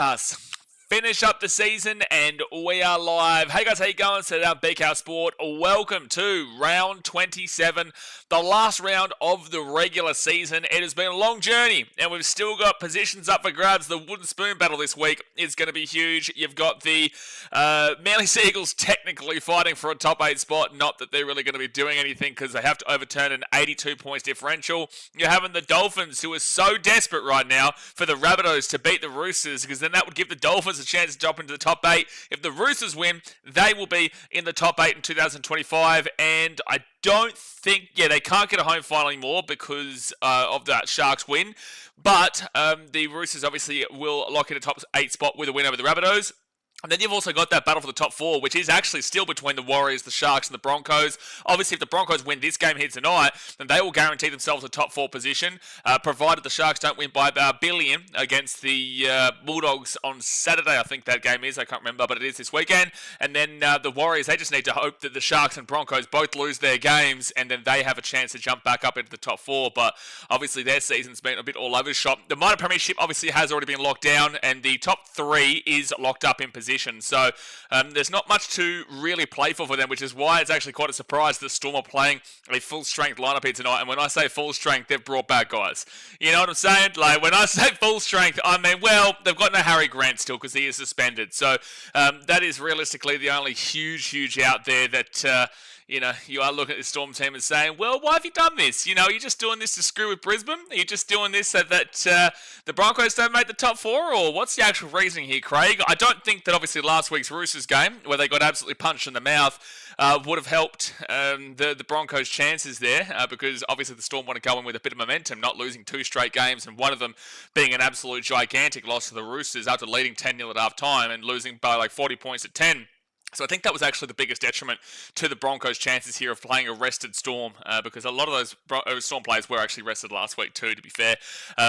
Us. Finish up the season and we are live. Hey guys, how you going? Set up BKR Sport. Welcome to round 27, the last round of the regular season. It has been a long journey and we've still got positions up for grabs. The wooden spoon battle this week is going to be huge. You've got the Manly Seagulls technically fighting for a top 8 spot. Not that they're really going to be doing anything because they have to overturn an 82 points differential. You're having the Dolphins, who are so desperate right now for the Rabbitohs to beat the Roosters, because then that would give the Dolphins a chance to drop into the top 8. If the Roosters win, they will be in the top 8 in 2025, and I don't think, they can't get a home final anymore because of that Sharks win, but the Roosters obviously will lock in a top 8 spot with a win over the Rabbitohs. And then you've also got that battle for the top 4, which is actually still between the Warriors, the Sharks, and the Broncos. Obviously, if the Broncos win this game here tonight, then they will guarantee themselves a top 4 position, provided the Sharks don't win by about $1 billion against the Bulldogs on Saturday. I think that game is. I can't remember, but it is this weekend. And then the Warriors, they just need to hope that the Sharks and Broncos both lose their games, and then they have a chance to jump back up into the top 4. But obviously, their season's been a bit all over the shop. The minor premiership obviously has already been locked down, and the top 3 is locked up in position. So there's not much to really play for them, which is why it's actually quite a surprise the Storm are playing a full-strength lineup here tonight. And when I say full-strength, they've brought back guys. You know what I'm saying? Like, when I say full-strength, I mean, well, they've got no Harry Grant still because he is suspended. So that is realistically the only huge out there that... you are looking at the Storm team and saying, well, why have you done this? Are you just doing this to screw with Brisbane? Are you just doing this so that the Broncos don't make the top 4? Or what's the actual reasoning here, Craig? I don't think that obviously last week's Roosters game, where they got absolutely punched in the mouth, would have helped the Broncos' chances there, because obviously the Storm want to go in with a bit of momentum, not losing 2 straight games, and one of them being an absolute gigantic loss to the Roosters after leading 10-0 at half-time and losing by like 40 points at 10. So I think that was actually the biggest detriment to the Broncos' chances here of playing a rested Storm, because a lot of those Storm players were actually rested last week too, to be fair,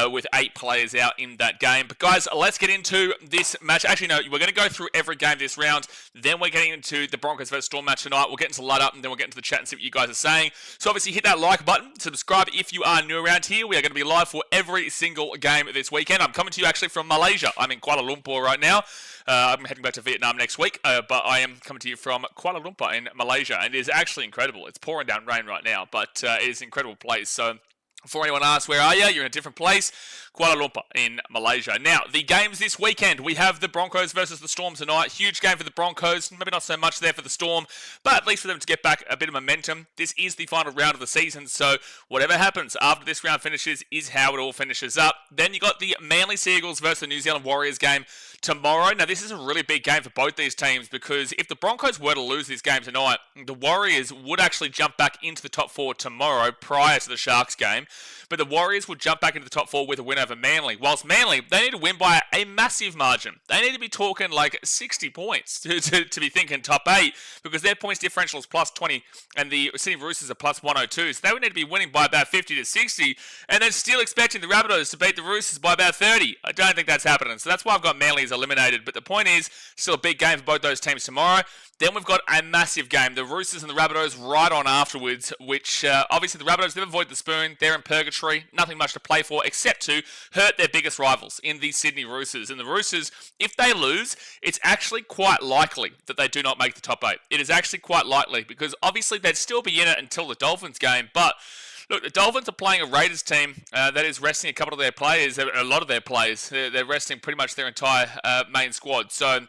with 8 players out in that game. But guys, let's get into this match. Actually, no, we're going to go through every game this round. Then we're getting into the Broncos versus Storm match tonight. We'll get into the light up, and then we'll get into the chat and see what you guys are saying. So obviously hit that like button, subscribe if you are new around here. We are going to be live for every single game this weekend. I'm coming to you actually from Malaysia. I'm in Kuala Lumpur right now. I'm heading back to Vietnam next week, but I am coming to you from Kuala Lumpur in Malaysia, and it is actually incredible. It's pouring down rain right now, but it is an incredible place. So before anyone asks, where are you? You're in a different place. Kuala Lumpur in Malaysia. Now, the games this weekend. We have the Broncos versus the Storm tonight. Huge game for the Broncos. Maybe not so much there for the Storm, but at least for them to get back a bit of momentum. This is the final round of the season, so whatever happens after this round finishes is how it all finishes up. Then you got the Manly Seagulls versus the New Zealand Warriors game tomorrow. Now, this is a really big game for both these teams, because if the Broncos were to lose this game tonight, the Warriors would actually jump back into the top 4 tomorrow prior to the Sharks game. But the Warriors would jump back into the top 4 with a win over Manly. Whilst Manly, they need to win by a massive margin. They need to be talking like 60 points to be thinking top 8, because their points differential is plus 20 and the Sydney Roosters are plus 102. So they would need to be winning by about 50 to 60 and then still expecting the Rabbitohs to beat the Roosters by about 30. I don't think that's happening. So that's why I've got Manly as eliminated. But the point is, still a big game for both those teams tomorrow. Then we've got a massive game, the Roosters and the Rabbitohs right on afterwards, which obviously the Rabbitohs never avoid the spoon. They're in purgatory, nothing much to play for except to hurt their biggest rivals in the Sydney Roosters. And the Roosters, if they lose, it's actually quite likely that they do not make the top 8. It is actually quite likely, because obviously they'd still be in it until the Dolphins game, but look, the Dolphins are playing a Raiders team that is resting a couple of their players, a lot of their players. They're resting pretty much their entire main squad. So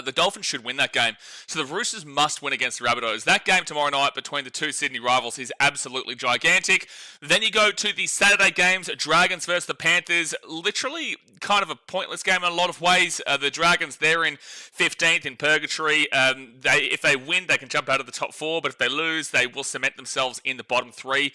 the Dolphins should win that game. So the Roosters must win against the Rabbitohs. That game tomorrow night between the 2 Sydney rivals is absolutely gigantic. Then you go to the Saturday games, Dragons versus the Panthers. Literally kind of a pointless game in a lot of ways. The Dragons, they're in 15th in purgatory. If they win, they can jump out of the top 4. But if they lose, they will cement themselves in the bottom 3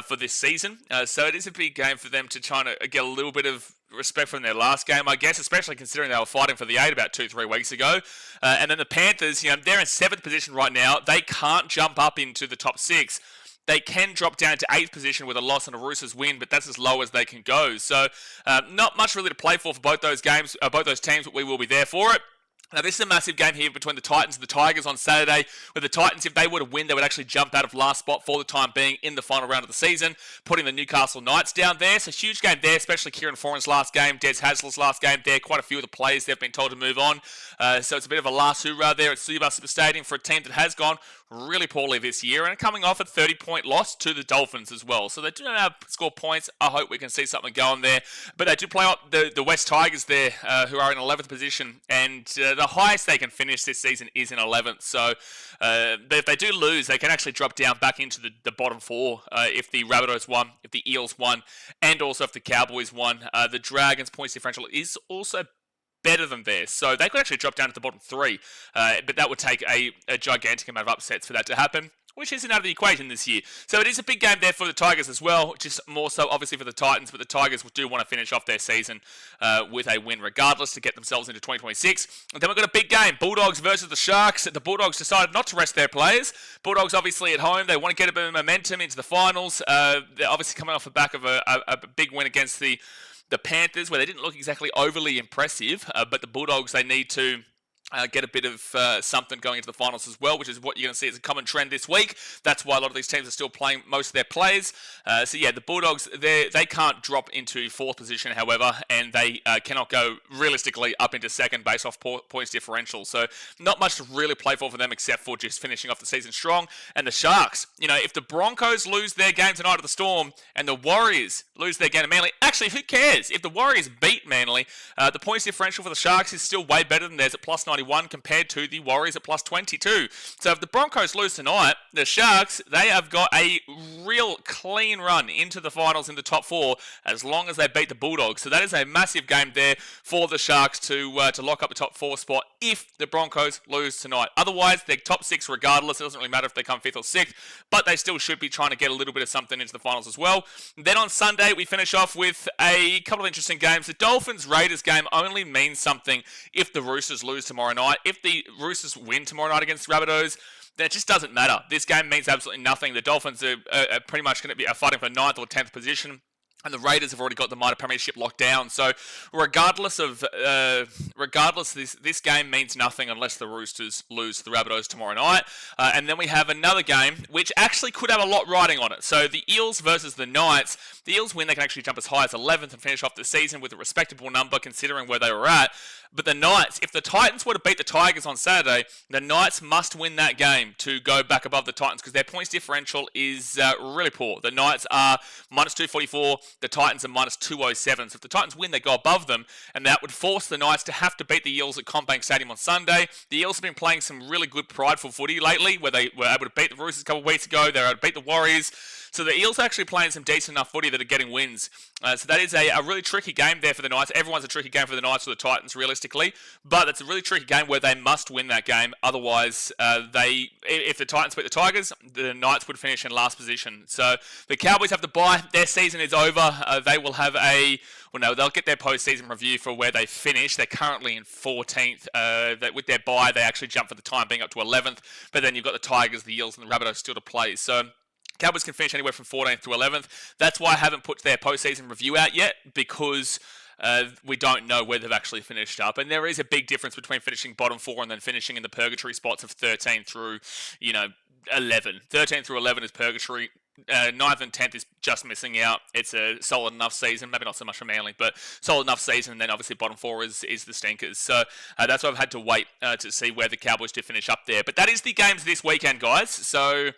for this season. So it is a big game for them to try to get a little bit of respect from their last game, I guess, especially considering they were fighting for the 8 about 2-3 weeks ago. And then the Panthers, they're in 7th position right now. They can't jump up into the top 6. They can drop down to 8th position with a loss and a Roosters win, but that's as low as they can go. So not much really to play for both those games, both those teams, but we will be there for it. Now, this is a massive game here between the Titans and the Tigers on Saturday, where the Titans, if they were to win, they would actually jump out of last spot for the time being in the final round of the season, putting the Newcastle Knights down there. So, huge game there, especially Kieran Foran's last game, Des Hasler's last game there. Quite a few of the players they've been told to move on. So, it's a bit of a last hoorah there at Suva Super Stadium for a team that has gone really poorly this year and coming off a 30-point loss to the Dolphins as well. So they do not have score points. I hope we can see something going there. But they do play up the West Tigers there, who are in 11th position, and the highest they can finish this season is in 11th. So if they do lose, they can actually drop down back into the bottom four if the Rabbitohs won, if the Eels won, and also if the Cowboys won. The Dragons' points differential is also better than theirs, so they could actually drop down to the bottom three, but that would take a gigantic amount of upsets for that to happen, which isn't out of the equation this year. So it is a big game there for the Tigers as well, just more so obviously for the Titans, but the Tigers do want to finish off their season with a win regardless to get themselves into 2026. And then we've got a big game, Bulldogs versus the Sharks. The Bulldogs decided not to rest their players. Bulldogs obviously at home, they want to get a bit of momentum into the finals. They're obviously coming off the back of a big win against the Panthers, where they didn't look exactly overly impressive, but the Bulldogs, they need to get a bit of something going into the finals as well, which is what you're going to see as a common trend this week. That's why a lot of these teams are still playing most of their players. So yeah, the Bulldogs, they can't drop into fourth position, however, and they cannot go realistically up into second based off points differential. So not much to really play for them except for just finishing off the season strong. And the Sharks, if the Broncos lose their game tonight at the Storm and the Warriors lose their game to Manly, actually, who cares? If the Warriors beat Manly, the points differential for the Sharks is still way better than theirs at plus 91 compared to the Warriors at plus 22. So if the Broncos lose tonight, the Sharks, they have got a real clean run into the finals in the top four as long as they beat the Bulldogs. So that is a massive game there for the Sharks to lock up the top four spot if the Broncos lose tonight. Otherwise, they're top six regardless. It doesn't really matter if they come fifth or sixth, but they still should be trying to get a little bit of something into the finals as well. Then on Sunday, we finish off with a couple of interesting games. The Dolphins-Raiders game only means something if the Roosters lose tomorrow night. If the Roosters win tomorrow night against the Rabbitohs, then it just doesn't matter. This game means absolutely nothing. The Dolphins are pretty much going to be fighting for 9th or 10th position. And the Raiders have already got the minor premiership locked down. So regardless, this game means nothing unless the Roosters lose to the Rabbitohs tomorrow night. And then we have another game, which actually could have a lot riding on it. So the Eels versus the Knights. The Eels win, they can actually jump as high as 11th and finish off the season with a respectable number considering where they were at. But the Knights, if the Titans were to beat the Tigers on Saturday, the Knights must win that game to go back above the Titans because their points differential is really poor. The Knights are minus 244, the Titans are minus 207. So if the Titans win, they go above them, and that would force the Knights to have to beat the Eels at Combank Stadium on Sunday. The Eels have been playing some really good prideful footy lately, where they were able to beat the Roosters a couple of weeks ago. They were able to beat the Warriors. So the Eels are actually playing some decent enough footy that are getting wins. So that is a really tricky game there for the Knights. Everyone's a tricky game for the Knights or the Titans, realistically. But it's a really tricky game where they must win that game. Otherwise, if the Titans beat the Tigers, the Knights would finish in last position. So the Cowboys have to bye. Their season is over. They will have they'll get their post-season review for where they finish. They're currently in 14th. With their bye, they actually jump for the time being up to 11th. But then you've got the Tigers, the Eels, and the Rabbitohs still to play. So Cowboys can finish anywhere from 14th to 11th. That's why I haven't put their postseason review out yet, because we don't know where they've actually finished up. And there is a big difference between finishing bottom four and then finishing in the purgatory spots of 13 through, 11. 13 through 11 is purgatory. 9th and 10th is just missing out. It's a solid enough season, maybe not so much for Manly, but solid enough season. And then obviously bottom four is the stinkers. So that's why I've had to wait to see where the Cowboys do finish up there. But that is the games this weekend, guys. So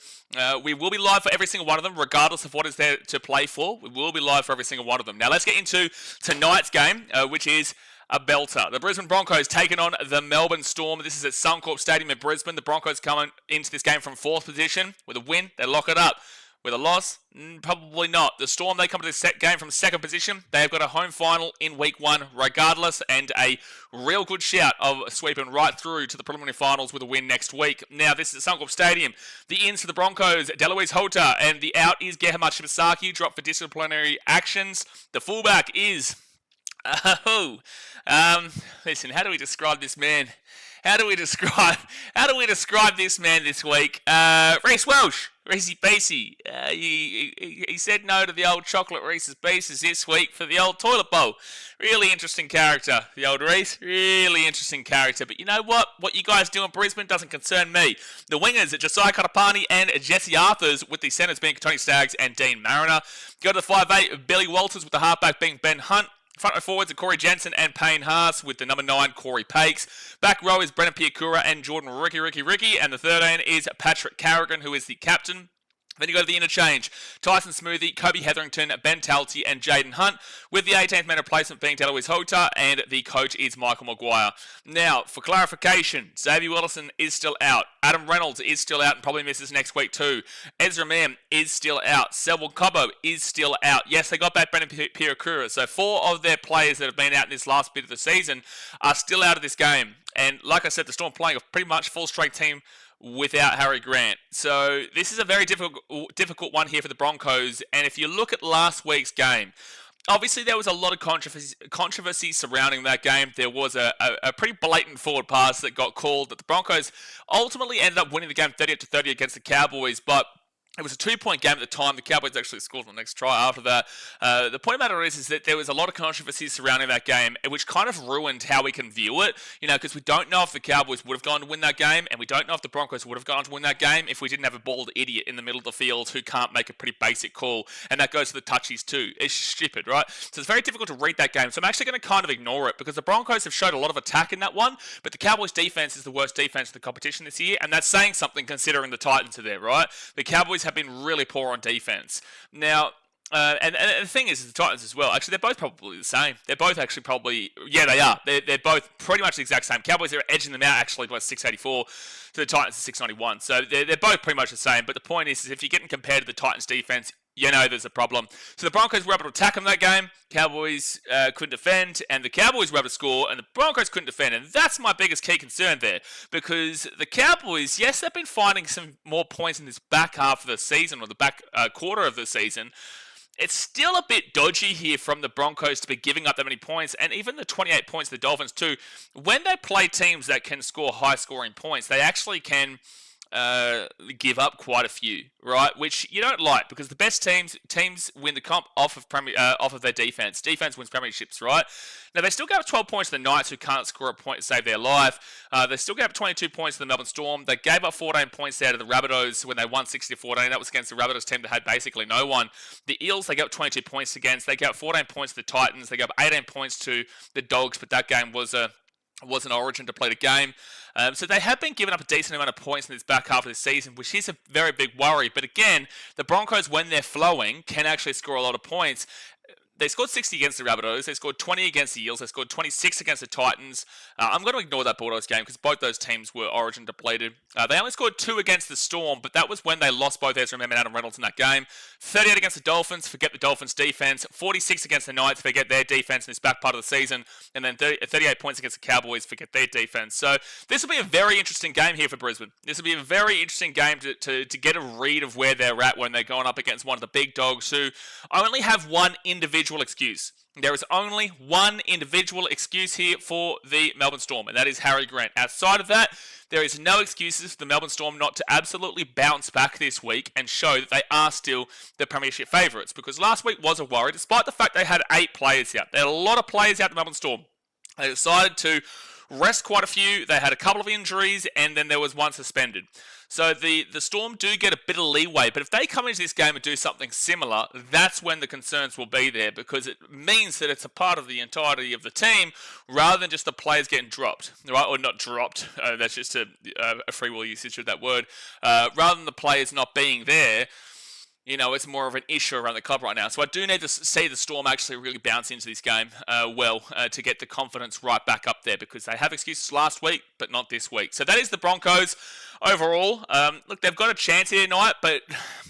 we will be live for every single one of them, regardless of what is there to play for. We will be live for every single one of them. Now let's get into tonight's game, which is a belter. The Brisbane Broncos taking on the Melbourne Storm. This is at Suncorp Stadium in Brisbane. The Broncos coming into this game from 4th position. With a win, they lock it up. With a loss, probably not. The Storm, they come to this game from 2nd position. They have got a home final in week 1 regardless, and a real good shout of sweeping right through to the preliminary finals with a win next week. Now, this is at Suncorp Stadium. The ins for the Broncos, Deloise Holter, and the out is Gehamar Shibasaki, dropped for disciplinary actions. The fullback is Oh, listen. How do we describe this man? How do we describe? How do we describe this man this week? Reece Welsh, Reecey Beacey. He said no to the old chocolate Reese's Pieces this week for the old toilet bowl. Really interesting character, the old Reece. Really interesting character. But you know what? What you guys do in Brisbane doesn't concern me. The wingers are Josiah Katapani and Jesse Arthurs, with the centres being Tony Staggs and Dean Mariner. Go to the 5'8", Billy Walters, with the halfback being Ben Hunt. Front row forwards are Corey Jensen and Payne Haas, with the number 9, Corey Pakes. Back row is Brennan Piakura and Jordan Ricky. And the 13 is Patrick Carrigan, who is the captain. Then you go to the interchange. Tyson Smoothie, Kobe Hetherington, Ben Talty, and Jaden Hunt, with the 18th man replacement being Deloise Hota, and the coach is Michael Maguire. Now, for clarification, Xavier Wilson is still out. Adam Reynolds is still out and probably misses next week too. Ezra Mann is still out. Selwyn Cobbo is still out. Yes, they got back Brennan Piakura. So 4 of their players that have been out in this last bit of the season are still out of this game. And like I said, the Storm playing a pretty much full-strength team without Harry Grant. So this is a very difficult one here for the Broncos. And if you look at last week's game, obviously there was a lot of controversy surrounding that game. There was a pretty blatant forward pass that got called, that the Broncos ultimately ended up winning the game 38-30 against the Cowboys, but it was a 2-point game at the time. The Cowboys actually scored on the next try after that. The point of the matter is that there was a lot of controversy surrounding that game, which kind of ruined how we can view it, because we don't know if the Cowboys would have gone to win that game, and we don't know if the Broncos would have gone to win that game if we didn't have a bald idiot in the middle of the field who can't make a pretty basic call, and that goes to the touchies too. It's stupid, right? So it's very difficult to read that game, so I'm actually going to kind of ignore it, because the Broncos have showed a lot of attack in that one, but the Cowboys' defense is the worst defense in the competition this year, and that's saying something considering the Titans are there, right? The Cowboys have been really poor on defense. Now, and the thing is, the Titans as well, actually, they're both probably the same. They're both actually probably, yeah, they are. They're both pretty much the exact same. Cowboys are edging them out, actually, by 684 to the Titans 691. So they're both pretty much the same. But the point is if you get compared to the Titans' defense, you know there's a problem. So the Broncos were able to attack them that game. Cowboys couldn't defend, and the Cowboys were able to score, and the Broncos couldn't defend. And that's my biggest key concern there, because the Cowboys, yes, they've been finding some more points in this back half of the season, or the back quarter of the season. It's still a bit dodgy here from the Broncos to be giving up that many points, and even the 28 points the Dolphins too. When they play teams that can score high-scoring points, they actually can give up quite a few, right? Which you don't like, because the best teams win the comp off of their defense. Defense wins premierships, right? Now they still gave up 12 points to the Knights, who can't score a point to save their life. They still gave up 22 points to the Melbourne Storm. They gave up 14 points there to the Rabbitohs when they won 60-14. That was against the Rabbitohs team that had basically no one. The Eels, they gave up 22 points against. They gave up 14 points to the Titans. They gave up 18 points to the Dogs, but that game was an Origin to play the game. So they have been giving up a decent amount of points in this back half of the season, which is a very big worry. But again, the Broncos, when they're flowing, can actually score a lot of points. They scored 60 against the Rabbitohs. They scored 20 against the Eels. They scored 26 against the Titans. I'm going to ignore that Bulldogs game because both those teams were Origin depleted. They only scored 2 against the Storm, but that was when they lost both Ezra Mann and Adam Reynolds in that game. 38 against the Dolphins, forget the Dolphins' defense. 46 against the Knights, forget their defense in this back part of the season. And then 38 points against the Cowboys, forget their defense. So this will be a very interesting game here for Brisbane. This will be a very interesting game to get a read of where they're at when they're going up against one of the big dogs who only have one individual excuse. There is only one individual excuse here for the Melbourne Storm, and that is Harry Grant. Outside of that, there is no excuses for the Melbourne Storm not to absolutely bounce back this week and show that they are still the premiership favourites, because last week was a worry, despite the fact they had 8 players out. They had a lot of players out, the Melbourne Storm. They decided to rest quite a few. They had a couple of injuries, and then there was one suspended. So the Storm do get a bit of leeway, but if they come into this game and do something similar, that's when the concerns will be there, because it means that it's a part of the entirety of the team rather than just the players getting dropped, right? Or not dropped. That's just a free will usage of that word. Rather than the players not being there, you know, it's more of an issue around the club right now. So I do need to see the Storm actually really bounce into this game to get the confidence right back up there, because they have excuses last week, but not this week. So that is the Broncos overall. Look, they've got a chance here tonight, but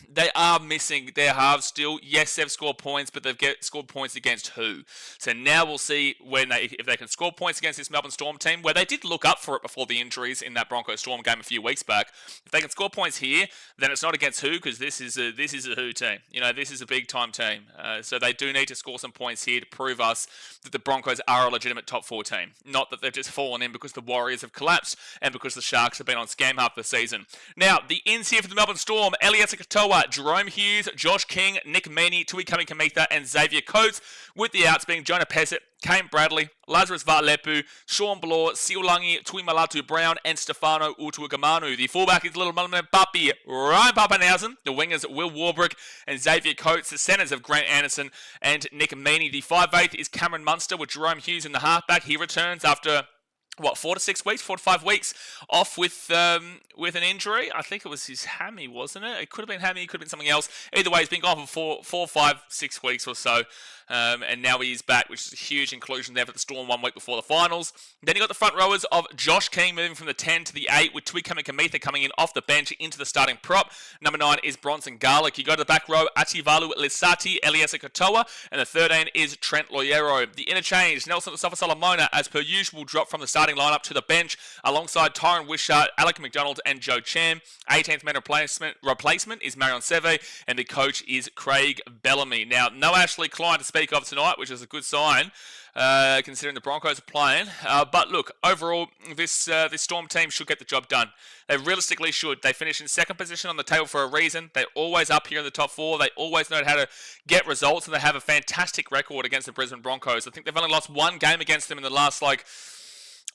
they are missing their halves still. Yes, they've scored points, but they've scored points against who? So now we'll see if they can score points against this Melbourne Storm team, where they did look up for it before the injuries in that Broncos Storm game a few weeks back. If they can score points here, then it's not against who, because this is is a who team. This is a big-time team. So they do need to score some points here to prove us that the Broncos are a legitimate top 4 team. Not that they've just fallen in because the Warriors have collapsed and because the Sharks have been on scam half the season. Now, the ins here for the Melbourne Storm: Eliesa Katoa, Jerome Hughes, Josh King, Nick Meaney, Tui Kamikamica, and Xavier Coates, with the outs being Jonah Pezet, Kane Bradley, Lazarus Varlepu, Sean Bloor, Siulangi, Tui Malatu Brown, and Stefano Utuagamanu. The fullback is Little Mulliman Papi, Ryan Papenhausen. The wingers Will Warbrick and Xavier Coates. The centres of Grant Anderson and Nick Meaney. The 5'8" is Cameron Munster with Jerome Hughes in the halfback. He returns after 4 to 5 weeks off with an injury. I think it was his hammy, wasn't it? It could have been hammy, it could have been something else. Either way, he's been gone for 4, 5, 6 weeks or so. And now he is back, which is a huge inclusion there for the Storm 1 week before the finals. Then you got the front rowers of Josh King moving from the 10 to the 8, with Tui Kamikamica coming in off the bench into the starting prop. Number 9 is Bronson Garlick. You go to the back row: Ativalu Lisati, Eliesa Katoa, and the 13 is Trent Loiero. The interchange: Nelson Safa-Solomona, as per usual, dropped from the starting lineup to the bench alongside Tyron Wishart, Alec McDonald, and Joe Cham. 18th man replacement is Marion Seve, and the coach is Craig Bellamy. Now, no Ashley Klein to speak of tonight, which is a good sign, considering the Broncos are playing. But look, overall, this Storm team should get the job done. They realistically should. They finish in second position on the table for a reason. They're always up here in the top 4. They always know how to get results, and they have a fantastic record against the Brisbane Broncos. I think they've only lost 1 game against them in the last,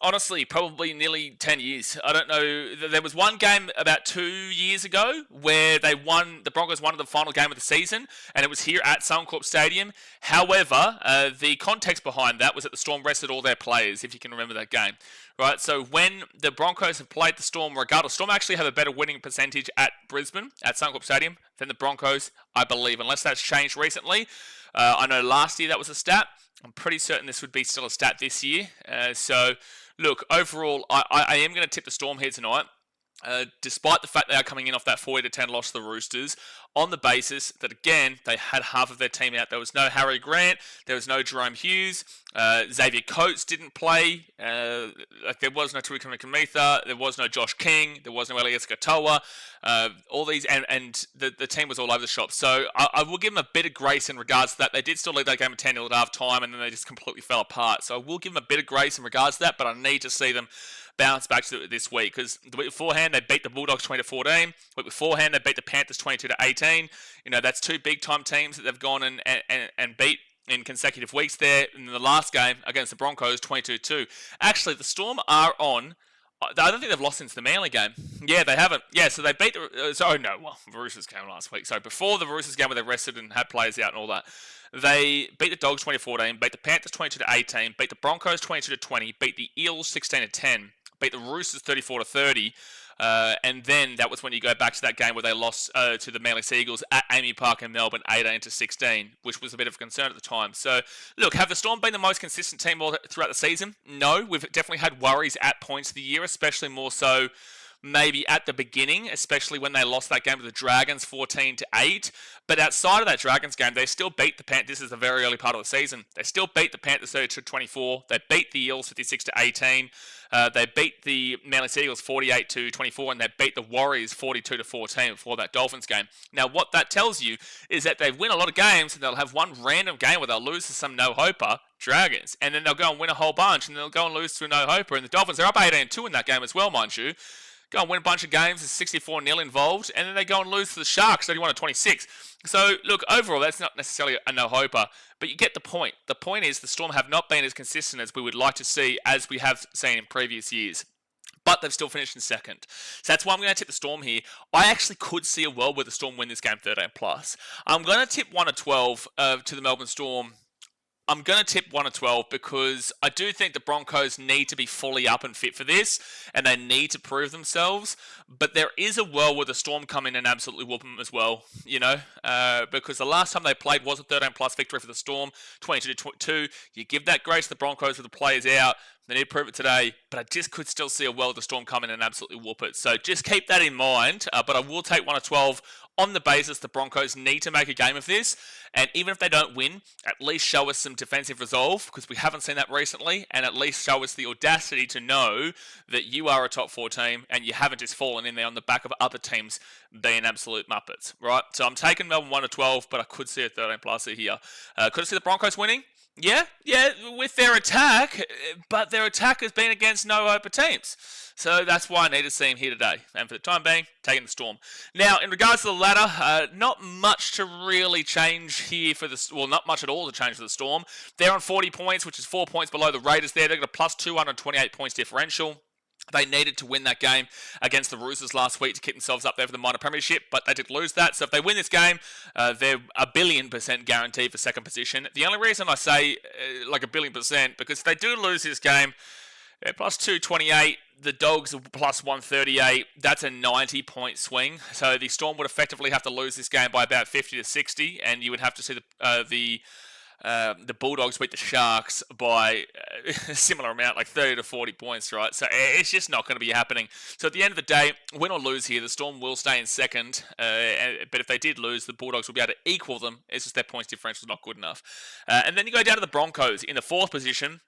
honestly, probably nearly 10 years. I don't know. There was one game about 2 years ago where the Broncos won the final game of the season, and it was here at Suncorp Stadium. However, the context behind that was that the Storm rested all their players, if you can remember that game. Right, so when the Broncos have played the Storm, regardless, Storm actually have a better winning percentage at Brisbane, at Suncorp Stadium, than the Broncos, I believe, unless that's changed recently. I know last year that was a stat. I'm pretty certain this would be still a stat this year. So, look, overall, I am going to tip the Storm here tonight. Despite the fact they are coming in off that 40-10 loss to the Roosters, on the basis that, again, they had half of their team out. There was no Harry Grant, there was no Jerome Hughes, Xavier Coates didn't play, there was no Tui Kamikamica, there was no Josh King, there was no Eliesa Katoa, all these, and the team was all over the shop. So I will give them a bit of grace in regards to that. They did still lead that game at 10-0 at half time, and then they just completely fell apart. So I will give them a bit of grace in regards to that, but I need to see them bounce back to this week, because the week beforehand they beat the Bulldogs 20-14. The week beforehand they beat the Panthers 22-18. That's 2 big time teams that they've gone and beat in consecutive weeks there. In the last game against the Broncos, 22-2. Actually, the Storm are on. I don't think they've lost since the Manly game. Yeah, they haven't. Yeah, so they beat the Roosters game last week. So before the Roosters game where they rested and had players out and all that, they beat the Dogs 20-14, beat the Panthers 22-18, beat the Broncos 22-20, beat the Eels 16-10, beat the Roosters 34-30, and then that was when you go back to that game where they lost to the Manly Seagulls at Amy Park in Melbourne 18-16, which was a bit of a concern at the time. So, look, have the Storm been the most consistent team all throughout the season? No, we've definitely had worries at points of the year, especially more so maybe at the beginning, especially when they lost that game to the Dragons 14-8. But outside of that Dragons game, they still beat the Panthers. This is the very early part of the season. They still beat the Panthers 32-24. They beat the Eels 56-18. They beat the Manly Seagulls 48-24, and they beat the Warriors 42-14 before that Dolphins game. Now, what that tells you is that they win a lot of games, and they'll have one random game where they'll lose to some no-hoper, Dragons, and then they'll go and win a whole bunch, and they'll go and lose to a no-hoper. And the Dolphins are up 18-2 in that game as well, mind you. Go and win a bunch of games, there's 64-0 involved, and then they go and lose to the Sharks 31-26. So, look, overall, that's not necessarily a no-hoper, but you get the point. The point is the Storm have not been as consistent as we would like to see, as we have seen in previous years. But they've still finished in second. So that's why I'm going to tip the Storm here. I actually could see a world where the Storm win this game 13+. I'm going to tip 1-12 to the Melbourne Storm. I'm going to tip 1-12 because I do think the Broncos need to be fully up and fit for this, and they need to prove themselves. But there is a world where the Storm come in and absolutely whoop them as well, because the last time they played was a 13+ victory for the Storm, 22-2. You give that grace to the Broncos with the players out. They need to prove it today, but I just could still see a world the Storm come in and absolutely whoop it. So just keep that in mind, but I will take 1 of 12 on the basis the Broncos need to make a game of this. And even if they don't win, at least show us some defensive resolve, because we haven't seen that recently, and at least show us the audacity to know that you are a top 4 team and you haven't just fallen in there on the back of other teams being absolute muppets, right? So I'm taking Melbourne 1 of 12, but I could see a 13 pluser here. Could I see the Broncos winning? Yeah, with their attack, but their attack has been against no open teams. So that's why I need to see him here today. And for the time being, taking the Storm. Now, in regards to the ladder, not much to really change here for the... Well, not much at all to change for the Storm. They're on 40 points, which is 4 points below the Raiders there. They've got a plus 228 points differential. They needed to win that game against the Roosters last week to keep themselves up there for the minor premiership, but they did lose that. So if they win this game, they're 1,000,000,000% guaranteed for second position. The only reason I say like 1,000,000,000%, because if they do lose this game, plus 228, the Dogs are plus 138. That's a 90-point swing. So the Storm would effectively have to lose this game by about 50 to 60, and you would have to see the Bulldogs beat the Sharks by a similar amount, like 30 to 40 points, right? So it's just not going to be happening. So at the end of the day, win or lose here, the Storm will stay in second. But if they did lose, the Bulldogs will be able to equal them. It's just their points differential is not good enough. And then you go down to the Broncos in the 4th position.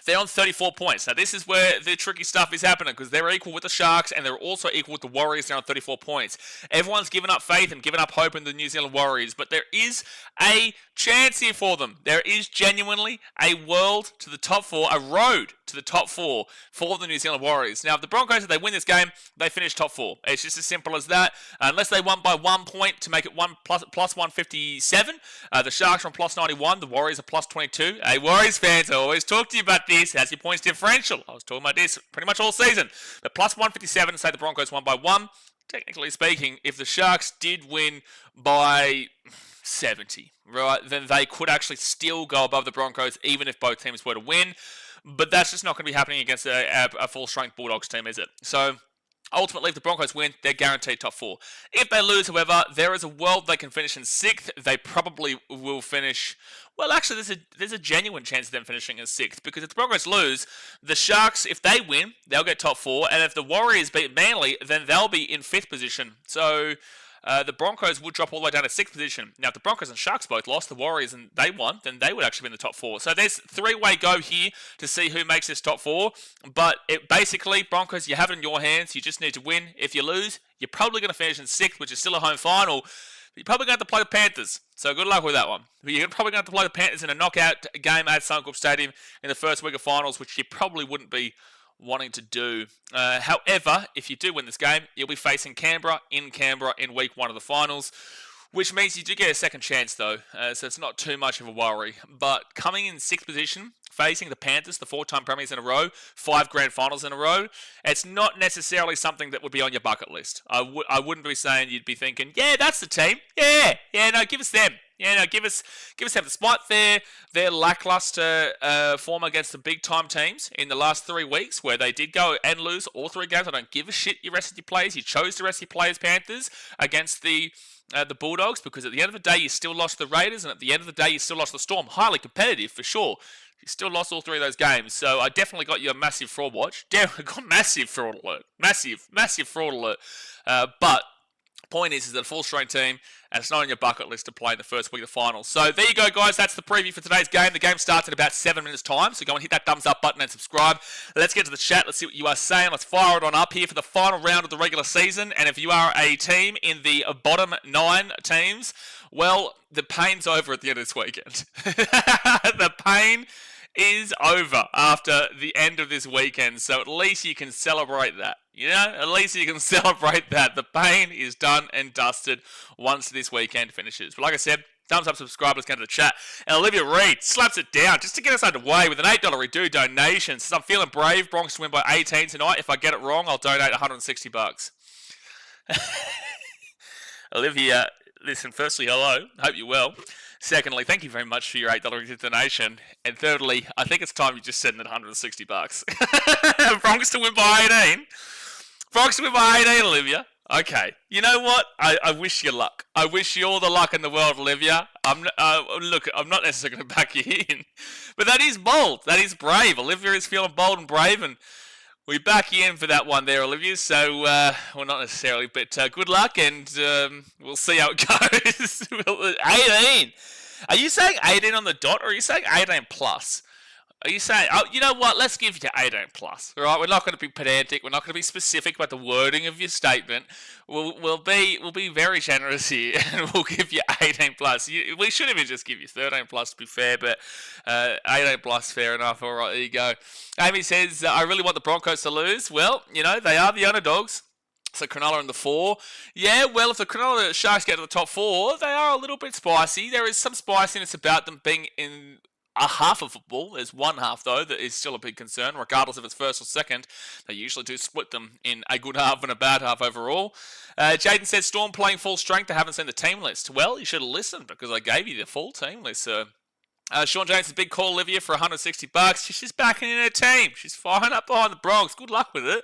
They're on 34 points. Now, this is where the tricky stuff is happening, because they're equal with the Sharks, and they're also equal with the Warriors. They're on 34 points. Everyone's given up faith and given up hope in the New Zealand Warriors, but there is a chance here for them. There is genuinely a world to the top 4, a road to the top 4 for the New Zealand Warriors. Now, if the Broncos, if they win this game, they finish top 4. It's just as simple as that. Unless they won by 1 point to make it plus 157. The Sharks are on plus 91. The Warriors are plus 22. Hey, Warriors fans, I always talk to you about this. How's your points differential? I was talking about this pretty much all season. But plus 157, say the Broncos won by 1. Technically speaking, if the Sharks did win by 70, right, then they could actually still go above the Broncos, even if both teams were to win. But that's just not going to be happening against a full-strength Bulldogs team, is it? So ultimately, if the Broncos win, they're guaranteed top 4. If they lose, however, there is a world they can finish in 6th. They probably will finish... Well, actually, there's a genuine chance of them finishing in 6th, because if the Broncos lose, the Sharks, if they win, they'll get top 4, and if the Warriors beat Manly, then they'll be in 5th position. So the Broncos would drop all the way down to 6th position. Now, if the Broncos and Sharks both lost, the Warriors and they won, then they would actually be in the top 4. So there's 3-way go here to see who makes this top 4. But basically, Broncos, you have it in your hands. You just need to win. If you lose, you're probably going to finish in 6th, which is still a home final. You're probably going to have to play the Panthers. So good luck with that one. But you're probably going to have to play the Panthers in a knockout game at Suncorp Stadium in the first week of finals, which you probably wouldn't be wanting to do. However, if you do win this game, you'll be facing Canberra in week 1 of the finals, which means you do get a second chance though, so it's not too much of a worry. But coming in 6th position, facing the Panthers, the 4-time premiers in a row, 5 grand finals in a row, it's not necessarily something that would be on your bucket list. I wouldn't be saying you'd be thinking, yeah, that's the team. Yeah, no, give us them. Yeah, no, give us them. Despite their lackluster form against the big-time teams in the last 3 weeks, where they did go and lose all 3 games, I don't give a shit you rested your players. You chose to rest your players, Panthers, against the Bulldogs, because at the end of the day, you still lost the Raiders, and at the end of the day, you still lost the Storm. Highly competitive, for sure. You still lost all 3 of those games, so I definitely got you a massive fraud watch. Definitely got massive fraud alert. Massive fraud alert. But point is that a full-strength team, and it's not on your bucket list to play in the first week of the finals. So there you go, guys. That's the preview for today's game. The game starts in about 7 minutes' time, so go and hit that thumbs up button and subscribe. Let's get to the chat. Let's see what you are saying. Let's fire it on up here for the final round of the regular season. And if you are a team in the bottom 9 teams, well, the pain's over at the end of this weekend. The pain is over after the end of this weekend, so at least you can celebrate that. You know, at least you can celebrate that. The pain is done and dusted once this weekend finishes. But like I said, thumbs up, subscribe, let's get to the chat. And Olivia Reed slaps it down just to get us underway with an $8 redo donation. Since I'm feeling brave, Broncos to win by 18 tonight. If I get it wrong, I'll donate $160. Olivia, listen, firstly, hello. Hope you're well. Secondly, thank you very much for your $8 donation. And thirdly, I think it's time you just send it $160. Broncos to win by 18. Broncos to win by 18, Olivia. Okay, you know what? I wish you luck. I wish you all the luck in the world, Olivia. Look, I'm not necessarily going to back you in, but that is bold. That is brave. Olivia is feeling bold and brave, and we back you in for that one there, Olivia. So, well, not necessarily, but good luck, and we'll see how it goes. 18. Are you saying 18 on the dot, or are you saying 18 plus? Are you saying, oh, you know what, let's give you to 18 plus, all right? We're not going to be pedantic. We're not going to be specific about the wording of your statement. We'll be very generous here, and we'll give you 18 plus. We should even just give you 13 plus to be fair, but 18 plus, fair enough. All right, there you go. Amy says, I really want the Broncos to lose. Well, you know, they are the underdogs. So Cronulla in the 4. Yeah, well, if the Cronulla Sharks get to the top 4, they are a little bit spicy. There is some spiciness about them being in a half of football. There's one half, though, that is still a big concern, regardless if it's first or second. They usually do split them in a good half and a bad half overall. Jaden says, Storm playing full strength. I haven't seen the team list. Well, you should have listened, because I gave you the full team list, sir. Sean James, a big call, Olivia, for $160. She's backing in her team. She's firing up behind the Bronx. Good luck with it.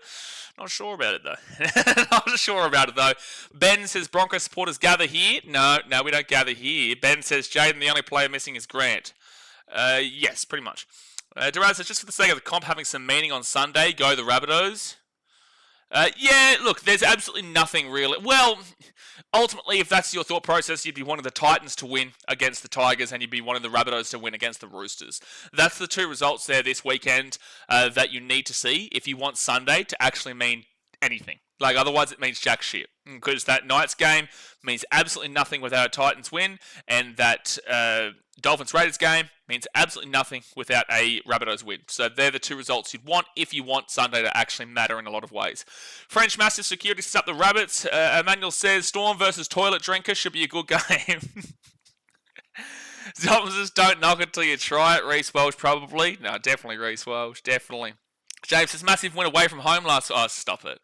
Not sure about it, though. Not sure about it, though. Ben says, Broncos supporters gather here. No, we don't gather here. Ben says, Jaden, the only player missing is Grant. Yes, pretty much. Duran says, just for the sake of the comp having some meaning on Sunday, go the Rabbitohs. Yeah, look, there's absolutely nothing really. Well, ultimately, if that's your thought process, you'd be wanting the Titans to win against the Tigers, and you'd be wanting the Rabbitohs to win against the Roosters. That's the two results there this weekend that you need to see if you want Sunday to actually mean anything. Like, otherwise it means jack shit. Because that Knights game means absolutely nothing without a Titans win, and that Dolphins-Raiders game means absolutely nothing without a Rabbitohs win. So they're the two results you'd want if you want Sunday to actually matter in a lot of ways. French Massive Security sets up the Rabbits. Emmanuel says, Storm versus Toilet Drinker should be a good game. Dolphins don't knock it till you try it. Reece Welch probably. No, definitely Reece Welch. Definitely. James says, massive win away from home last... Oh, stop it.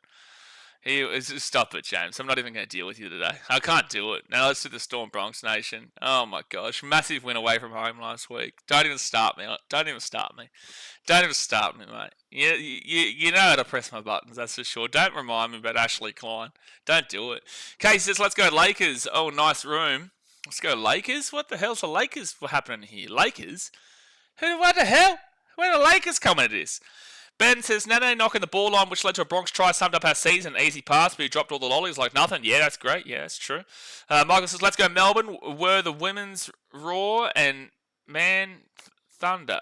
Stop it, James. I'm not even going to deal with you today. I can't do it. Now let's do the Storm Bronx Nation. Oh my gosh. Massive win away from home last week. Don't even start me. Don't even start me, mate. You know how to press my buttons, that's for sure. Don't remind me about Ashley Klein. Don't do it. Casey says, let's go Lakers. Oh, nice room. Let's go Lakers? What the hell's the Lakers happening here? Lakers? What the hell? Where are the Lakers coming at this? Ben says, Nene knocking the ball line, which led to a Bronx try, summed up our season. Easy pass, but he dropped all the lollies like nothing. Yeah, that's great. Yeah, that's true. Michael says, let's go Melbourne. Were the women's Raw and Man Thunder.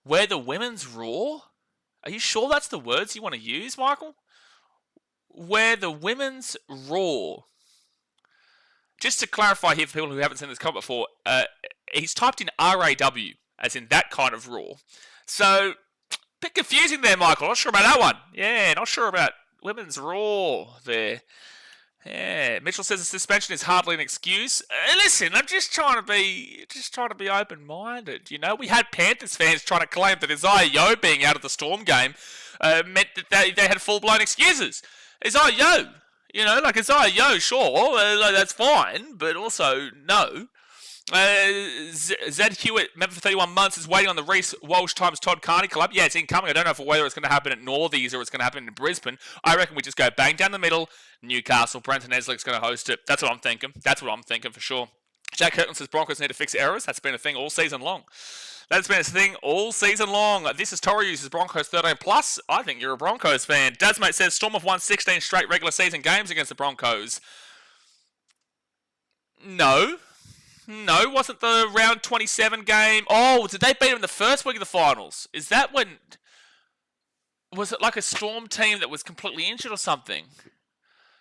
Were the women's Raw? Are you sure that's the words you want to use, Michael? Were the women's Raw. Just to clarify here for people who haven't seen this comment before, he's typed in R-A-W, as in that kind of Raw. So... bit confusing there, Michael. Not sure about that one. Yeah, not sure about women's Raw there. Yeah, Mitchell says the suspension is hardly an excuse. Listen, I'm just trying to be open-minded. You know, we had Panthers fans trying to claim that Isaiah Yeo being out of the Storm game meant that they had full-blown excuses. Isaiah Yeo, you know, like Isaiah Yeo, sure, that's fine, but also no. Zed Hewitt, member for 31 months, is waiting on the Reece Walsh times Todd Carney collab. Yeah, it's incoming. I don't know whether it's going to happen at Northies or it's going to happen in Brisbane. I reckon we just go bang down the middle. Newcastle, Brenton Eslick's going to host it. That's what I'm thinking. For sure. Jack Kirkland says Broncos need to fix errors. That's been a thing all season long. This is Tori uses Broncos 13 plus. I think you're a Broncos fan. Dasmate says Storm have won 16 straight regular season games against the Broncos. No, wasn't the round 27 game? Oh, did they beat them in the first week of the finals? Is that when... was it like a Storm team that was completely injured or something?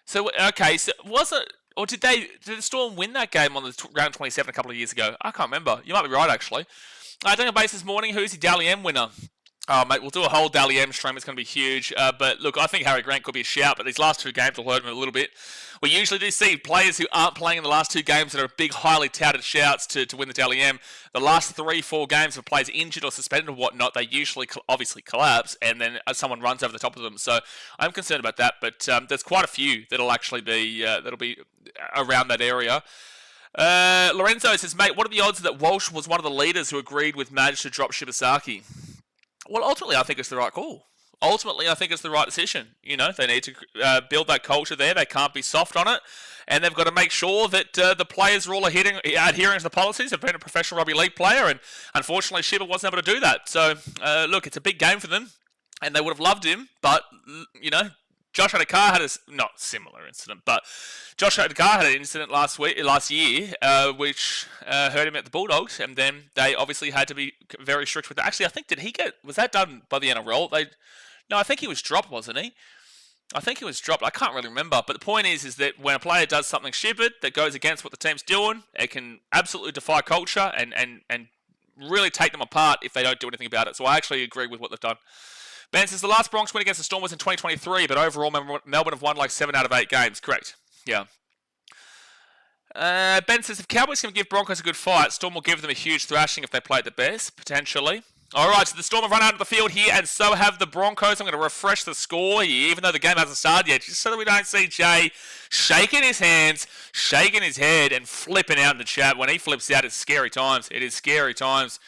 So, okay, so was it... or did the Storm win that game on the round 27 a couple of years ago? I can't remember. You might be right, actually. Doing a base this morning. Who's the Dally M winner? Oh, mate, we'll do a whole Dally M stream. It's going to be huge. But look, I think Harry Grant could be a shout, but these last two games will hurt him a little bit. We usually do see players who aren't playing in the last two games that are big, highly touted shouts to win the Dally M. The last 3-4 games of players injured or suspended or whatnot, they usually obviously collapse, and then someone runs over the top of them. So I'm concerned about that, but there's quite a few that'll actually be around that area. Lorenzo says, mate, what are the odds that Walsh was one of the leaders who agreed with Madge to drop Shibasaki? Well, ultimately, I think it's the right call. ultimately, I think it's the right decision. They need to build that culture there. They can't be soft on it. And they've got to make sure that the players are all adhering to the policies. They've been a professional rugby league player, and unfortunately, Shibba wasn't able to do that. So, look, it's a big game for them, and they would have loved him. But, Josh Adokar had not similar incident, but Josh Adokar had an incident last year, which hurt him at the Bulldogs, and then they obviously had to be very strict with that. Actually, I think, was that done by the NRL? No, I think he was dropped, wasn't he? I think he was dropped. I can't really remember. But the point is that when a player does something stupid that goes against what the team's doing, it can absolutely defy culture and really take them apart if they don't do anything about it. So I actually agree with what they've done. Ben says the last Bronx win against the Storm was in 2023, but overall Melbourne have won like 7 out of 8 games. Correct. Yeah. Ben says if Cowboys can give Broncos a good fight, Storm will give them a huge thrashing if they play at the best, potentially. All right, so the Storm have run out of the field here, and so have the Broncos. I'm going to refresh the score here, even though the game hasn't started yet, just so that we don't see Jay shaking his hands, shaking his head, and flipping out in the chat. When he flips out, it's scary times. It is scary times.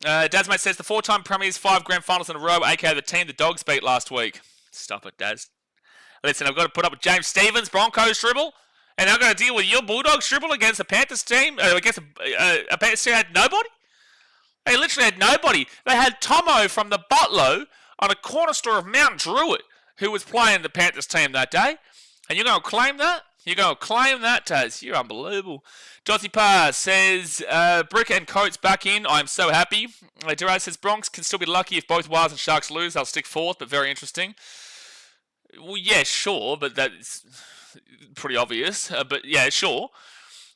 Dazmate says the 4-time premiers, 5 grand finals in a row, aka the team the Dogs beat last week. Stop it, Daz. Listen, I've got to put up with James Stevens, Broncos dribble, and I've got to deal with your Bulldogs dribble against a Panthers team, against a Panthers team that had nobody. They literally had nobody. They had Tomo from the Butlow on a corner store of Mount Druitt who was playing the Panthers team that day. And you're going to claim that? You're going to claim that, Taz. You're unbelievable. Dotty Parr says, Brick and Coates back in. I'm so happy. Duraz says, Bronx can still be lucky if both Wires and Sharks lose. They'll stick fourth, but very interesting. Well, yeah, sure, but that's pretty obvious. But yeah, sure.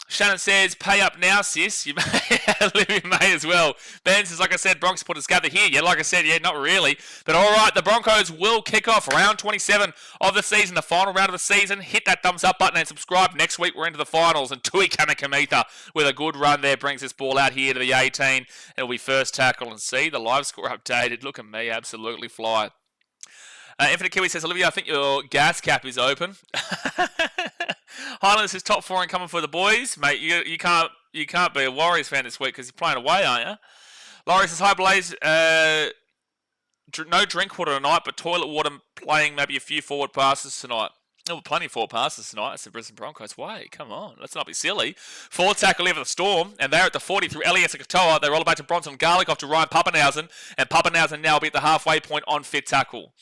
Shannon says, pay up now, sis. You may as well. Ben says, like I said, Bronx put us gather here. Yeah, like I said, yeah, not really. But all right, the Broncos will kick off round 27 of the season, the final round of the season. Hit that thumbs up button and subscribe. Next week, we're into the finals. And Tui Kamikamitha with a good run there brings this ball out here to the 18. It'll be first tackle. And see, the live score updated. Look at me, absolutely fly. Infinite Kiwi says, Olivia, I think your gas cap is open. Highlanders says top 4 incoming for the boys. Mate, you can't be a Warriors fan this week because you're playing away, aren't you? Laurie says, hi Blaze. No drink water tonight, but toilet water playing maybe a few forward passes tonight. Oh, plenty of forward passes tonight. It's the Brisbane Broncos. Wait, come on. Let's not be silly. Forward tackle here for the Storm, and they're at the 40 through Elias and Katoa. They roll it back to Bronson Garlic off to Ryan Pappenhausen, and Pappenhausen now will be at the halfway point on fit tackle.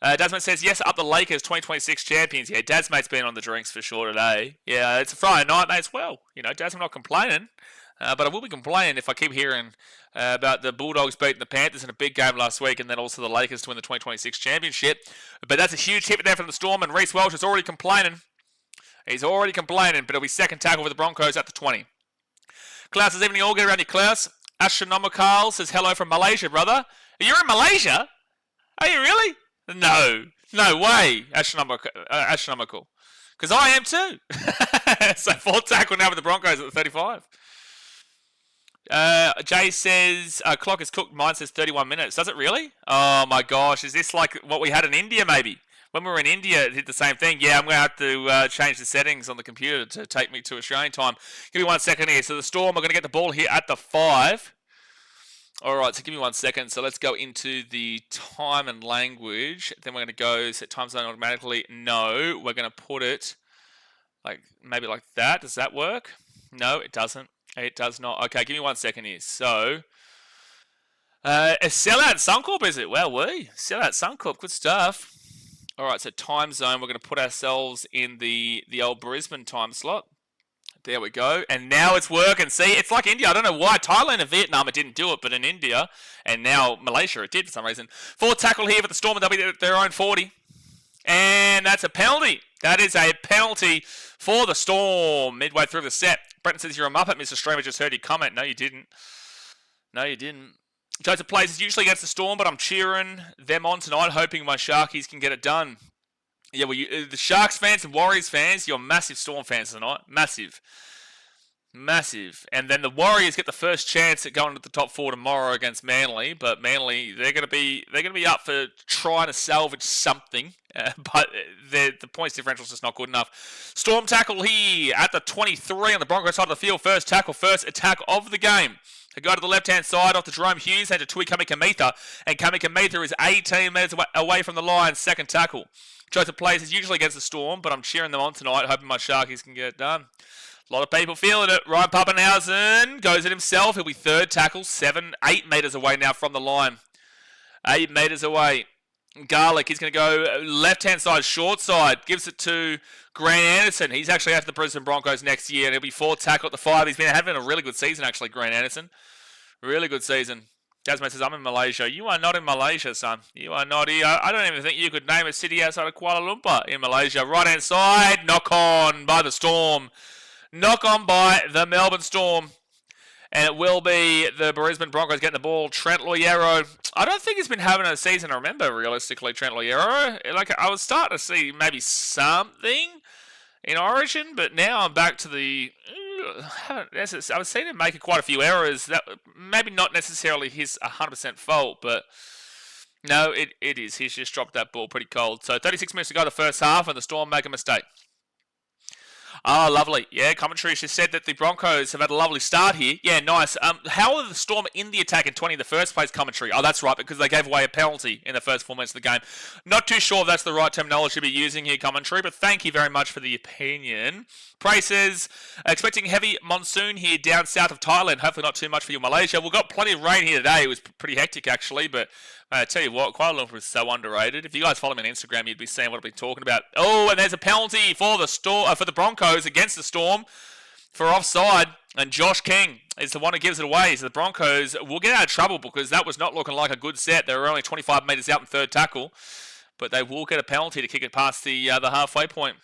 Dazmate says, yes, up the Lakers, 2026 champions. Yeah, Dazmate's been on the drinks for sure today. Yeah, it's a Friday night, mate, as well. Dazmate not complaining, but I will be complaining if I keep hearing about the Bulldogs beating the Panthers in a big game last week and then also the Lakers to win the 2026 championship. But that's a huge hit there from the Storm, and Reece Welch is already complaining. He's already complaining, but it'll be second tackle for the Broncos at the 20. Klaus says, evening all, get around you, Klaus. Astronomical says, hello from Malaysia, brother. You're in Malaysia? Are you really? No way, astronomical. Because I am too. So fourth tackle now with the Broncos at the 35. Jay says, clock is cooked. Mine says 31 minutes. Does it really? Oh my gosh, is this like what we had in India maybe? When we were in India, it did the same thing. Yeah, I'm going to have to change the settings on the computer to take me to Australian time. Give me 1 second here. So the Storm are going to get the ball here at the 5. All right, so give me 1 second. So let's go into the time and language. Then we're going to go set time zone automatically. No, we're going to put it maybe like that. Does that work? No, it doesn't. It does not. Okay, give me 1 second here. So, a sellout Suncorp, is it? Well, sellout Suncorp, good stuff. All right, so time zone. We're going to put ourselves in the old Brisbane time slot. There we go. And now it's working. See, it's like India. I don't know why. Thailand and Vietnam, it didn't do it, but in India and now Malaysia, it did for some reason. Fourth tackle here for the Storm, and they'll be at their own 40. And that's a penalty. That is a penalty for the Storm midway through the set. Brenton says, you're a muppet, Mr. Streamer. Just heard you comment. No, you didn't. Joseph plays is usually against the Storm, but I'm cheering them on tonight, hoping my Sharkies can get it done. Yeah, well, the Sharks fans and Warriors fans, you're massive Storm fans tonight. Massive. And then the Warriors get the first chance at going to the top 4 tomorrow against Manly, but Manly, they're going to be up for trying to salvage something, but the points differential is just not good enough. Storm tackle here at the 23 on the Broncos side of the field. First tackle, first attack of the game. Go to the left-hand side off to Jerome Hughes and to Tui Kamikamitha. And Kamikamitha is 18 metres away from the line. Second tackle. Choice of plays is usually against the Storm, but I'm cheering them on tonight, hoping my Sharkies can get it done. A lot of people feeling it. Ryan Pappenhausen goes it himself. He'll be third tackle, 8 metres away now from the line. 8 metres away. Garlic, he's going to go left-hand side, short side. Gives it to Grant Anderson. He's actually out to the Brisbane Broncos next year, and he'll be fourth tackle at the 5. He's been having a really good season, actually, Grant Anderson. Really good season. Jasmine says, I'm in Malaysia. You are not in Malaysia, son. You are not here. I don't even think you could name a city outside of Kuala Lumpur in Malaysia. Right-hand side, knock on by the Storm. Knock on by the Melbourne Storm. And it will be the Brisbane Broncos getting the ball. Trent Loiero. I don't think he's been having a season I remember, realistically, Trent Loiero. Like, I was starting to see maybe something in Origin, but now I'm back to the... I've seen him make quite a few errors. That maybe not necessarily his 100% fault, but no, it is. He's just dropped that ball pretty cold. So 36 minutes to go the first half, and the Storm make a mistake. Oh, lovely. Yeah, commentary just said that the Broncos have had a lovely start here. Yeah, nice. How are the Storm in the attack in 20 in the first place, commentary? Oh, that's right, because they gave away a penalty in the first 4 minutes of the game. Not too sure if that's the right terminology to be using here, commentary, but thank you very much for the opinion. Prey says, expecting heavy monsoon here down south of Thailand. Hopefully not too much for you, Malaysia. We've got plenty of rain here today. It was pretty hectic, actually, but I tell you what, Kuala Lumpur is so underrated. If you guys follow me on Instagram, you'd be seeing what I've been talking about. Oh, and there's a penalty for the Broncos against the Storm for offside. And Josh King is the one who gives it away. So the Broncos will get out of trouble because that was not looking like a good set. They were only 25 metres out in third tackle. But they will get a penalty to kick it past the halfway point.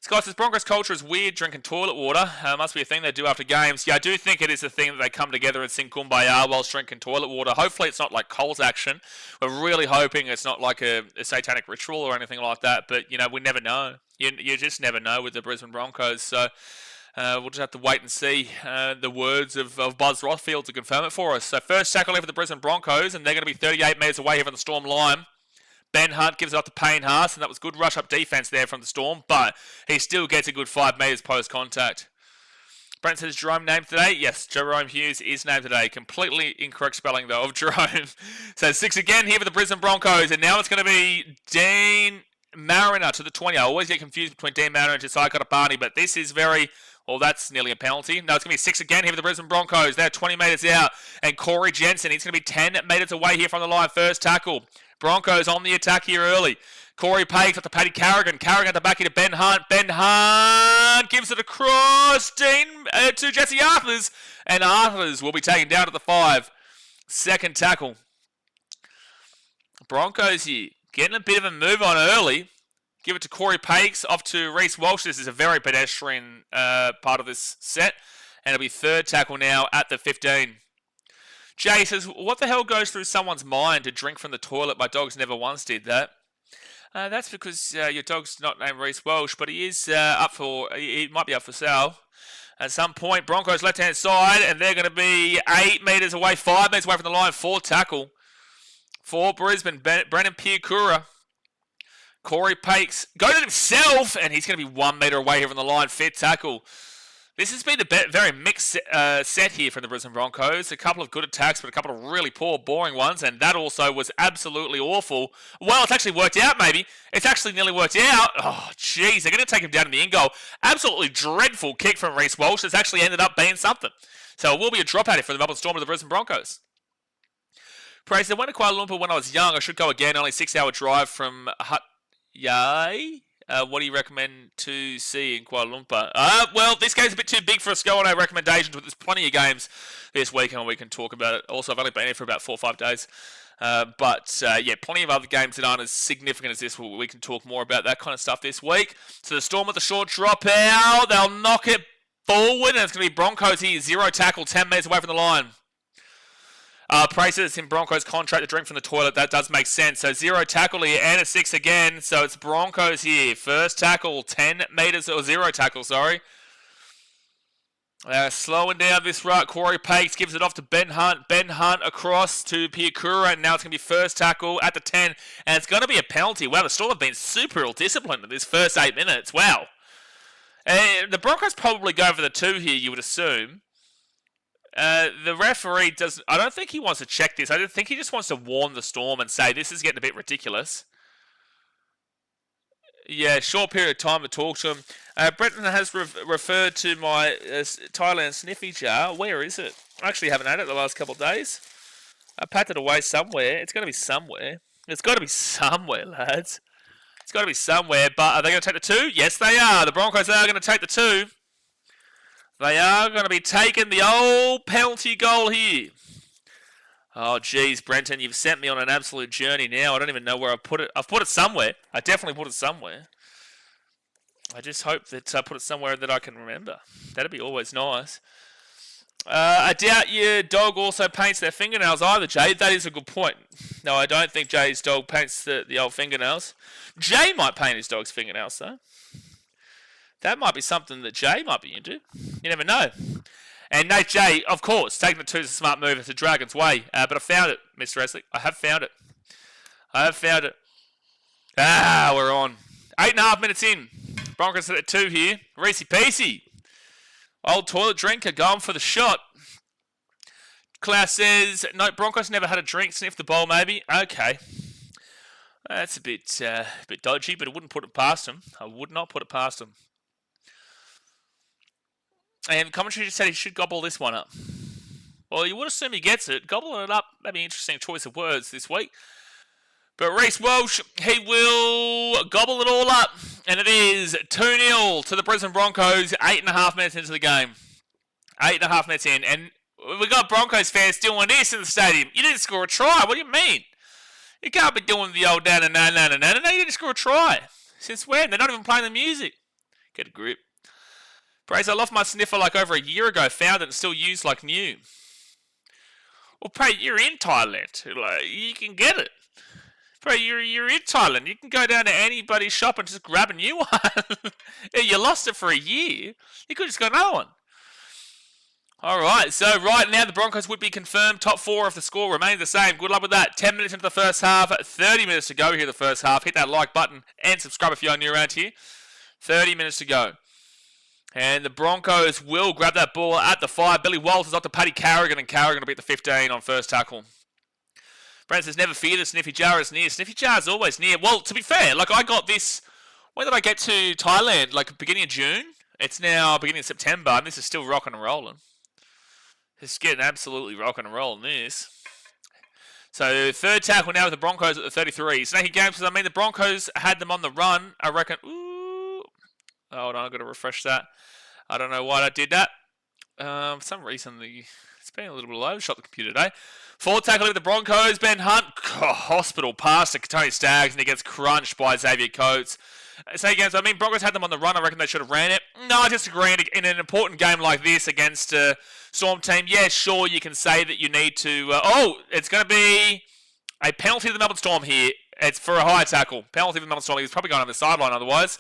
Scott says, Broncos culture is weird, drinking toilet water. Must be a thing they do after games. Yeah, I do think it is a thing that they come together and sing Kumbaya whilst drinking toilet water. Hopefully it's not like Coles action. We're really hoping it's not like a satanic ritual or anything like that. But, you know, we never know. You just never know with the Brisbane Broncos. So we'll just have to wait and see the words of Buzz Rothfield to confirm it for us. So first tackle here for the Brisbane Broncos, and they're going to be 38 metres away here from the Storm line. Ben Hunt gives it up to Payne Haas, and that was good rush-up defence there from the Storm, but he still gets a good 5 metres post-contact. Brent says, Jerome named today? Yes, Jerome Hughes is named today. Completely incorrect spelling, though, of Jerome. So 6 again here for the Brisbane Broncos, and now it's going to be Dean Mariner to the 20. I always get confused between Dean Mariner and Josiah Katapani, but this is very... Well, that's nearly a penalty. No, it's going to be 6 again here for the Brisbane Broncos. They're 20 metres out, and Corey Jensen, he's going to be 10 metres away here from the line. First tackle. Broncos on the attack here early. Corey Page up to Paddy Carrigan. Carrigan at the back here to Ben Hunt. Ben Hunt gives it across to Jesse Arthurs. And Arthurs will be taken down to the 5. Second tackle. Broncos here getting a bit of a move on early. Give it to Corey Pakes, off to Reece Walsh. This is a very pedestrian part of this set. And it'll be third tackle now at the 15. Jay says, what the hell goes through someone's mind to drink from the toilet? My dogs never once did that. That's because your dog's not named Reece Walsh, but he is he might be up for sale at some point. Broncos left-hand side, and they're going to be 8 metres away, 5 metres away from the line. Fourth tackle for Brisbane. Brennan Piakura. Corey Pakes goes at himself, and he's going to be 1 metre away here from the line. Fifth tackle. This has been a very mixed set here from the Brisbane Broncos. A couple of good attacks, but a couple of really poor, boring ones. And that also was absolutely awful. Well, it's actually worked out, maybe. It's actually nearly worked out. Oh, jeez. They're going to take him down in the in goal. Absolutely dreadful kick from Reece Walsh. It's actually ended up being something. So it will be a dropout here for the Melbourne Storm to the Brisbane Broncos. Praise, I went to Kuala Lumpur when I was young. I should go again. Only 6-hour drive from Hat Yai. What do you recommend to see in Kuala Lumpur? Well, this game's a bit too big for us to go on our recommendations, but there's plenty of games this weekend we can talk about it. Also, I've only been here for about 4 or 5 days. But plenty of other games that aren't as significant as this. We can talk more about that kind of stuff this week. So the Storm with the short drop out. They'll knock it forward, and it's going to be Broncos here. 0 tackle, 10 metres away from the line. Prices in Broncos contract to drink from the toilet. That does make sense. So 0 tackle here and a 6 again. So it's Broncos here. First tackle, 10 metres, or 0 tackle, sorry. Slowing down this rut. Corey Pakes gives it off to Ben Hunt. Ben Hunt across to Piakura. And now it's going to be first tackle at the 10. And it's going to be a penalty. Wow, the Storm have been super ill-disciplined in this first 8 minutes. Wow. And the Broncos probably go for the 2 here, you would assume. The referee does. I don't think he wants to check this. I think he just wants to warn the Storm and say this is getting a bit ridiculous. Yeah, short period of time to talk to him. Brenton has referred to my Thailand sniffy jar. Where is it? I actually haven't had it the last couple of days. I packed it away somewhere. It's got to be somewhere. It's got to be somewhere, lads. It's got to be somewhere. But are they going to take the 2? Yes, they are. The Broncos are going to take the 2. They are going to be taking the old penalty goal here. Oh, geez, Brenton, you've sent me on an absolute journey now. I don't even know where I put it. I've put it somewhere. I definitely put it somewhere. I just hope that I put it somewhere that I can remember. That'd be always nice. I doubt your dog also paints their fingernails either, Jay. That is a good point. No, I don't think Jay's dog paints the old fingernails. Jay might paint his dog's fingernails, though. That might be something that Jay might be into. You never know. And Nate Jay, of course, taking the 2 is a smart move. It's a Dragon's way. But I found it, Mr. Esley. I have found it. We're on. 8.5 minutes in. Broncos at 2 here. Reese Peasy. Old toilet drinker going for the shot. Klaus says, no, Broncos never had a drink. Sniff the bowl, maybe. Okay. That's a bit dodgy, but I wouldn't put it past him. I would not put it past him. And commentary just said he should gobble this one up. Well, you would assume he gets it. Gobbling it up, maybe an interesting choice of words this week. But Reece Walsh, he will gobble it all up. And it is 2-0 to the Brisbane Broncos, 8.5 minutes into the game. 8.5 minutes in. And we got Broncos fans doing this in the stadium. You didn't score a try. What do you mean? You can't be doing the old no. You didn't score a try. Since when? They're not even playing the music. Get a grip. Praise, I lost my sniffer like over a year ago. Found it and still used like new. Well, Pray, you're in Thailand. Like, you can get it. Pray, you're in Thailand. You can go down to anybody's shop and just grab a new one. You lost it for a year. You could just got another one. All right, so right now the Broncos would be confirmed. Top 4 if the score remains the same. Good luck with that. 10 minutes into the first half. 30 minutes to go here the first half. Hit that like button and subscribe if you're new around here. 30 minutes to go. And the Broncos will grab that ball at the 5. Billy Walters up to Paddy Carrigan, and Carrigan will be at the 15 on first tackle. Brent says, never fear the Sniffy Jar is near. Sniffy Jar is always near. Well, to be fair, like I got this, when did I get to Thailand? Like beginning of June? It's now beginning of September, and this is still rocking and rolling. It's getting absolutely rocking and rolling, this. So, third tackle now with the Broncos at the 33. Snaky Games says, I mean, the Broncos had them on the run. I reckon, ooh. Hold on, I've got to refresh that. I don't know why I did that. For some reason, it's been a little bit low. Shot the computer today. Fourth tackle with the Broncos. Ben Hunt, hospital pass to Tony Staggs, and he gets crunched by Xavier Coates. Say again, I mean, Broncos had them on the run. I reckon they should have ran it. No, I disagree. In an important game like this against a Storm team, yeah, sure, you can say that you need to... it's going to be a penalty to the Melbourne Storm here. It's for a high tackle. Penalty to the Melbourne Storm. He's probably going on the sideline otherwise.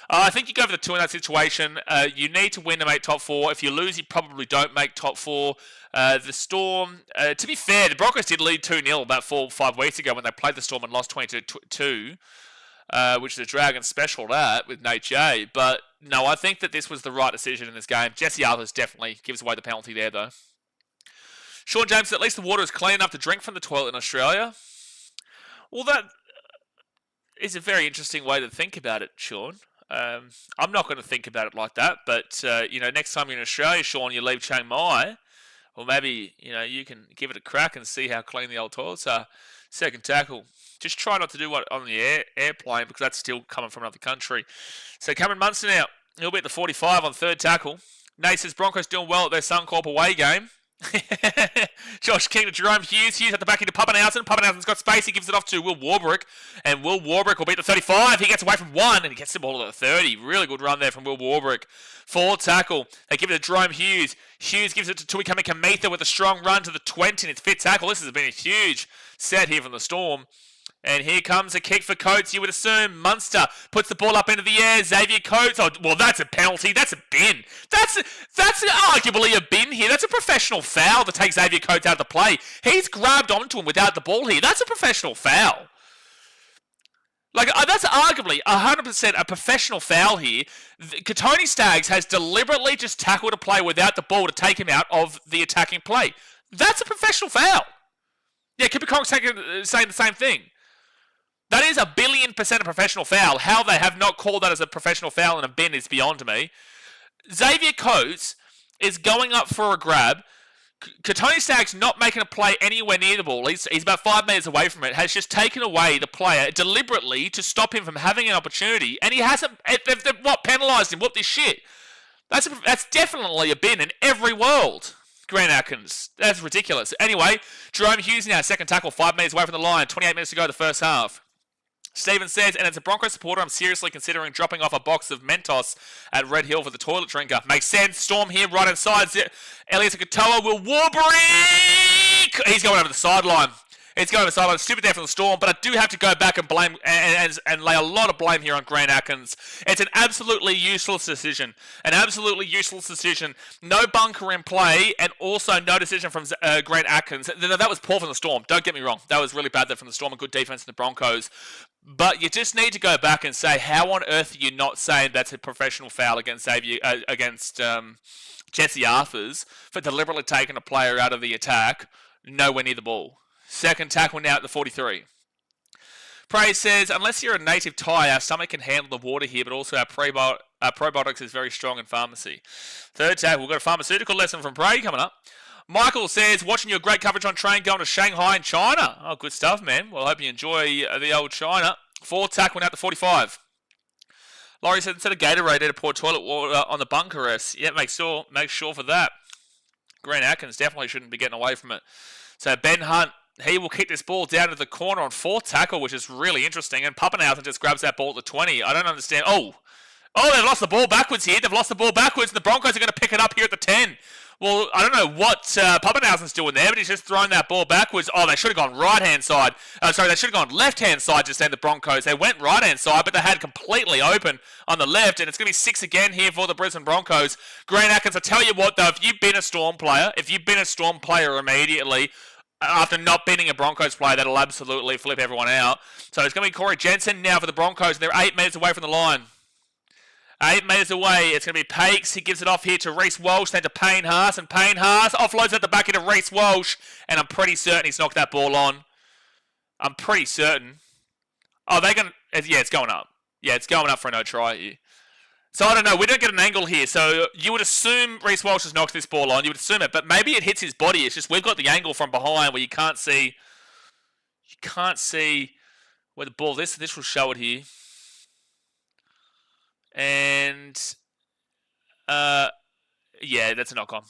I think you go for the 2 in that situation. You need to win to make top 4. If you lose, you probably don't make top 4. The Storm, to be fair, the Broncos did lead 2-0 about 4 or 5 weeks ago when they played the Storm and lost 22-2, which is a Dragon special, that, with Nate J. But, no, I think that this was the right decision in this game. Jesse Arthurs definitely gives away the penalty there, though. Sean James, at least the water is clean enough to drink from the toilet in Australia. Well, that is a very interesting way to think about it, Sean. I'm not going to think about it like that, but, next time you're in Australia, Sean, you leave Chiang Mai, or maybe, you can give it a crack and see how clean the old toilets are. Second tackle. Just try not to do what on the airplane, because that's still coming from another country. So Cameron Munson out. He'll be at the 45 on third tackle. Nate says Broncos doing well at their Suncorp away game. Josh King to Jerome Hughes. Hughes at the back into Pappenhausen. Pappenhausen's got space. He gives it off to Will Warbrick. And Will Warbrick will be at the 35. He gets away from 1 and he gets the ball at the 30. Really good run there from Will Warbrick. Fourth tackle. They give it to Jerome Hughes. Hughes gives it to Tui Kamikamitha with a strong run to the 20 and it's fifth tackle. This has been a huge set here from the Storm. And here comes a kick for Coates. You would assume Munster puts the ball up into the air. Xavier Coates. Oh, well, that's a penalty. That's a bin. That's arguably a bin here. That's a professional foul to take Xavier Coates out of the play. He's grabbed onto him without the ball here. That's a professional foul. Like, that's arguably 100% a professional foul here. Tony Staggs has deliberately just tackled a player without the ball to take him out of the attacking play. That's a professional foul. Yeah, Kippaxross saying the same thing. That is 1,000,000,000% a professional foul. How they have not called that as a professional foul in a bin is beyond me. Xavier Coates is going up for a grab. Tony Staggs not making a play anywhere near the ball. He's about 5 metres away from it. Has just taken away the player deliberately to stop him from having an opportunity. And he hasn't, they've penalised him. What this shit? That's definitely a bin in every world. Grant Atkins. That's ridiculous. Anyway, Jerome Hughes now, second tackle, 5 metres away from the line. 28 minutes to go the first half. Stephen says, and as a Broncos supporter, I'm seriously considering dropping off a box of Mentos at Red Hill for the toilet drinker. Makes sense. Storm here, right inside. Elias Katoa will Warbrick. He's going over the sideline. It's going over the sideline. Stupid there from the Storm, but I do have to go back and blame and lay a lot of blame here on Grant Atkins. It's an absolutely useless decision. An absolutely useless decision. No bunker in play, and also no decision from Grant Atkins. That was poor from the Storm. Don't get me wrong. That was really bad there from the Storm and good defense in the Broncos. But you just need to go back and say, how on earth are you not saying that's a professional foul against Jesse Arthurs for deliberately taking a player out of the attack nowhere near the ball? Second tackle now at the 43. Praise says, unless you're a native Thai, our stomach can handle the water here, but also our probiotics is very strong in pharmacy. Third tackle, we've got a pharmaceutical lesson from Bray coming up. Michael says, watching your great coverage on train going to Shanghai in China. Oh, good stuff, man. Well, I hope you enjoy the old China. Fourth tackle now at the 45. Laurie said, instead of Gatorade, to pour toilet water on the bunker rest. Yeah, make sure for that. Grant Atkins definitely shouldn't be getting away from it. So Ben Hunt, he will kick this ball down to the corner on fourth tackle, which is really interesting. And Pappenhausen just grabs that ball at the 20. I don't understand. Oh, they've lost the ball backwards here. They've lost the ball backwards, and the Broncos are going to pick it up here at the 10. Well, I don't know what Pappenhausen's doing there, but he's just throwing that ball backwards. Oh, they should have gone right-hand side. They should have gone left-hand side just then, the Broncos. They went right-hand side, but they had completely open on the left, and it's going to be 6 again here for the Brisbane Broncos. Grant Atkins, I tell you what, though, if you've been a Storm player immediately, after not beating a Broncos player, that'll absolutely flip everyone out. So it's going to be Corey Jensen now for the Broncos, and they're 8 metres away from the line. 8 metres away, it's going to be Pakes. He gives it off here to Reece Walsh, then to Payne Haas, and Payne Haas offloads at the back into Reece Walsh, and I'm pretty certain he's knocked that ball on. I'm pretty certain. Oh, they're going to... Yeah, it's going up. Yeah, it's going up for a no try here. So I don't know, we don't get an angle here, so you would assume Reece Walsh has knocked this ball on, you would assume it, but maybe it hits his body. It's just we've got the angle from behind where you can't see where the ball... This will show it here. And, yeah, that's a knock-on.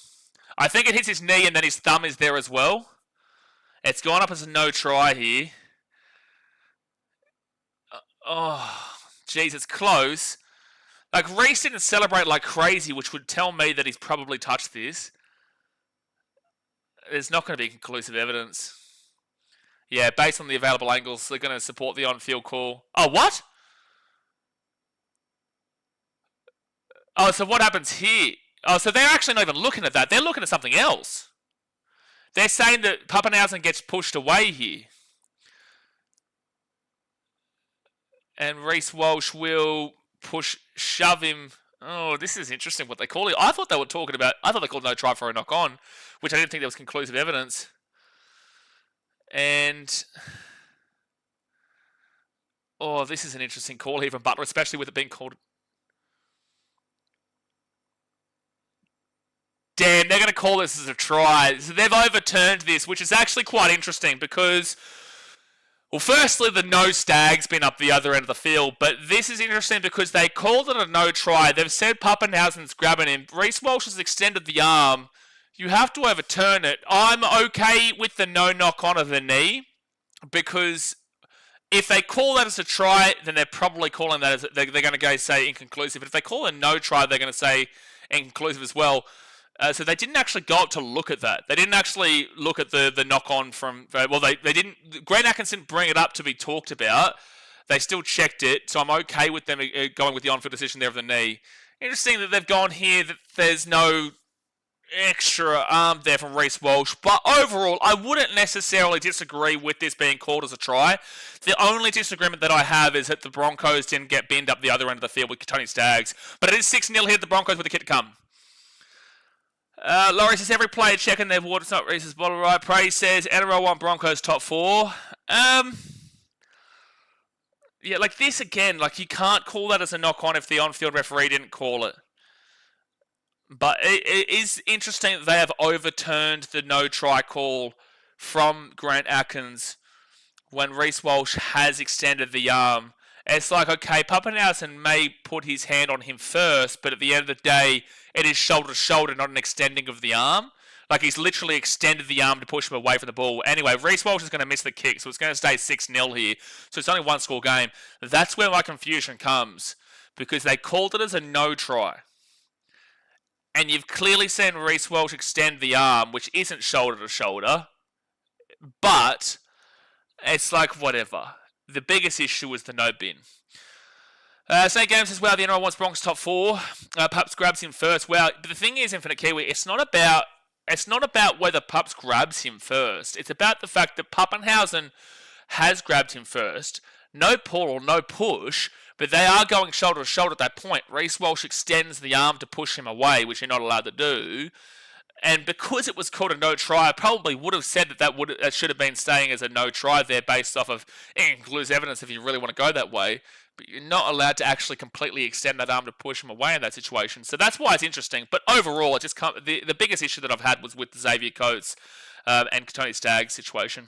I think it hits his knee and then his thumb is there as well. It's gone up as a no try here. Oh, jeez, it's close. Like, Reece didn't celebrate like crazy, which would tell me that he's probably touched this. There's not going to be conclusive evidence. Yeah, based on the available angles, they're going to support the on-field call. Oh, what? Oh, so what happens here? Oh, so they're actually not even looking at that. They're looking at something else. They're saying that Pappenhausen gets pushed away here. And Reece Walsh will shove him. Oh, this is interesting what they call it. I thought they called no try for a knock-on, which I didn't think there was conclusive evidence. And... oh, this is an interesting call here from Butler, especially with it being called... Damn, they're going to call this as a try. So they've overturned this, which is actually quite interesting because, well, firstly, the no Stag's been up the other end of the field, but this is interesting because they called it a no try. They've said Pappenhausen's grabbing him. Reece Walsh has extended the arm. You have to overturn it. I'm okay with the no knock on of the knee because if they call that as a try, then they're probably calling that as they're going to go say inconclusive. But if they call it a no try, they're going to say inconclusive as well. So they didn't actually go up to look at that. They didn't actually look at the knock-on from... Well, they didn't... Grant Atkins didn't bring it up to be talked about. They still checked it, so I'm okay with them going with the on-field decision there of the knee. Interesting that they've gone here that there's no extra arm there from Reece Walsh. But overall, I wouldn't necessarily disagree with this being called as a try. The only disagreement that I have is that the Broncos didn't get binned up the other end of the field with Tony Staggs. But it is 6-0 here, the Broncos with the kit to come. Laurie says, every player checking their water. It's not Reece's bottle right. Praise says, NRL 1 Broncos top 4. Yeah, like this again, like you can't call that as a knock-on if the on-field referee didn't call it. But it is interesting that they have overturned the no-try call from Grant Atkins when Reece Walsh has extended the arm. It's like, okay, Pappenhausen may put his hand on him first, but at the end of the day, it is shoulder to shoulder, not an extending of the arm. Like, he's literally extended the arm to push him away from the ball. Anyway, Reece Walsh is going to miss the kick, so it's going to stay 6-0 here. So it's only one score game. That's where my confusion comes, because they called it as a no-try. And you've clearly seen Reece Walsh extend the arm, which isn't shoulder to shoulder. But it's like, whatever. The biggest issue was the no bin. St. Games says, wow, the NRL wants Broncos top 4. Pups grabs him first. Well, but the thing is, Infinite Kiwi, it's not about whether Pups grabs him first. It's about the fact that Pappenhausen has grabbed him first. No pull or no push, but they are going shoulder to shoulder at that point. Reece Walsh extends the arm to push him away, which you're not allowed to do. And because it was called a no-try, I probably would have said that should have been staying as a no-try there based off of lose evidence if you really want to go that way. But you're not allowed to actually completely extend that arm to push him away in that situation. So that's why it's interesting. But overall, it just the biggest issue that I've had was with the Xavier Coates and Tony Staggs situation.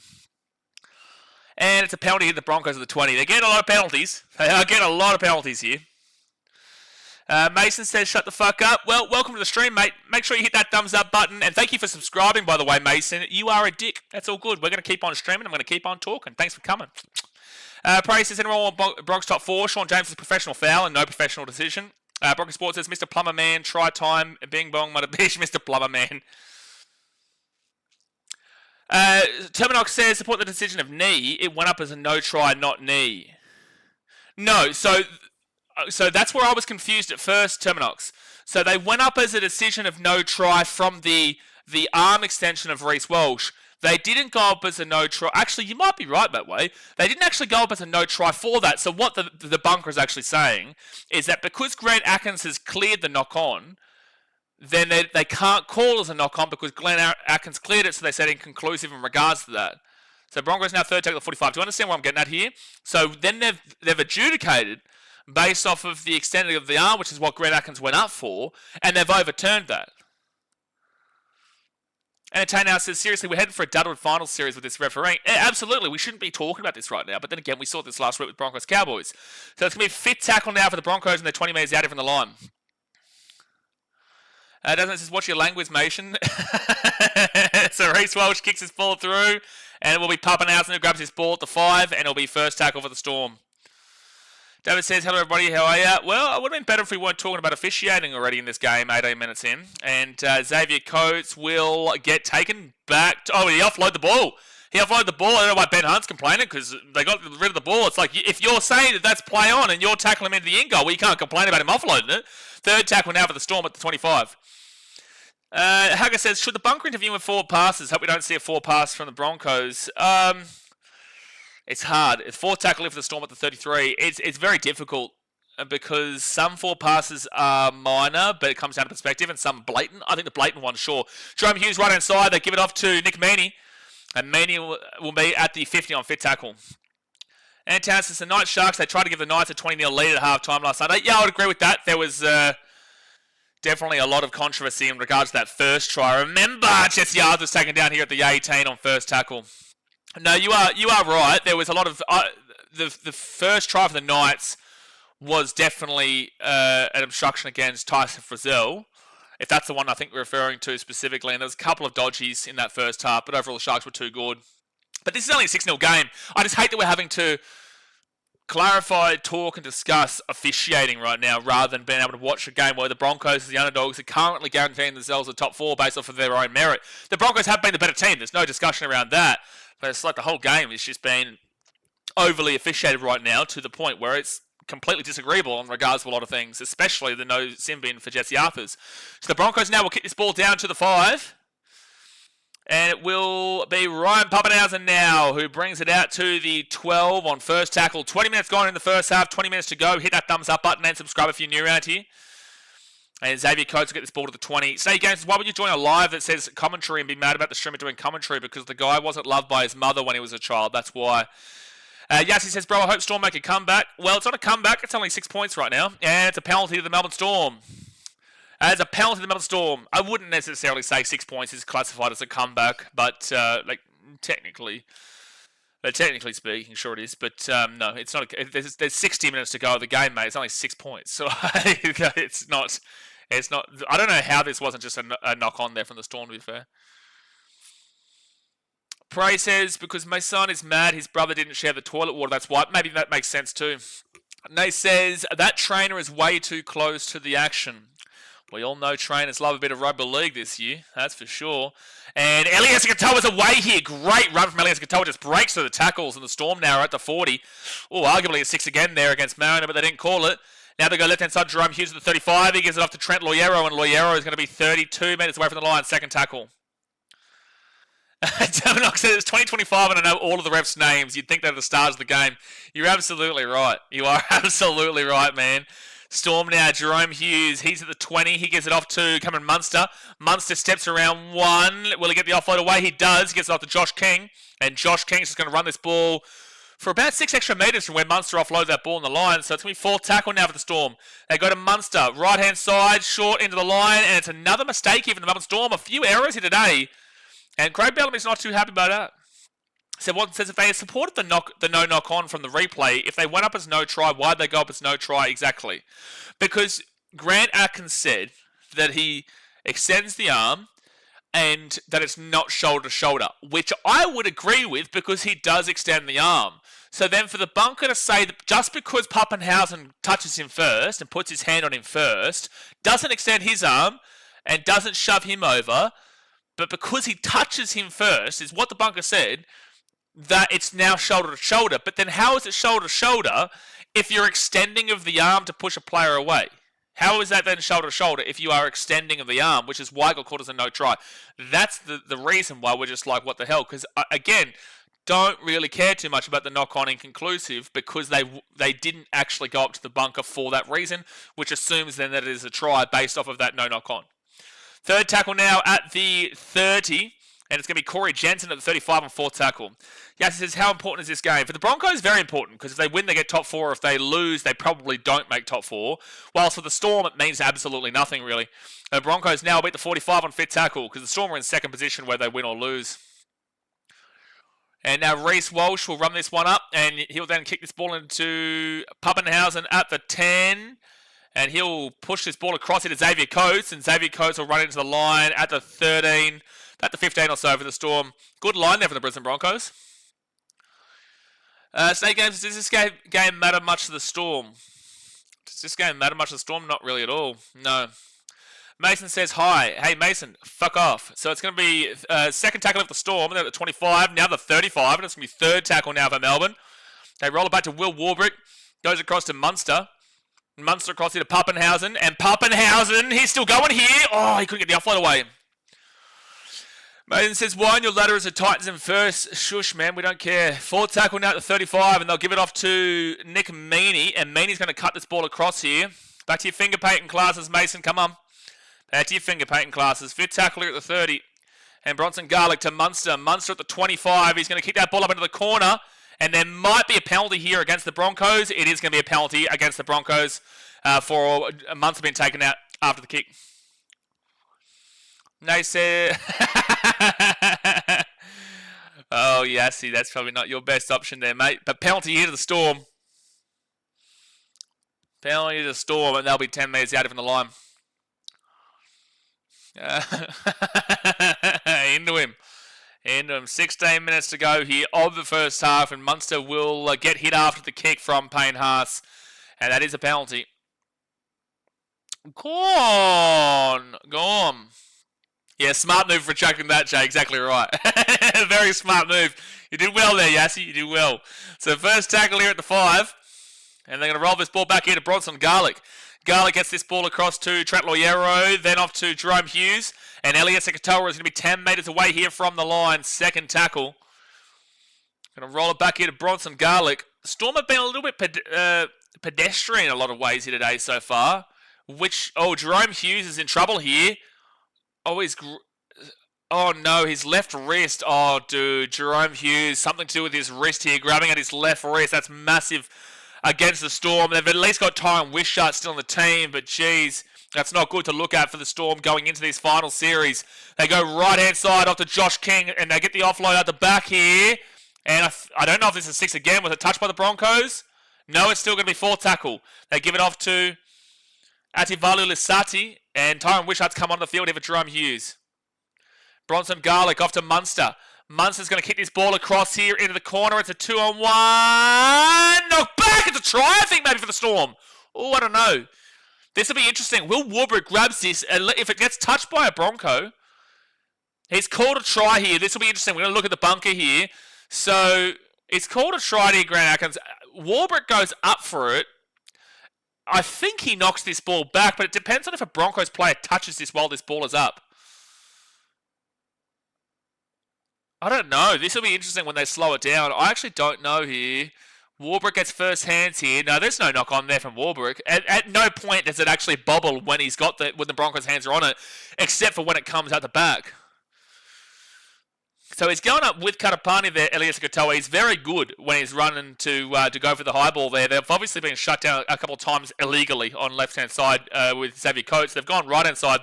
And it's a penalty hit the Broncos at the 20. They're getting a lot of penalties. They are getting a lot of penalties here. Mason says, shut the fuck up. Well, welcome to the stream, mate. Make sure you hit that thumbs up button. And thank you for subscribing, by the way, Mason. You are a dick. That's all good. We're going to keep on streaming. I'm going to keep on talking. Thanks for coming. Praise says, anyone want Broncos top 4? Sean James is professional foul and no professional decision. Broncos Sports says, Mr. Plumber Man, try time, bing bong, mudda bish, Mr. Plumber Man. Terminox says, support the decision of knee. It went up as a no try, not knee. No, so that's where I was confused at first, Terminox. So they went up as a decision of no try from the arm extension of Reece Walsh. They didn't go up as a no try. Actually, you might be right that way. They didn't actually go up as a no try for that. So what the bunker is actually saying is that because Grant Atkins has cleared the knock on, then they can't call as a knock on because Glenn Atkins cleared it. So they said inconclusive in regards to that. So Broncos now third tackle at 45. Do you understand what I'm getting at here? So then they've adjudicated based off of the extending of the arm, which is what Grant Atkins went up for, and they've overturned that. And Tay now says, seriously, we're heading for a Duddlewood final series with this refereeing. Yeah, absolutely, we shouldn't be talking about this right now. But then again, we saw this last week with Broncos Cowboys. So it's going to be a fit tackle now for the Broncos, and they're 20 metres out from the line. Doesn't it says, watch your language, Mason. So Reece Walsh kicks his ball through, and it will be Pappenhausen who grabs his ball at the 5, and it'll be first tackle for the Storm. David says, hello everybody, how are you? Well, it would have been better if we weren't talking about officiating already in this game, 18 minutes in. And Xavier Coates will get taken back. He offloaded the ball. He offloaded the ball. I don't know why Ben Hunt's complaining because they got rid of the ball. It's like, if you're saying that that's play on and you're tackling him into the in goal, well, you can't complain about him offloading it. Third tackle now for the Storm at the 25. Hugger says, should the bunker interview with 4 passes? Hope we don't see a 4 pass from the Broncos. It's hard. It's 4th tackle in for the Storm at the 33. It's very difficult because some 4 passes are minor, but it comes down to perspective, and some blatant. I think the blatant one, sure. Jerome Hughes right hand side. They give it off to Nick Meaney, and Meaney will be at the 50 on 5th tackle. And Towns says the Knights Sharks, they tried to give the Knights a 20-0 lead at half-time last Sunday. Yeah, I would agree with that. There was definitely a lot of controversy in regards to that first try. Remember, Jesse Arthur was taken down here at the 18 on first tackle. No, you are right. There was a lot of the first try for the Knights was definitely an obstruction against Tyson Frizzell, if that's the one I think we're referring to specifically. And there was a couple of dodgies in that first half, but overall the Sharks were too good. But this is only a 6-0 game. I just hate that we're having to clarify, talk, and discuss officiating right now rather than being able to watch a game where the Broncos, the underdogs, are currently guaranteeing themselves the top 4 based off of their own merit. The Broncos have been the better team. There's no discussion around that. But it's like the whole game is just been overly officiated right now to the point where it's completely disagreeable in regards to a lot of things, especially the no sin bin for Jesse Arthurs. So the Broncos now will kick this ball down to the 5. And it will be Ryan Pappenhausen now, who brings it out to the 12 on first tackle. 20 minutes gone in the first half, 20 minutes to go. Hit that thumbs up button and subscribe if you're new around here. And Xavier Coates will get this ball to the 20. Snake Games, why would you join a live that says commentary and be mad about the streamer doing commentary? Because the guy wasn't loved by his mother when he was a child. That's why. Yassi says, bro, I hope Storm make a comeback. Well, it's not a comeback. It's only 6 points right now. And it's a penalty to the Melbourne Storm. As a penalty to the Melbourne Storm, I wouldn't necessarily say 6 points is classified as a comeback, but technically speaking, sure it is. But no, it's not. There's 60 minutes to go of the game, mate. It's only 6 points, so it's not. It's not. I don't know how this wasn't just a knock on there from the Storm. To be fair. Prey says, because my son is mad, his brother didn't share the toilet water. That's why. Maybe that makes sense too. Nay says that trainer is way too close to the action. We all know trainers love a bit of rugby league this year, that's for sure. And Elias Katoa's away here. Great run from Elias Katoa. Just breaks through the tackles, and the Storm now are at the 40. Oh, arguably a 6 again there against Mariner, but they didn't call it. Now they go left-hand side. Jerome Hughes at the 35. He gives it off to Trent Loiero, and Loiero is going to be 32 metres away from the line. Second tackle. Dominoc says it's 2025 and I know all of the refs' names. You'd think they're the stars of the game. You're absolutely right. You are absolutely right, man. Storm now, Jerome Hughes, he's at the 20, he gives it off to Cameron Munster. Munster steps around 1, will he get the offload away? He does, he gets it off to Josh King, and Josh King's just going to run this ball for about 6 extra metres from where Munster offloaded that ball in the line, so it's going to be 4th tackle now for the Storm. They go to Munster, right-hand side, short into the line, and it's another mistake here from the Melbourne Storm. A few errors here today, and Craig Bellamy's not too happy about that. So Watson says if they had supported the no knock on from the replay, if they went up as no try, why'd they go up as no try exactly? Because Grant Atkins said that he extends the arm and that it's not shoulder to shoulder, which I would agree with because he does extend the arm. So then for the bunker to say that just because Pappenhausen touches him first and puts his hand on him first, doesn't extend his arm and doesn't shove him over, but because he touches him first, is what the bunker said, that it's now shoulder to shoulder. But then how is it shoulder to shoulder if you're extending of the arm to push a player away? How is that then shoulder to shoulder if you are extending of the arm, which is why it got called as a no try? That's the reason why we're just like, what the hell? Because, again, don't really care too much about the knock-on inconclusive because they didn't actually go up to the bunker for that reason, which assumes then that it is a try based off of that no knock-on. Third tackle now at the 30. And it's going to be Corey Jensen at the 35 on 4th tackle. Yes, he says, how important is this game? For the Broncos, very important, because if they win, they get top 4. If they lose, they probably don't make top 4. Whilst for the Storm, it means absolutely nothing, really. The Broncos now beat the 45 on 5th tackle, because the Storm are in second position where they win or lose. And now Reece Walsh will run this one up, and he'll then kick this ball into Pappenhausen at the 10. And he'll push this ball across into Xavier Coates, and Xavier Coates will run into the line at the 13. About the 15 or so for the Storm. Good line there for the Brisbane Broncos. Snake Games, does this game matter much to the Storm? Does this game matter much to the Storm? Not really at all. No. Mason says, hi. Hey, Mason, fuck off. So it's going to be second tackle of the Storm. They're at the 25, now the 35. And it's going to be third tackle now for Melbourne. They roll it back to Will Warbrick. Goes across to Munster. Munster across here to Pappenhausen. And Pappenhausen, he's still going here. Oh, he couldn't get the offload away. Mason says, why on your ladder is the Titans in first? Shush, man, we don't care. 4th tackle now at the 35, and they'll give it off to Nick Meaney, and Meaney's going to cut this ball across here. Back to your finger painting classes, Mason, come on. Back to your finger painting classes. 5th tackle here at the 30, and Bronson Garlick to Munster. Munster at the 25, he's going to kick that ball up into the corner, and there might be a penalty here against the Broncos. It is going to be a penalty against the Broncos for a month being taken out after the kick. They said, oh, yeah, see, that's probably not your best option there, mate. But penalty here to the Storm. Penalty to the Storm, and they'll be 10 metres out from the line. Into him. 16 minutes to go here of the first half, and Munster will get hit after the kick from Payne Haas. And that is a penalty. Go on. Yeah, smart move for tracking that, Jay. Exactly right. Very smart move. You did well there, Yassi. You did well. So first tackle here at the 5. And they're going to roll this ball back here to Bronson Garlick. Garlick gets this ball across to Trent Loiero, then off to Jerome Hughes. And Elliot Katoa is going to be 10 metres away here from the line. Second tackle. Going to roll it back here to Bronson Garlick. Storm have been a little bit pedestrian in a lot of ways here today so far. Jerome Hughes is in trouble here. Oh no, his left wrist. Oh dude, Jerome Hughes, something to do with his wrist here, grabbing at his left wrist. That's massive against the Storm. They've at least got Tyron Wishart still on the team, but geez, that's not good to look at for the Storm going into this final series. They go right-hand side off to Josh King, and they get the offload out the back here. And I don't know if this is 6 again. Was it touched by the Broncos? No, it's still going to be 4th tackle. They give it off to Ativalu Lisati, and Tyron Wishart's come on the field here for Jerome Hughes. Bronson Garlick off to Munster. Munster's going to kick this ball across here into the corner. It's a 2-on-1. Knock back. It's a try, I think, maybe for the Storm. Oh, I don't know. This will be interesting. Will Warbrick grabs this, and if it gets touched by a Bronco, he's called a try here. This will be interesting. We're going to look at the bunker here. So, it's called a try here, Grant Atkins. Warbrick goes up for it. I think he knocks this ball back, but it depends on if a Broncos player touches this while this ball is up. I don't know. This will be interesting when they slow it down. I actually don't know here. Warbrick gets first hands here. No, there's no knock on there from Warbrick. At no point does it actually bobble when when the Broncos' hands are on it, except for when it comes out the back. So he's going up with Katapani there, Elias Katoa. He's very good when he's running to go for the high ball there. They've obviously been shut down a couple of times illegally on left-hand side with Xavier Coates. They've gone right-hand side,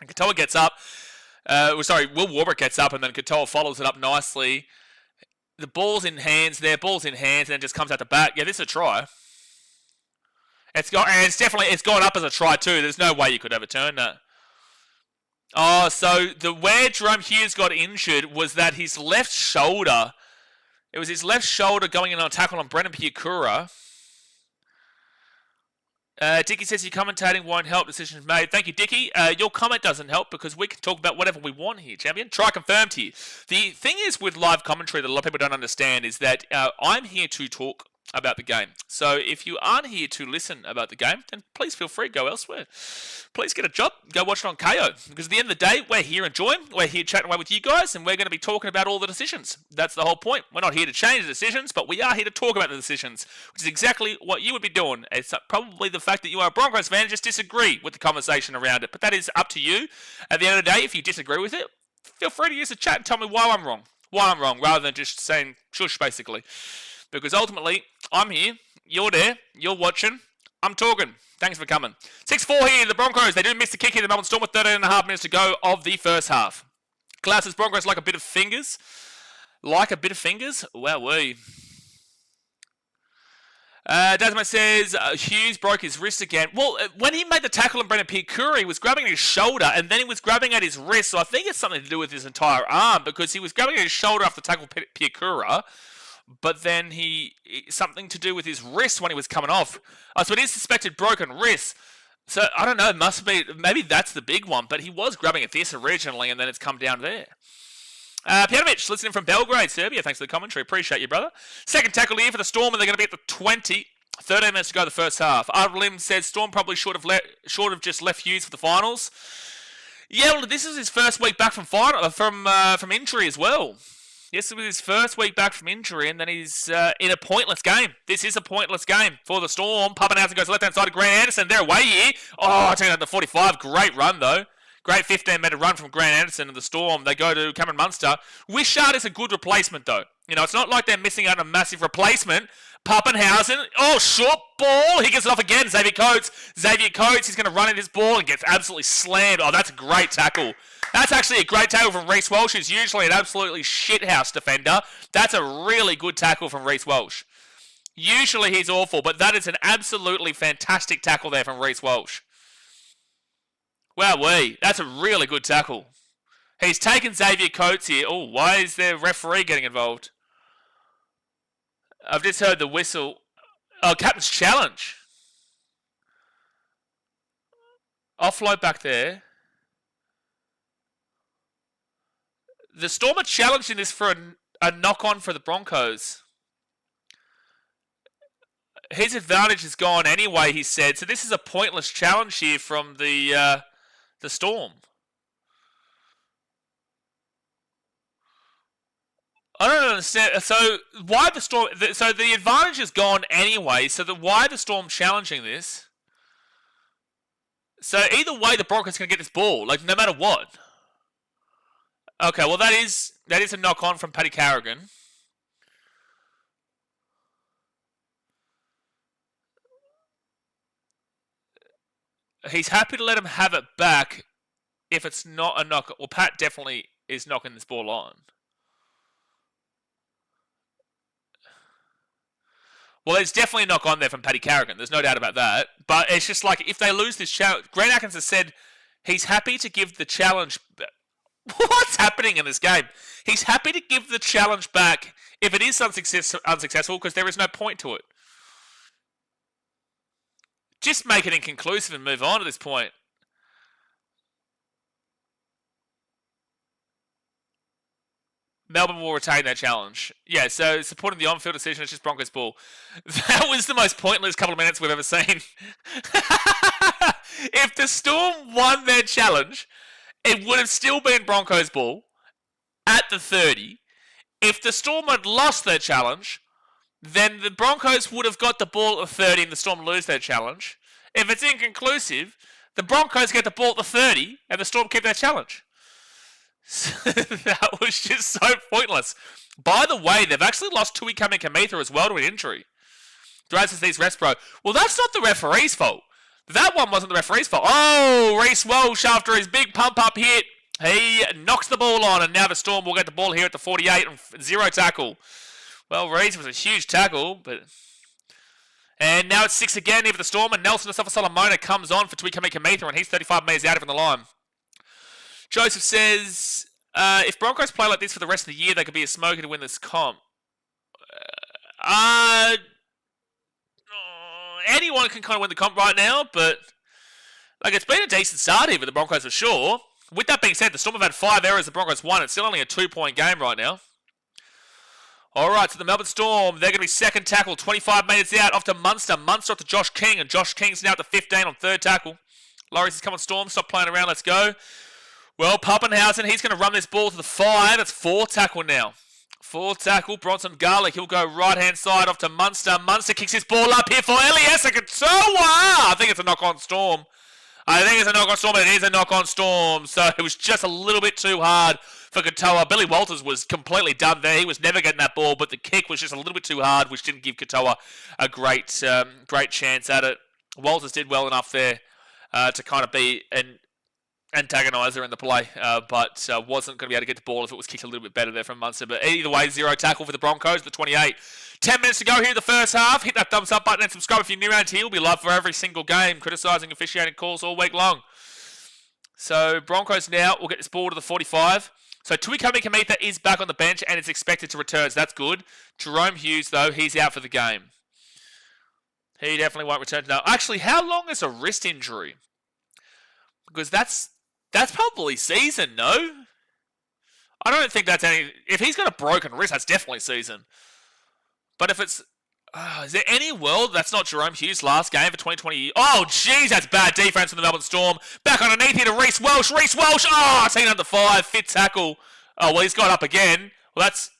and Katoa gets up. Will Warbrick gets up, and then Katoa follows it up nicely. The ball's in hands there, and then just comes out the back. Yeah, this is a try. It's gone up as a try too. There's no way you could overturn that. Oh, so where Jerome Hughes got injured was that his left shoulder. It was his left shoulder going in on a tackle on Brendan Piakura. Dickie says your commentating won't help. Decisions made. Thank you, Dickie. Your comment doesn't help because we can talk about whatever we want here, champion. Try confirmed here. The thing is with live commentary that a lot of people don't understand is that I'm here to talk about the game. So if you aren't here to listen about the game, then please feel free to go elsewhere. Please get a job. Go watch it on KO. Because at the end of the day, we're here enjoying. We're here chatting away with you guys, and we're going to be talking about all the decisions. That's the whole point. We're not here to change the decisions, but we are here to talk about the decisions, which is exactly what you would be doing. It's probably the fact that you are a Broncos fan and just disagree with the conversation around it. But that is up to you. At the end of the day, if you disagree with it, feel free to use the chat and tell me why I'm wrong. Why I'm wrong, rather than just saying shush, basically. Because ultimately, I'm here, you're there, you're watching, I'm talking. Thanks for coming. 6-4 here, the Broncos. They do miss the kick here, the Melbourne Storm with 13.5 minutes to go of the first half. Classes Broncos like a bit of fingers. Like a bit of fingers? Wowee. Desmond says, Hughes broke his wrist again. Well, when he made the tackle on Brendan Piakura, he was grabbing at his shoulder, and then he was grabbing at his wrist, so I think it's something to do with his entire arm, because he was grabbing at his shoulder after tackle Piakura, but then something to do with his wrist when he was coming off. So it is suspected broken wrist. So I don't know, it must be, maybe that's the big one, but he was grabbing at this originally and then it's come down there. Pjanovic, listening from Belgrade, Serbia. Thanks for the commentary. Appreciate you, brother. Second tackle here for the Storm, and they're going to be at the 20. 13 minutes to go the first half. Lim says Storm probably should have just left Hughes for the finals. Yeah, well, this is his first week back from injury as well. Yes, it was his first week back from injury, and then he's in a pointless game. This is a pointless game for the Storm. Pappenhausen goes left-hand side to Grant Anderson. They're away here. Oh, taking out the 45. Great run, though. Great 15-metre run from Grant Anderson and the Storm. They go to Cameron Munster. Wishart is a good replacement, though. You know, it's not like they're missing out on a massive replacement. Pappenhausen. Oh, short ball. He gets it off again. Xavier Coates. He's going to run in this ball and gets absolutely slammed. Oh, that's a great tackle. That's actually a great tackle from Reece Walsh, who's usually an absolutely shithouse defender. That's a really good tackle from Reece Walsh. Usually he's awful, but that is an absolutely fantastic tackle there from Reece Walsh. Wowee, that's a really good tackle. He's taken Xavier Coates here. Oh, why is the referee getting involved? I've just heard the whistle. Oh, captain's challenge. Offload back there. The Storm are challenging this for a knock-on for the Broncos. his advantage is gone anyway, he said. So this is a pointless challenge here from the Storm. I don't understand. So why the Storm? So the advantage is gone anyway. So why the Storm challenging this? So either way, the Broncos can get this ball, like no matter what. Okay, well that is a knock on from Paddy Carrigan. He's happy to let him have it back if it's not a knock. Well, Pat definitely is knocking this ball on. Well, there's definitely a knock on there from Paddy Carrigan. There's no doubt about that. But it's just like if they lose this challenge, Grant Atkins has said he's happy to give the challenge. What's happening in this game? He's happy to give the challenge back if it is unsuccessful because there is no point to it. Just make it inconclusive and move on at this point. Melbourne will retain their challenge. Yeah, so supporting the on-field decision, it's just Broncos ball. That was the most pointless couple of minutes we've ever seen. If the Storm won their challenge, it would have still been Broncos ball at the 30. If the Storm had lost their challenge, then the Broncos would have got the ball at the 30 and the Storm lose their challenge. If it's inconclusive, the Broncos get the ball at the 30 and the Storm keep their challenge. That was just so pointless. By the way, they've actually lost Tui Kamikamica as well to an injury. Drazis these refs, bro. Well, that's not the referee's fault. That one wasn't the referee's fault. Oh, Reece Welsh after his big pump-up hit. He knocks the ball on, and now the Storm will get the ball here at the 48 and zero tackle. Well, Reece was a huge tackle, but... And now it's 6 again here for the Storm, and Nelson Asafa-Solomona comes on for Tui Kamikamica, and he's 35 metres out of the line. Joseph says, if Broncos play like this for the rest of the year, they could be a smoker to win this comp. Anyone can kind of win the comp right now, but like it's been a decent start here for the Broncos for sure. With that being said, the Storm have had 5 errors, the Broncos won. It's still only a 2-point game right now. Alright, so the Melbourne Storm, they're going to be second tackle, 25 metres out, off to Munster. Munster off to Josh King, and Josh King's now at the 15 on third tackle. Laurie says, come on Storm, stop playing around, let's go. Well, Pappenhausen, he's going to run this ball to the 5. It's 4 tackle now. 4 tackle, Bronson Garlick. He'll go right-hand side off to Munster. Munster kicks his ball up here for Elias Katoa. I think it's a knock-on Storm. I think it's a knock-on Storm, and it is a knock-on Storm. So it was just a little bit too hard for Katoa. Billy Walters was completely done there. He was never getting that ball, but the kick was just a little bit too hard, which didn't give Katoa a great chance at it. Walters did well enough there to kind of be an antagoniser in the play, but wasn't going to be able to get the ball if it was kicked a little bit better there from Munster. But either way, 0 tackle for the Broncos, the 28. 10 minutes to go here in the first half. Hit that thumbs up button and subscribe if you're new around here. We'll be live for every single game, criticising officiating calls all week long. So Broncos now will get this ball to the 45. So Tui Kamikamica is back on the bench and is expected to return, so that's good. Jerome Hughes, though, he's out for the game. He definitely won't return now. Actually, how long is a wrist injury? Because that's probably season, no? I don't think that's any... If he's got a broken wrist, that's definitely season. But if it's... is there any world that's not Jerome Hughes' last game for 2020? Oh, jeez, that's bad defense from the Melbourne Storm. Back underneath here to Reece Welsh. Reece Welsh! Oh, seen under 5. Fit tackle. Oh, well, he's got up again. Well, that's...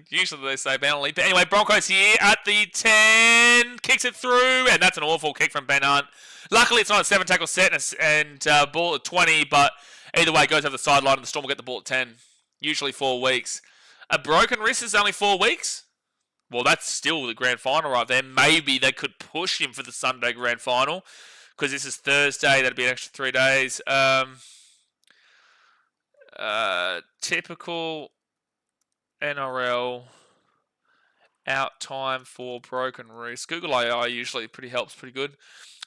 Usually they say penalty. But anyway, Broncos here at the 10. Kicks it through. And that's an awful kick from Ben Hunt. Luckily, it's not a 7-tackle set and ball at 20. But either way, it goes over the sideline and the Storm will get the ball at 10. Usually 4 weeks. A broken wrist is only 4 weeks? Well, that's still the grand final right there. Maybe they could push him for the Sunday grand final. Because this is Thursday. That'd be an extra 3 days. Typical... NRL out time for broken wrist. Google AI usually helps pretty good.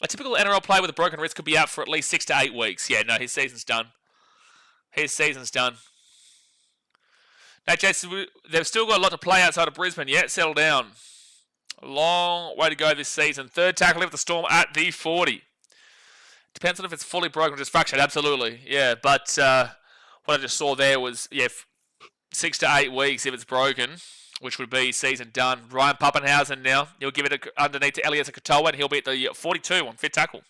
A typical NRL player with a broken wrist could be out for at least 6 to 8 weeks. Yeah, no, his season's done. His season's done. Now, Jason, they've still got a lot to play outside of Brisbane yet. Settle down. A long way to go this season. Third tackle of the Storm at the 40. Depends on if it's fully broken or just fractured. Absolutely. Yeah, but what I just saw there was, 6 to 8 weeks if it's broken. which would be season done. Ryan Pappenhausen now. He'll give it underneath to Elias Katoa, and he'll be at the 42 on fit tackle.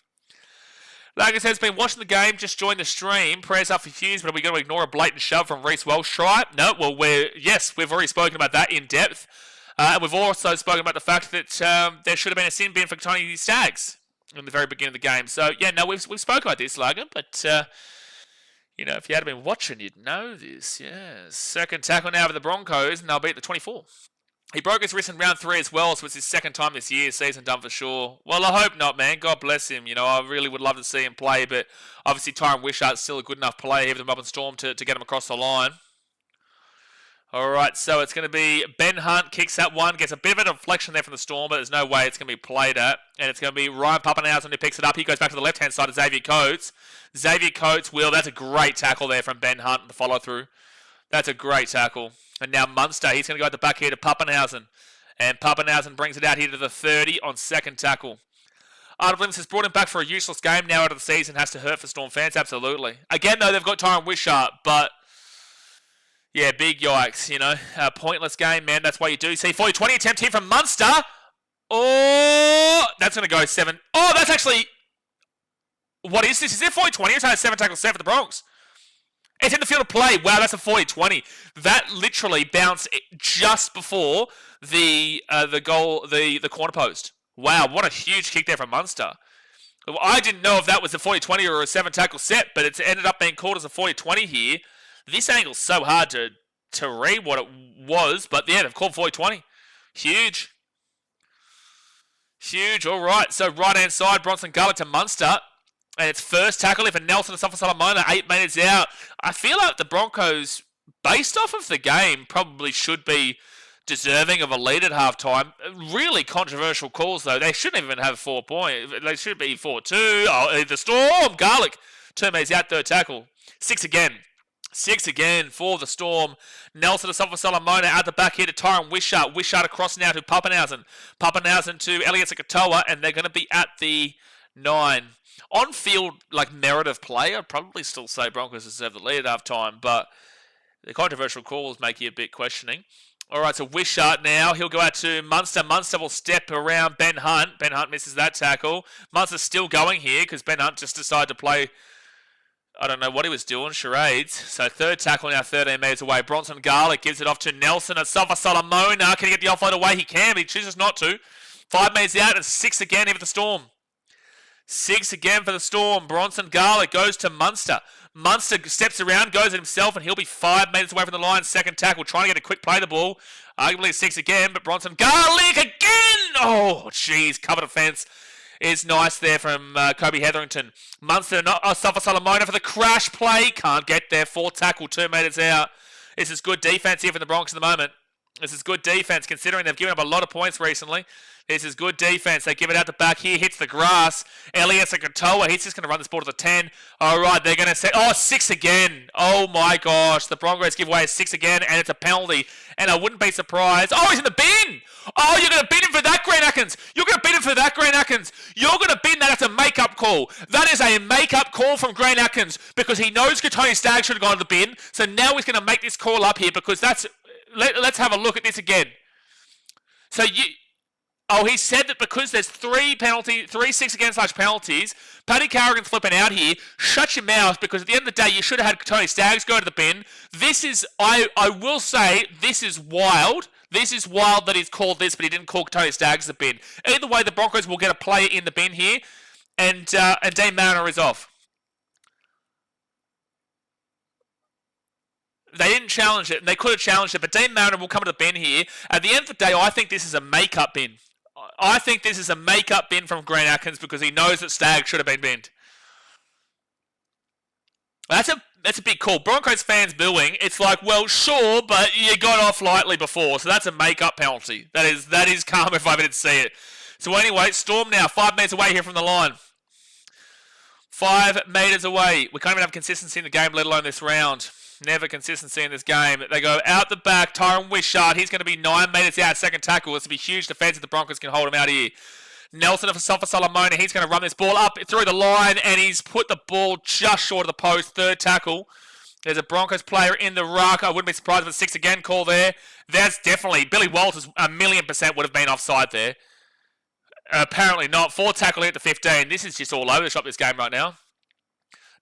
Lagan says, been watching the game, just joined the stream. Prayers up for Hughes, but are we going to ignore a blatant shove from Reece Welsh? Try? No, well, we've already spoken about that in depth. And we've also spoken about the fact that there should have been a sin bin for Tony Staggs in the very beginning of the game. So, yeah, no, we've spoken about this, Lagan, but, if you had been watching, you'd know this, yes. Second tackle now for the Broncos, and they'll be at the 24. He broke his wrist in round 3 as well, so it's his second time this year, season done for sure. Well, I hope not, man. God bless him. I really would love to see him play, but obviously Tyron Wishart's still a good enough player here for the Melbourne Storm to get him across the line. All right, so it's going to be Ben Hunt kicks that one, gets a bit of a deflection there from the Storm, but there's no way it's going to be played at. And it's going to be Ryan Pappenhausen who picks it up. He goes back to the left-hand side of Xavier Coates. Xavier Coates that's a great tackle there from Ben Hunt, the follow-through. That's a great tackle. And now Munster, he's going to go at the back here to Pappenhausen. And Pappenhausen brings it out here to the 30 on second tackle. Arnold Williams has brought him back for a useless game now out of the season. Has to hurt for Storm fans, absolutely. Again, though, they've got Tyron Wishart, but... yeah, big yikes, pointless game, man. That's why you do see 40-20 attempt here from Munster. Oh, that's going to go 7. Oh, that's actually... what is this? Is it 40-20? It's only a 7 tackle set for the Bronx. It's in the field of play. Wow, that's a 40-20. That literally bounced just before the goal, the corner post. Wow, what a huge kick there from Munster. I didn't know if that was a 40-20 or a 7 tackle set, but it's ended up being called as a 40-20 here. This angle's so hard to read what it was, but yeah, they've called 40-20. Huge. Huge. All right, so right-hand side, Bronson Garlick to Munster. And it's first tackle for Nelson to Solomona, 8 metres out. I feel like the Broncos, based off of the game, probably should be deserving of a lead at halftime. Really controversial calls, though. They shouldn't even have 4 points. They should be 4-2. Oh, the Storm. Garlick, 2 metres out, third tackle. 6 again. 6 again for the Storm. Nelson to Solomona out the back here to Tyron Wishart. Wishart across now to Pappenhausen. Pappenhausen to Elias Katoa, and they're going to be at the 9. On-field, merit of play, I'd probably still say Broncos deserve the lead at half-time, but the controversial calls make you a bit questioning. All right, so Wishart now. He'll go out to Munster. Munster will step around Ben Hunt. Ben Hunt misses that tackle. Munster's still going here because Ben Hunt just decided to play, I don't know what he was doing, charades. So third tackle now 13 metres away. Bronson Garlick gives it off to Nelson. And Solomona. Can he get the offload away? He can, but he chooses not to. 5 metres out and 6 again here for the Storm. 6 again for the Storm. Bronson Garlick goes to Munster. Munster steps around, goes at himself, and he'll be 5 metres away from the line. Second tackle, trying to get a quick play the ball. Arguably 6 again, but Bronson Garlick again! Oh, jeez, cover defence is nice there from Kobe Hetherington. Munster, Solomona for the crash play. Can't get there. 4th tackle, 2 metres out. This is good defence here for the Bronx at the moment. This is good defence, considering they've given up a lot of points recently. This is good defence. They give it out the back here. Hits the grass. Elias Katoa. He's just going to run this ball to the 10. All right, they're going to say, 6 again. Oh, my gosh. The Broncos give away a 6 again, and it's a penalty. And I wouldn't be surprised. Oh, he's in the bin. Oh, you're going to bin him for that, Grant Atkins. You're going to bin him for that, Grant Atkins. You're going to bin that. That's a make-up call. That is a make-up call from Grant Atkins because he knows Tony Staggs should have gone to the bin. So now he's going to make this call up here because that's... Let's have a look at this again. So he said that because there's 3 6 against penalties, Paddy Carrigan's flipping out here. Shut your mouth, because at the end of the day, you should have had Tony Staggs go to the bin. This is, I will say, this is wild. This is wild that he's called this, but he didn't call Tony Staggs the bin. Either way, the Broncos will get a player in the bin here, and Dean Mariner is off. They didn't challenge it, and they could have challenged it, but Dean Mariner will come to the bin here. At the end of the day, I think this is a make-up bin. I think this is a make-up bin from Grant Atkins because he knows that Staggs should have been binned. That's a big call. Broncos fans booing. It's like, well, sure, but you got off lightly before, so that's a make-up penalty. That is calm if I didn't see it. So anyway, Storm now 5 metres away here from the line. 5 metres away. We can't even have consistency in the game, let alone this round. Never consistency in this game. They go out the back. Tyron Wishart, he's going to be 9 metres out. Second tackle. This will be huge defence if the Broncos can hold him out here. Nelson for Solomona. He's going to run this ball up through the line, and he's put the ball just short of the post. Third tackle. There's a Broncos player in the ruck. I wouldn't be surprised if it's 6 again. Call there. That's definitely... Billy Walters 1,000,000% would have been offside there. Apparently not. 4 tackle here at the 15. This is just all over the shop, this game right now.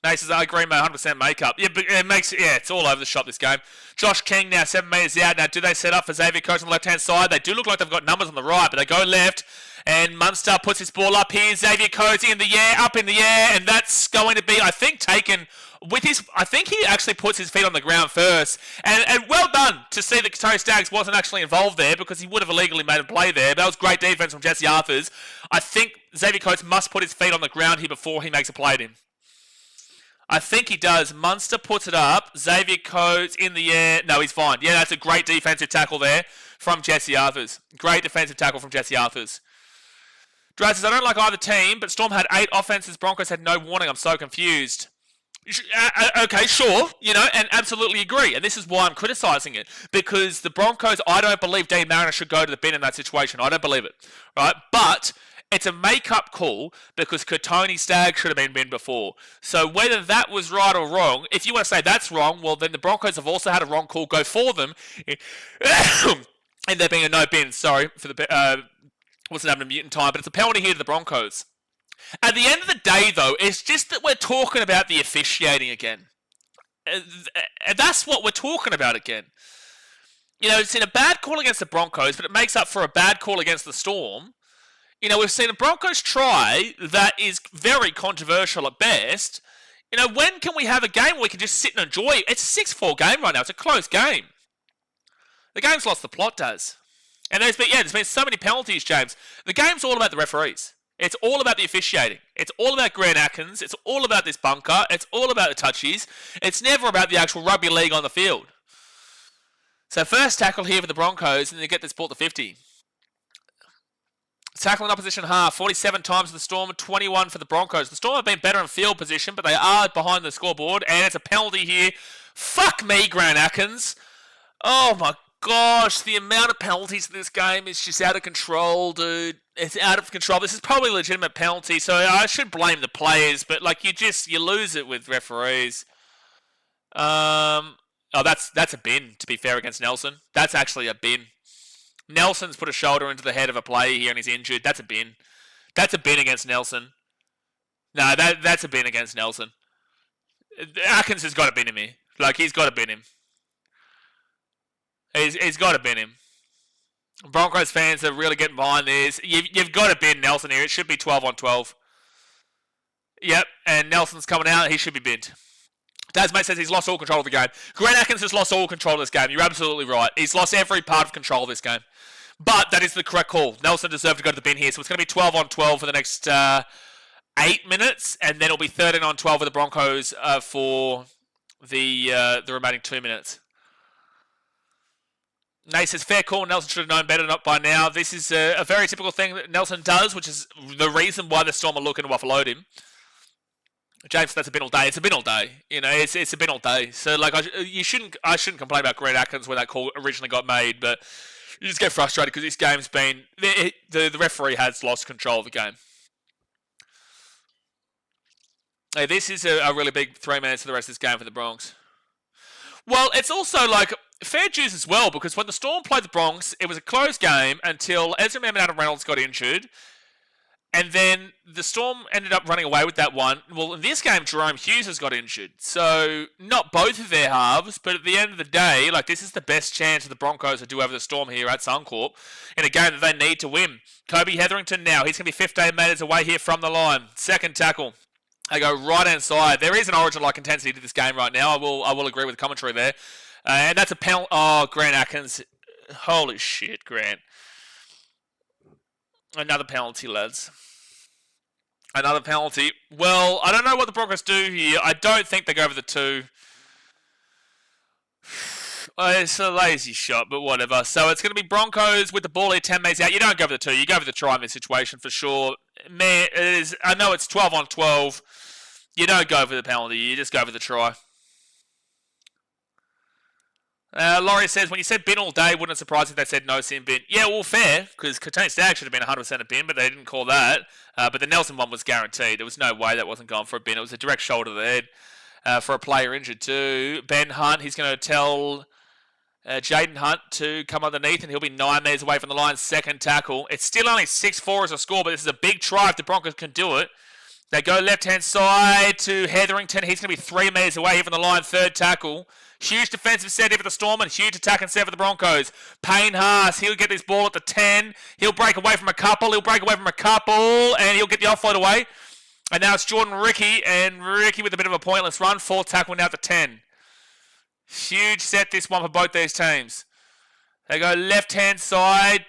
Nace says, I agree, mate. 100% makeup. Yeah, but it's all over the shop, this game. Josh King now 7 metres out. Now, do they set up for Xavier Coates on the left-hand side? They do look like they've got numbers on the right, but they go left. And Munster puts his ball up here. Xavier Coates in the air, up in the air. And that's going to be, I think, taken with his... I think he actually puts his feet on the ground first. And well done to see that Tony Staggs wasn't actually involved there because he would have illegally made a play there. That was great defence from Jesse Arthurs. I think Xavier Coates must put his feet on the ground here before he makes a play at him. I think he does. Munster puts it up. Xavier Coates in the air. No, he's fine. Yeah, that's a great defensive tackle there from Jesse Arthurs. Great defensive tackle from Jesse Arthurs. Draz says, I don't like either team, but Storm had 8 offenses. Broncos had no warning. I'm so confused. Okay, sure. And absolutely agree. And this is why I'm criticising it. Because the Broncos, I don't believe Dean Mariner should go to the bin in that situation. I don't believe it. Right? But... it's a make-up call because Tony Staggs should have been binned before. So whether that was right or wrong, if you want to say that's wrong, well, then the Broncos have also had a wrong call go for them. And there being a no bin, sorry, for the... wasn't having a mutant time, but it's a penalty here to the Broncos. At the end of the day, though, it's just that we're talking about the officiating again. And that's what we're talking about again. It's in a bad call against the Broncos, but it makes up for a bad call against the Storm. We've seen a Broncos try that is very controversial at best. When can we have a game where we can just sit and enjoy it? It's a 6-4 game right now. It's a close game. The game's lost the plot, does. And there's been so many penalties, James. The game's all about the referees. It's all about the officiating. It's all about Grant Atkins. It's all about this bunker. It's all about the touchies. It's never about the actual rugby league on the field. So first tackle here for the Broncos, and they get this ball to 50. Tackle in opposition half, 47 times for the Storm, 21 for the Broncos. The Storm have been better in field position, but they are behind the scoreboard, and it's a penalty here. Fuck me, Grant Atkins. Oh my gosh, the amount of penalties in this game is just out of control, dude. It's out of control. This is probably a legitimate penalty, so I should blame the players, but you lose it with referees. That's a bin, to be fair, against Nelson. That's actually a bin. Nelson's put a shoulder into the head of a player here and he's injured. That's a bin. That's a bin against Nelson. No, that's a bin against Nelson. Atkins has got to bin him here. He's got to bin him. He's got to bin him. Broncos fans are really getting behind this. You've got to bin Nelson here. It should be 12 on 12. Yep, and Nelson's coming out. He should be binned. Dasmate says he's lost all control of the game. Grant Atkins has lost all control of this game. You're absolutely right. He's lost every part of control of this game. But that is the correct call. Nelson deserved to go to the bin here. So it's going to be 12 on 12 for the next 8 minutes. And then it'll be 13 on 12 for the Broncos for the remaining 2 minutes. Nate says, fair call. Nelson should have known better not by now. This is a very typical thing that Nelson does, which is the reason why the Storm are looking to offload him. James, that's a bin all day. It's a bin all day. It's a bin all day. So, I shouldn't complain about Grant Atkins when that call originally got made, but you just get frustrated because this game's been... The referee has lost control of the game. Hey, this is a really big 3 minutes for the rest of this game for the Bronx. Well, it's also, fair dues as well, because when the Storm played the Bronx, it was a close game until Ezra Mam and Adam Reynolds got injured. And then the Storm ended up running away with that one. Well, in this game, Jerome Hughes has got injured. So, not both of their halves, but at the end of the day, this is the best chance of the Broncos to do over the Storm here at Suncorp in a game that they need to win. Kobe Hetherington now. He's going to be 15 metres away here from the line. Second tackle. They go right-hand side. There is an Origin-like intensity to this game right now. I will agree with the commentary there. And that's a penalty. Oh, Grant Atkins. Holy shit, Grant. Another penalty, lads. Another penalty. Well, I don't know what the Broncos do here. I don't think they go over the 2. It's a lazy shot, but whatever. So it's going to be Broncos with the ball here, 10 metres out. You don't go over the 2. You go over the try in this situation for sure. Man, I know it's 12 on 12. You don't go for the penalty. You just go for the try. Laurie says, when you said bin all day, wouldn't it surprise if they said no sin bin? Yeah, well, fair, because Tony Staggs should have been 100% a bin, but they didn't call that. But the Nelson one was guaranteed. There was no way that wasn't going for a bin. It was a direct shoulder to the head. for a player injured too. Ben Hunt, he's going to tell Jaden Hunt to come underneath, and he'll be 9 metres away from the line. Second tackle. It's still only 6-4 as a score, but this is a big try if the Broncos can do it. They go left-hand side to Hetherington. He's going to be 3 metres away here from the line. Third tackle. Huge defensive set here for the Storm and huge attack and set for the Broncos. Payne Haas, he'll get this ball at the 10. He'll break away from a couple. And he'll get the offload away. And now it's Jordan Ricky, and Ricky with a bit of a pointless run. Fourth tackle now at the 10. Huge set this one for both these teams. They go left-hand side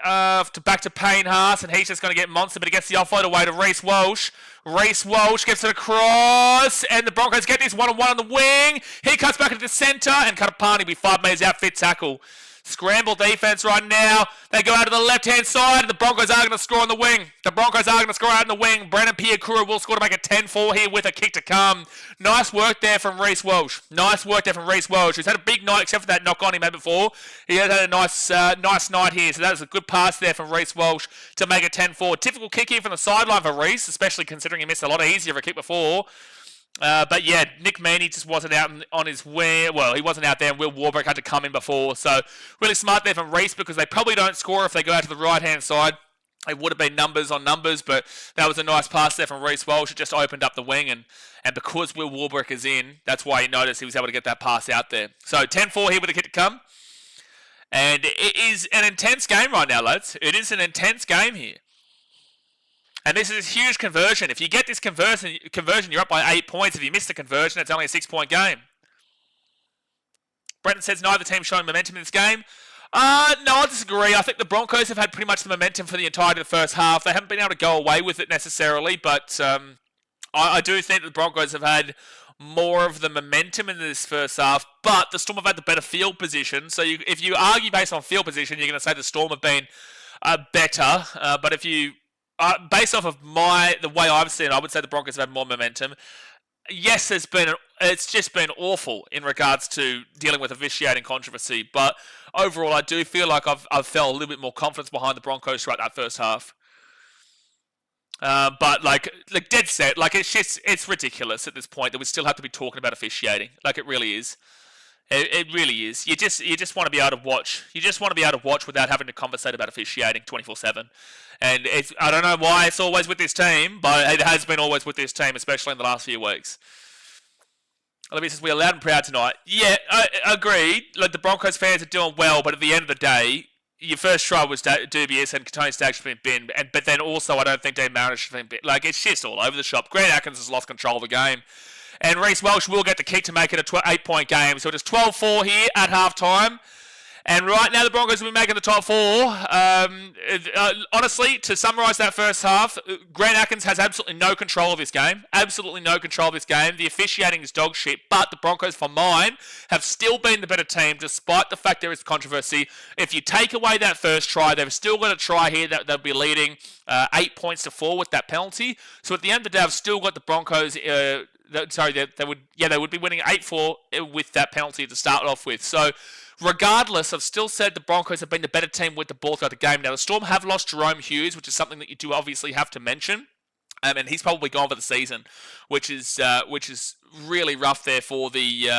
back to Payne Haas, and he's just going to get monster, but he gets the offload away to Reece Walsh. Reece Walsh gets it across, and the Broncos get this one-on-one on the wing. He cuts back into the centre, and Katapani will be 5 metres out, fit tackle. Scramble defense right now. They go out to the left-hand side, and the Broncos are going to score on the wing. Brennan Piakura will score to make it 10-4 here with a kick to come. Nice work there from Reece Walsh. He's had a big night, except for that knock on he made before. He has had a nice night here, so that was a good pass there from Reece Walsh to make it 10-4. Typical kick here from the sideline for Reece, especially considering he missed a lot easier of a kick before. But yeah, Nick Meaney just wasn't out on his way. Well, he wasn't out there, and Will Warbrick had to come in before. So really smart there from Reece, because they probably don't score if they go out to the right-hand side. It would have been numbers on numbers, but that was a nice pass there from Reece Walsh. It just opened up the wing, and because Will Warbrick is in, that's why you noticed he was able to get that pass out there. So 10-4 here with a kick to come. And it is an intense game right now, lads. It is an intense game here. And this is a huge conversion. If you get this conversion, you're up by 8 points. If you miss the conversion, it's only a 6-point game. Brenton says neither team showing momentum in this game. No, I disagree. I think the Broncos have had pretty much the momentum for the entirety of the first half. They haven't been able to go away with it necessarily, but I do think the Broncos have had more of the momentum in this first half, but the Storm have had the better field position. So if you argue based on field position, you're going to say the Storm have been better. But if you based off of the way I've seen it, I would say the Broncos have had more momentum. Yes, it's just been awful in regards to dealing with officiating controversy, but overall I do feel like I've felt a little bit more confidence behind the Broncos throughout that first half. But like dead set, like it's ridiculous at this point that we still have to be talking about officiating. Like it really is. It really is. You just want to be able to watch. You just want to be able to watch without having to conversate about officiating 24/7. And I don't know why it's always with this team, but it has been always with this team, especially in the last few weeks. Olivia says, we're loud and proud tonight. Yeah, I agreed. Like, the Broncos fans are doing well, but at the end of the day, your first try was dubious and Tony Staggs should have been binned. But then also, I don't think Dean Mariner should have been binned. Like, it's just all over the shop. Grant Atkins has lost control of the game. And Reece Walsh will get the kick to make it a 8-point game. So it is 12-4 here at halftime. And right now, the Broncos will be making the top four. Honestly, to summarise that first half, Grant Atkins has absolutely no control of this game. Absolutely no control of this game. The officiating is dog shit. But the Broncos, for mine, have still been the better team, despite the fact there is controversy. If you take away that first try, they've still got a try here that they'll be leading 8-4 with that penalty. So at the end of the day, I've still got the Broncos. They would be winning 8-4 with that penalty to start off with. So, regardless, I've still said the Broncos have been the better team with the ball throughout the game. Now, the Storm have lost Jerome Hughes, which is something that you do obviously have to mention. And he's probably gone for the season, which is really rough there for the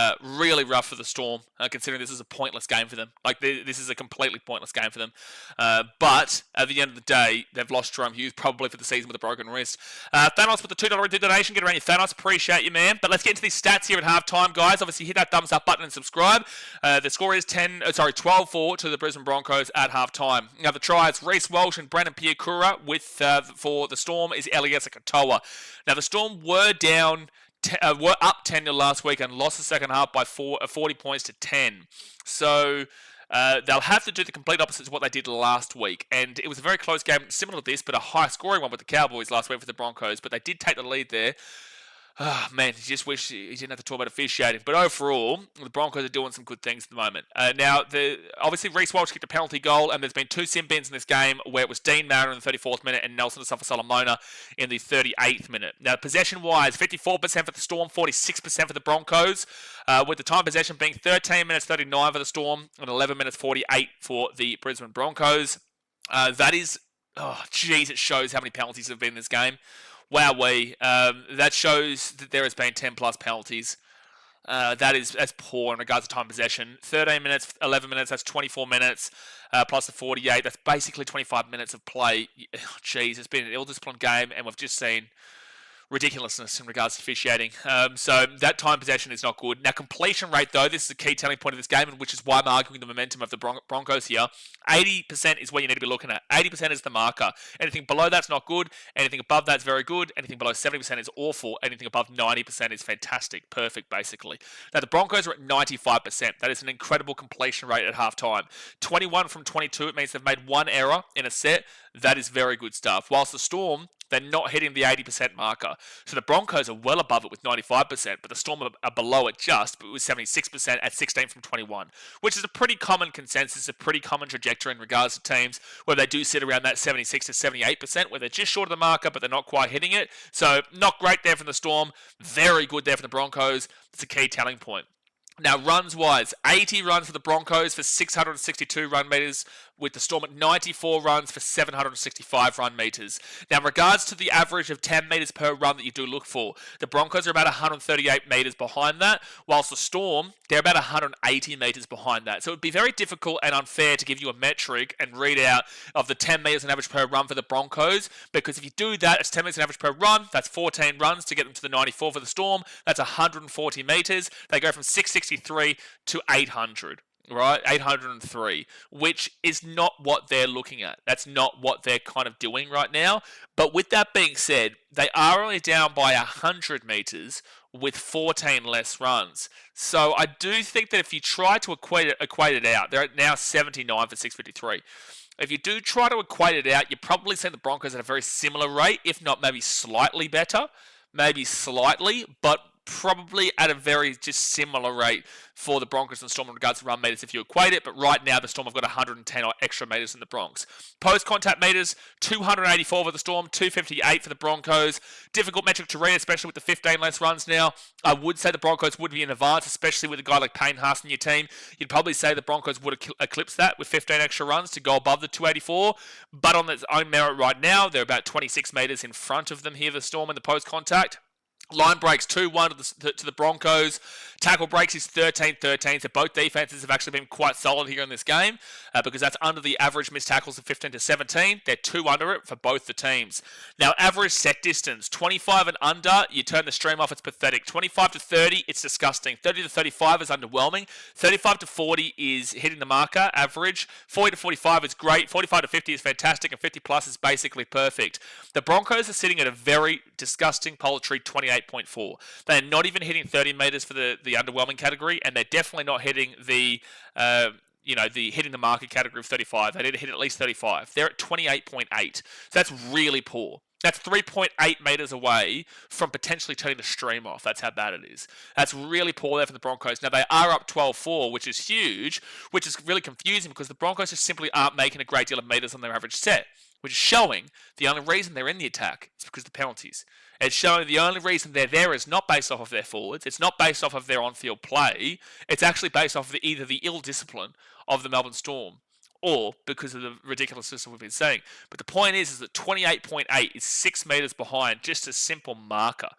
Storm, considering this is a pointless game for them. Like, this is a completely pointless game for them. But at the end of the day, they've lost Jerome Hughes probably for the season with a broken wrist. Thanos with the $2 donation. Get around your Thanos. Appreciate you, man. But let's get into these stats here at halftime, guys. Obviously, hit that thumbs up button and subscribe. The score is 12-4 to the Brisbane Broncos at halftime. Now, the tries, Reece Walsh and Brennan Piakura for the Storm is Eliesa Katoa. Now, the Storm were up 10-0 last week and lost the second half by 40 points to 10. So they'll have to do the complete opposite of what they did last week. And it was a very close game, similar to this, but a high-scoring one with the Cowboys last week for the Broncos. But they did take the lead there. Oh, man, you just wish you didn't have to talk about officiating. But overall, the Broncos are doing some good things at the moment. Now, obviously, Reece Walsh kicked a penalty goal, and there's been 2 sin bins in this game where it was Dean Mariner in the 34th minute and Nelson Asafa-Solomona in the 38th minute. Now, possession-wise, 54% for the Storm, 46% for the Broncos, with the time possession being 13 minutes 39 for the Storm and 11 minutes 48 for the Brisbane Broncos. It shows how many penalties have been in this game. Wowee. That shows that there has been 10 plus penalties. That's poor in regards to time possession. 13 minutes, 11 minutes, that's 24 minutes, plus the 48. That's basically 25 minutes of play. Jeez, it's been an ill-disciplined game, and we've just seen ridiculousness in regards to officiating. So that time possession is not good. Now, completion rate, though, this is a key telling point of this game, and which is why I'm arguing the momentum of the Broncos here. 80% is what you need to be looking at. 80% is the marker. Anything below that's not good. Anything above that's very good. Anything below 70% is awful. Anything above 90% is fantastic. Perfect, basically. Now, the Broncos are at 95%. That is an incredible completion rate at halftime. 21 from 22, it means they've made one error in a set. That is very good stuff. Whilst the Storm, they're not hitting the 80% marker. So the Broncos are well above it with 95%, but the Storm are below it just, but with 76% at 16 from 21, which is a pretty common consensus, a pretty common trajectory in regards to teams where they do sit around that 76 to 78%, where they're just short of the marker, but they're not quite hitting it. So not great there from the Storm, very good there for the Broncos. It's a key telling point. Now, runs-wise, 80 runs for the Broncos for 662 run meters, with the Storm at 94 runs for 765 run meters. Now, in regards to the average of 10 meters per run that you do look for, the Broncos are about 138 meters behind that, whilst the Storm, they're about 180 meters behind that. So it would be very difficult and unfair to give you a metric and read out of the 10 meters on average per run for the Broncos, because if you do that, it's 10 meters on average per run, that's 14 runs to get them to the 94 for the Storm, that's 140 meters. They go from 663 to 800. Right, 803, which is not what they're looking at. That's not what they're kind of doing right now. But with that being said, they are only down by 100 meters with 14 less runs. So I do think that if you try to equate it out, they're at now 79 for 653. If you do try to equate it out, you're probably seeing the Broncos at a very similar rate, if not maybe slightly better, maybe slightly, but probably at a very just similar rate for the Broncos and Storm in regards to run meters if you equate it, but right now the Storm have got 110 extra meters than the Bronx. Post-contact meters, 284 for the Storm, 258 for the Broncos. Difficult metric to read, especially with the 15 less runs now. I would say the Broncos would be in advance, especially with a guy like Payne Haas in your team. You'd probably say the Broncos would eclipse that with 15 extra runs to go above the 284, but on its own merit right now, they're about 26 meters in front of them here, the Storm in the post-contact. Line breaks 2-1 to the Broncos. Tackle breaks is 13-13. So both defenses have actually been quite solid here in this game because that's under the average missed tackles of 15 to 17. They're 2 under it for both the teams. Now, average set distance, 25 and under, you turn the stream off, it's pathetic. 25 to 30, it's disgusting. 30 to 35 is underwhelming. 35 to 40 is hitting the marker, average. 40 to 45 is great. 45 to 50 is fantastic. And 50 plus is basically perfect. The Broncos are sitting at a very disgusting, paltry 28.4. They're not even hitting 30 meters for the underwhelming category, and they're definitely not hitting the hitting the market category of 35. They need to hit at least 35. They're at 28.8. So that's really poor. That's 3.8 meters away from potentially turning the stream off. That's how bad it is. That's really poor there for the Broncos. Now, they are up 12-4, which is huge, which is really confusing because the Broncos just simply aren't making a great deal of meters on their average set, which is showing the only reason they're in the attack is because of the penalties. It's showing the only reason they're there is not based off of their forwards. It's not based off of their on-field play. It's actually based off of either the ill discipline of the Melbourne Storm or because of the ridiculous system we've been saying. But the point is that 28.8 is 6 meters behind, just a simple marker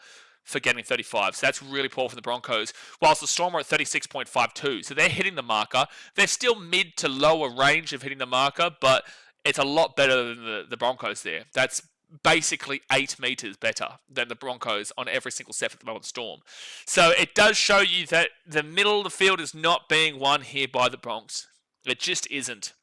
for getting 35. So that's really poor for the Broncos. Whilst the Storm are at 36.52. So they're hitting the marker. They're still mid to lower range of hitting the marker, but it's a lot better than the Broncos there. That's basically 8 meters better than the Broncos on every single set for the Melbourne Storm. So it does show you that the middle of the field is not being won here by the Bronx. It just isn't.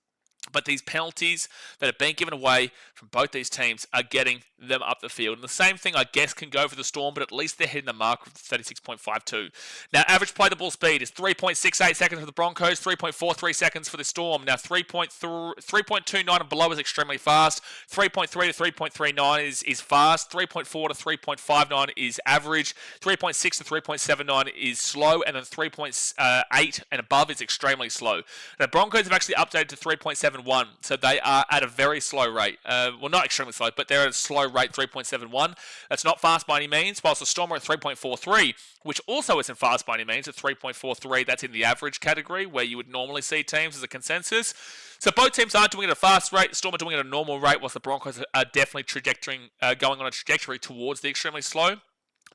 But these penalties that are being given away from both these teams are getting them up the field. And the same thing, I guess, can go for the Storm, but at least they're hitting the mark with 36.52. Now, average play the ball speed is 3.68 seconds for the Broncos, 3.43 seconds for the Storm. Now, 3.29 and below is extremely fast. 3.3 to 3.39 is fast. 3.4 to 3.59 is average. 3.6 to 3.79 is slow. And then 3.8 and above is extremely slow. The Broncos have actually updated to 3.71, so they are at a very slow rate. Well, not extremely slow, but they're at a slow rate, 3.71. That's not fast by any means, whilst the Storm are at 3.43, which also isn't fast by any means. At 3.43, that's in the average category, where you would normally see teams as a consensus. So both teams aren't doing it at a fast rate. The Storm are doing it at a normal rate, whilst the Broncos are definitely going on a trajectory towards the extremely slow.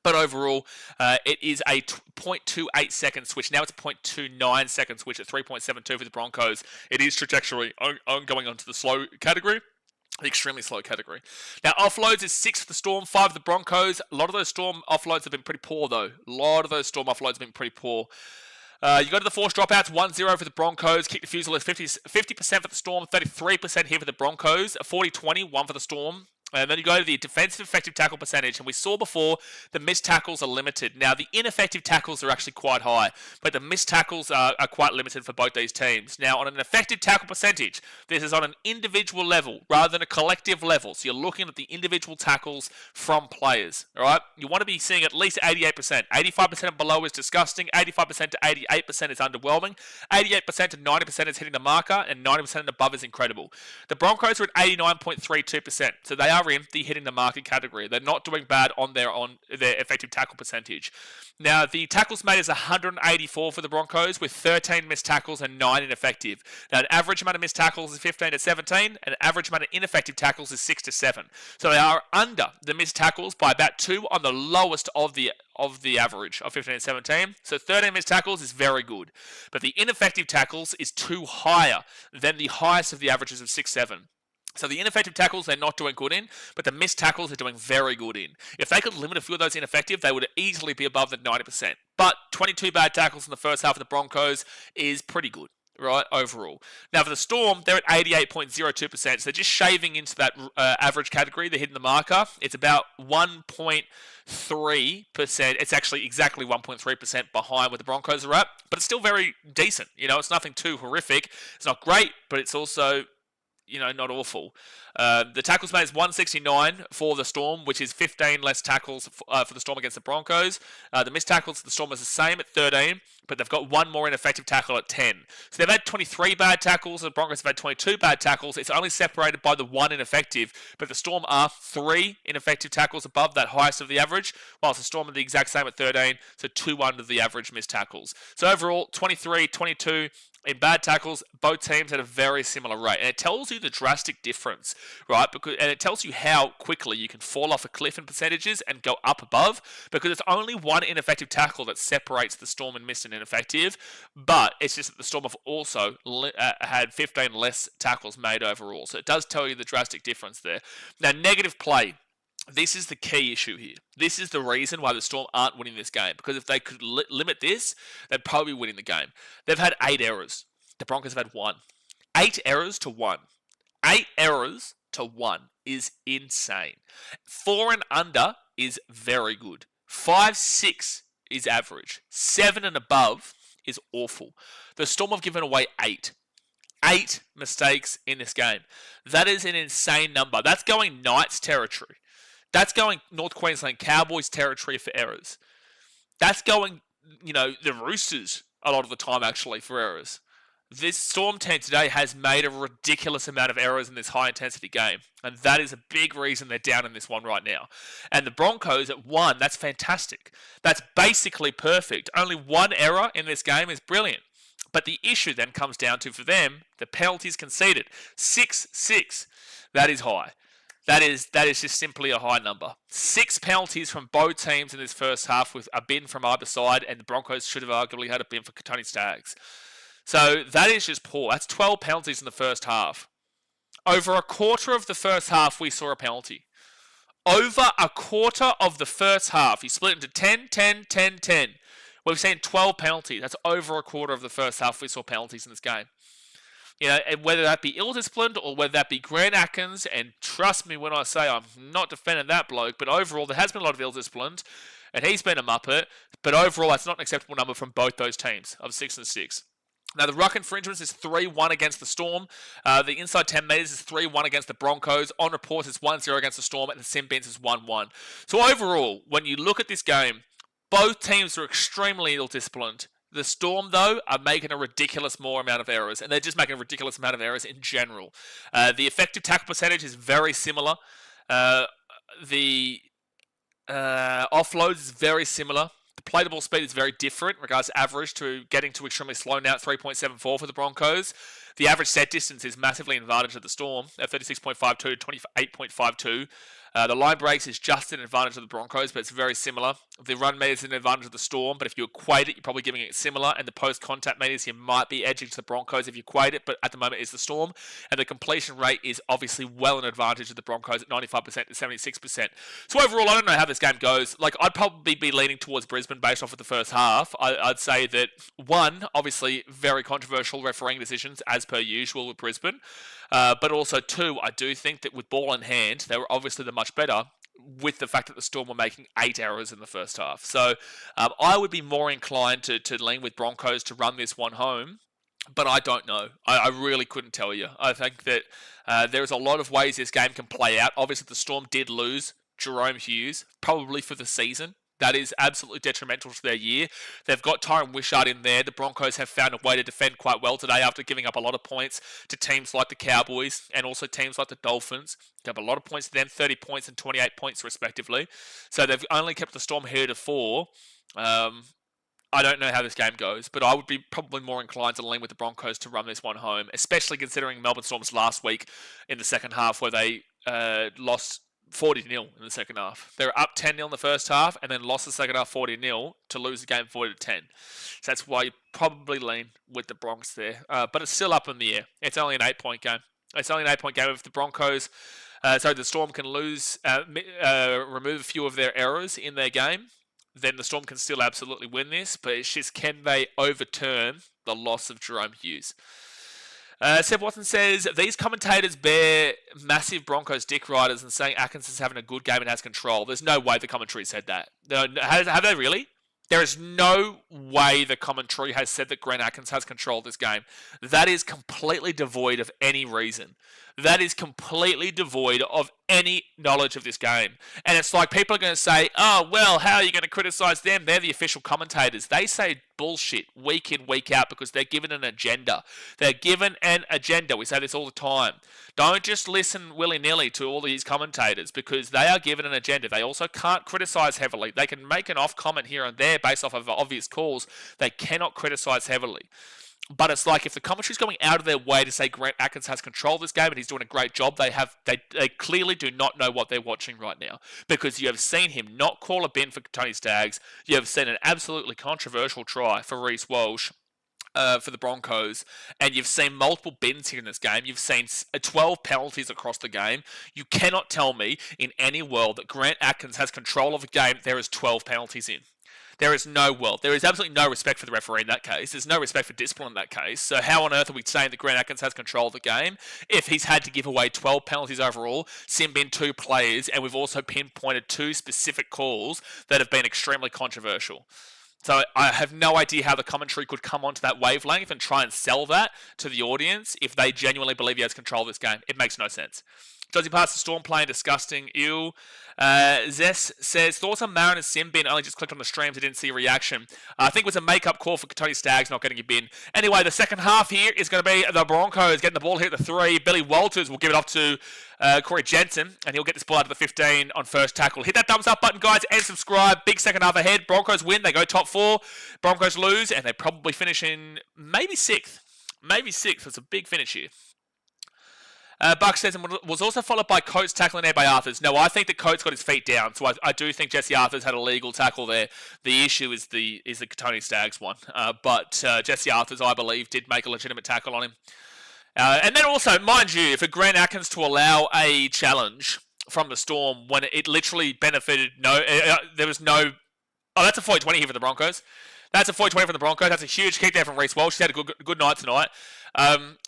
But overall, it is a 0.28 second switch. Now it's a 0.29 second switch at 3.72 for the Broncos. It is trajectory going onto the slow category. The extremely slow category. Now, offloads is 6 for the Storm, 5 for the Broncos. A lot of those Storm offloads have been pretty poor, though. You go to the forced dropouts, 1-0 for the Broncos. Kick defusal is 50% for the Storm, 33% here for the Broncos. 40-20, 1 for the Storm. And then you go to the defensive effective tackle percentage, and we saw before the missed tackles are limited. Now, the ineffective tackles are actually quite high, but the missed tackles are quite limited for both these teams. Now, on an effective tackle percentage, this is on an individual level rather than a collective level. So you're looking at the individual tackles from players, all right? You want to be seeing at least 88%. 85% and below is disgusting. 85% to 88% is underwhelming. 88% to 90% is hitting the marker, and 90% and above is incredible. The Broncos are at 89.32%, so they are in the hitting the market category. They're not doing bad on their effective tackle percentage. Now, the tackles made is 184 for the Broncos with 13 missed tackles and 9 ineffective. Now, an average amount of missed tackles is 15 to 17, and an average amount of ineffective tackles is 6 to 7. So they are under the missed tackles by about 2 on the lowest of the average of 15 and 17. So 13 missed tackles is very good. But the ineffective tackles is 2 higher than the highest of the averages of 6-7. So the ineffective tackles they're not doing good in, but the missed tackles they're doing very good in. If they could limit a few of those ineffective, they would easily be above the 90%. But 22 bad tackles in the first half of the Broncos is pretty good, right, overall. Now for the Storm, they're at 88.02%, so they're just shaving into that average category. They're hitting the marker. It's about 1.3%. It's actually exactly 1.3% behind where the Broncos are at, but it's still very decent. It's nothing too horrific. It's not great, but it's also not awful. The tackles made is 169 for the Storm, which is 15 less tackles for the Storm against the Broncos. The missed tackles for the Storm is the same at 13, but they've got one more ineffective tackle at 10. So they've had 23 bad tackles, and the Broncos have had 22 bad tackles. It's only separated by the 1 ineffective, but the Storm are 3 ineffective tackles above that highest of the average, whilst the Storm are the exact same at 13, so 2 under the average missed tackles. So overall, 23, 22, in bad tackles, both teams at a very similar rate. And it tells you the drastic difference, right? And it tells you how quickly you can fall off a cliff in percentages and go up above, because it's only 1 ineffective tackle that separates the Storm and missed and ineffective. But it's just that the Storm have also had 15 less tackles made overall. So it does tell you the drastic difference there. Now, negative play. This is the key issue here. This is the reason why the Storm aren't winning this game. Because if they could limit this, they'd probably be winning the game. They've had 8 errors. The Broncos have had 1. 8 errors to 1. 8 errors to 1 is insane. 4 and under is very good. 5-6 is average. 7 and above is awful. The Storm have given away 8. 8 mistakes in this game. That is an insane number. That's going Knights territory. That's going North Queensland Cowboys territory for errors. That's going, the Roosters a lot of the time, actually, for errors. This Storm team today has made a ridiculous amount of errors in this high-intensity game, and that is a big reason they're down in this one right now. And the Broncos at 1, that's fantastic. That's basically perfect. Only 1 error in this game is brilliant. But the issue then comes down to, for them, the penalties conceded. 6-6. That is high. That is just simply a high number. 6 penalties from both teams in this first half with a bin from either side, and the Broncos should have arguably had a bin for Tony Staggs. So that is just poor. That's 12 penalties in the first half. Over a quarter of the first half, we saw a penalty. Over a quarter of the first half. You split into 10, 10, 10, 10. We've seen 12 penalties. That's over a quarter of the first half we saw penalties in this game. And whether that be ill-disciplined or whether that be Grant Atkins, and trust me when I say I'm not defending that bloke, but overall there has been a lot of ill-disciplined, and he's been a muppet, but overall that's not an acceptable number from both those teams of 6 and 6. Now, the ruck infringements is 3-1 against the Storm. The inside 10 metres is 3-1 against the Broncos. On reports, it's 1-0 against the Storm, and the sim bins is 1-1. So overall, when you look at this game, both teams are extremely ill-disciplined. The Storm, though, are making a ridiculous more amount of errors, and they're just making a ridiculous amount of errors in general. The effective tackle percentage is very similar. The offloads is very similar. The play to ball speed is very different in regards to average to getting to extremely slow now at 3.74 for the Broncos. The average set distance is massively an advantage of the Storm at 36.52, 28.52. The line breaks is just an advantage of the Broncos, but it's very similar. The run meters is an advantage of the Storm, but if you equate it, you're probably giving it similar. And the post-contact meters, you might be edging to the Broncos if you equate it, but at the moment it's the Storm. And the completion rate is obviously well an advantage of the Broncos at 95% to 76%. So overall, I don't know how this game goes. Like, I'd probably be leaning towards Brisbane based off of the first half. I'd say that, one, obviously very controversial refereeing decisions as per usual with Brisbane. But also, two, I do think that with ball in hand, they were obviously the much better with the fact that the Storm were making 8 errors in the first half. So I would be more inclined to lean with Broncos to run this one home, but I don't know. I really couldn't tell you. I think that there's a lot of ways this game can play out. Obviously, the Storm did lose Jerome Hughes, probably for the season. That is absolutely detrimental to their year. They've got Tyron Wishart in there. The Broncos have found a way to defend quite well today after giving up a lot of points to teams like the Cowboys and also teams like the Dolphins. They have a lot of points to them, 30 points and 28 points respectively. So they've only kept the Storm here to 4. I don't know how this game goes, but I would be probably more inclined to lean with the Broncos to run this one home, especially considering Melbourne Storm's last week in the second half where they lost 40-0 in the second half. They were up 10-0 in the first half and then lost the second half 40-0 to lose the game 40-10. So that's why you probably lean with the Bronx there. But it's still up in the air. It's only an 8-point game. It's only an 8-point game. If the Broncos, the Storm can remove a few of their errors in their game, then the Storm can still absolutely win this. But it's just, can they overturn the loss of Jerome Hughes? Seb Watson says, these commentators bear massive Broncos dick riders and saying Atkins is having a good game and has control. There's no way the commentary said that. Have they really? There is no way the commentary has said that Grant Atkins has control of this game. That is completely devoid of any reason. That is completely devoid of any knowledge of this game. And it's like people are going to say, oh, well, how are you going to criticize them? They're the official commentators. They say bullshit week in, week out because they're given an agenda. They're given an agenda. We say this all the time. Don't just listen willy-nilly to all these commentators because they are given an agenda. They also can't criticize heavily. They can make an off comment here and there based off of obvious calls. They cannot criticize heavily. But it's like if the commentary's going out of their way to say Grant Atkins has control of this game and he's doing a great job, they clearly do not know what they're watching right now. Because you have seen him not call a bin for Tony Staggs. You have seen an absolutely controversial try for Reece Walsh for the Broncos. And you've seen multiple bins here in this game. You've seen 12 penalties across the game. You cannot tell me in any world that Grant Atkins has control of a game there is 12 penalties in. There is no world. There is absolutely no respect for the referee in that case. There's no respect for discipline in that case. So how on earth are we saying that Grant Atkins has control of the game if he's had to give away 12 penalties overall, sin bin 2 players, and we've also pinpointed 2 specific calls that have been extremely controversial? So I have no idea how the commentary could come onto that wavelength and try and sell that to the audience if they genuinely believe he has control of this game. It makes no sense. Does he pass the Storm playing disgusting? Ew. Zess says, thoughts on Marin and Sim bin? Only just clicked on the streams, I didn't see a reaction. I think it was a make-up call for Tony Staggs not getting a bin. Anyway, the second half here is going to be the Broncos getting the ball here at the 3. Billy Walters will give it off to Corey Jensen, and he'll get this ball out of the 15 on first tackle. Hit that thumbs up button, guys, and subscribe. Big second half ahead. Broncos win. They go top 4. Broncos lose, and they probably finish in maybe 6th. Maybe 6th. It's a big finish here. Buck says, and was also followed by Coates tackling there by Arthurs. No, I think that Coates got his feet down, so I do think Jesse Arthurs had a legal tackle there. The issue is the Tony Staggs one. But Jesse Arthurs, I believe, did make a legitimate tackle on him. And then also, mind you, for Grant Atkins to allow a challenge from the Storm when it literally benefited there was no... Oh, that's a 40-20 here for the Broncos. That's a 40-20 from the Broncos. That's a huge kick there from Reece Walsh. He's had a good night tonight.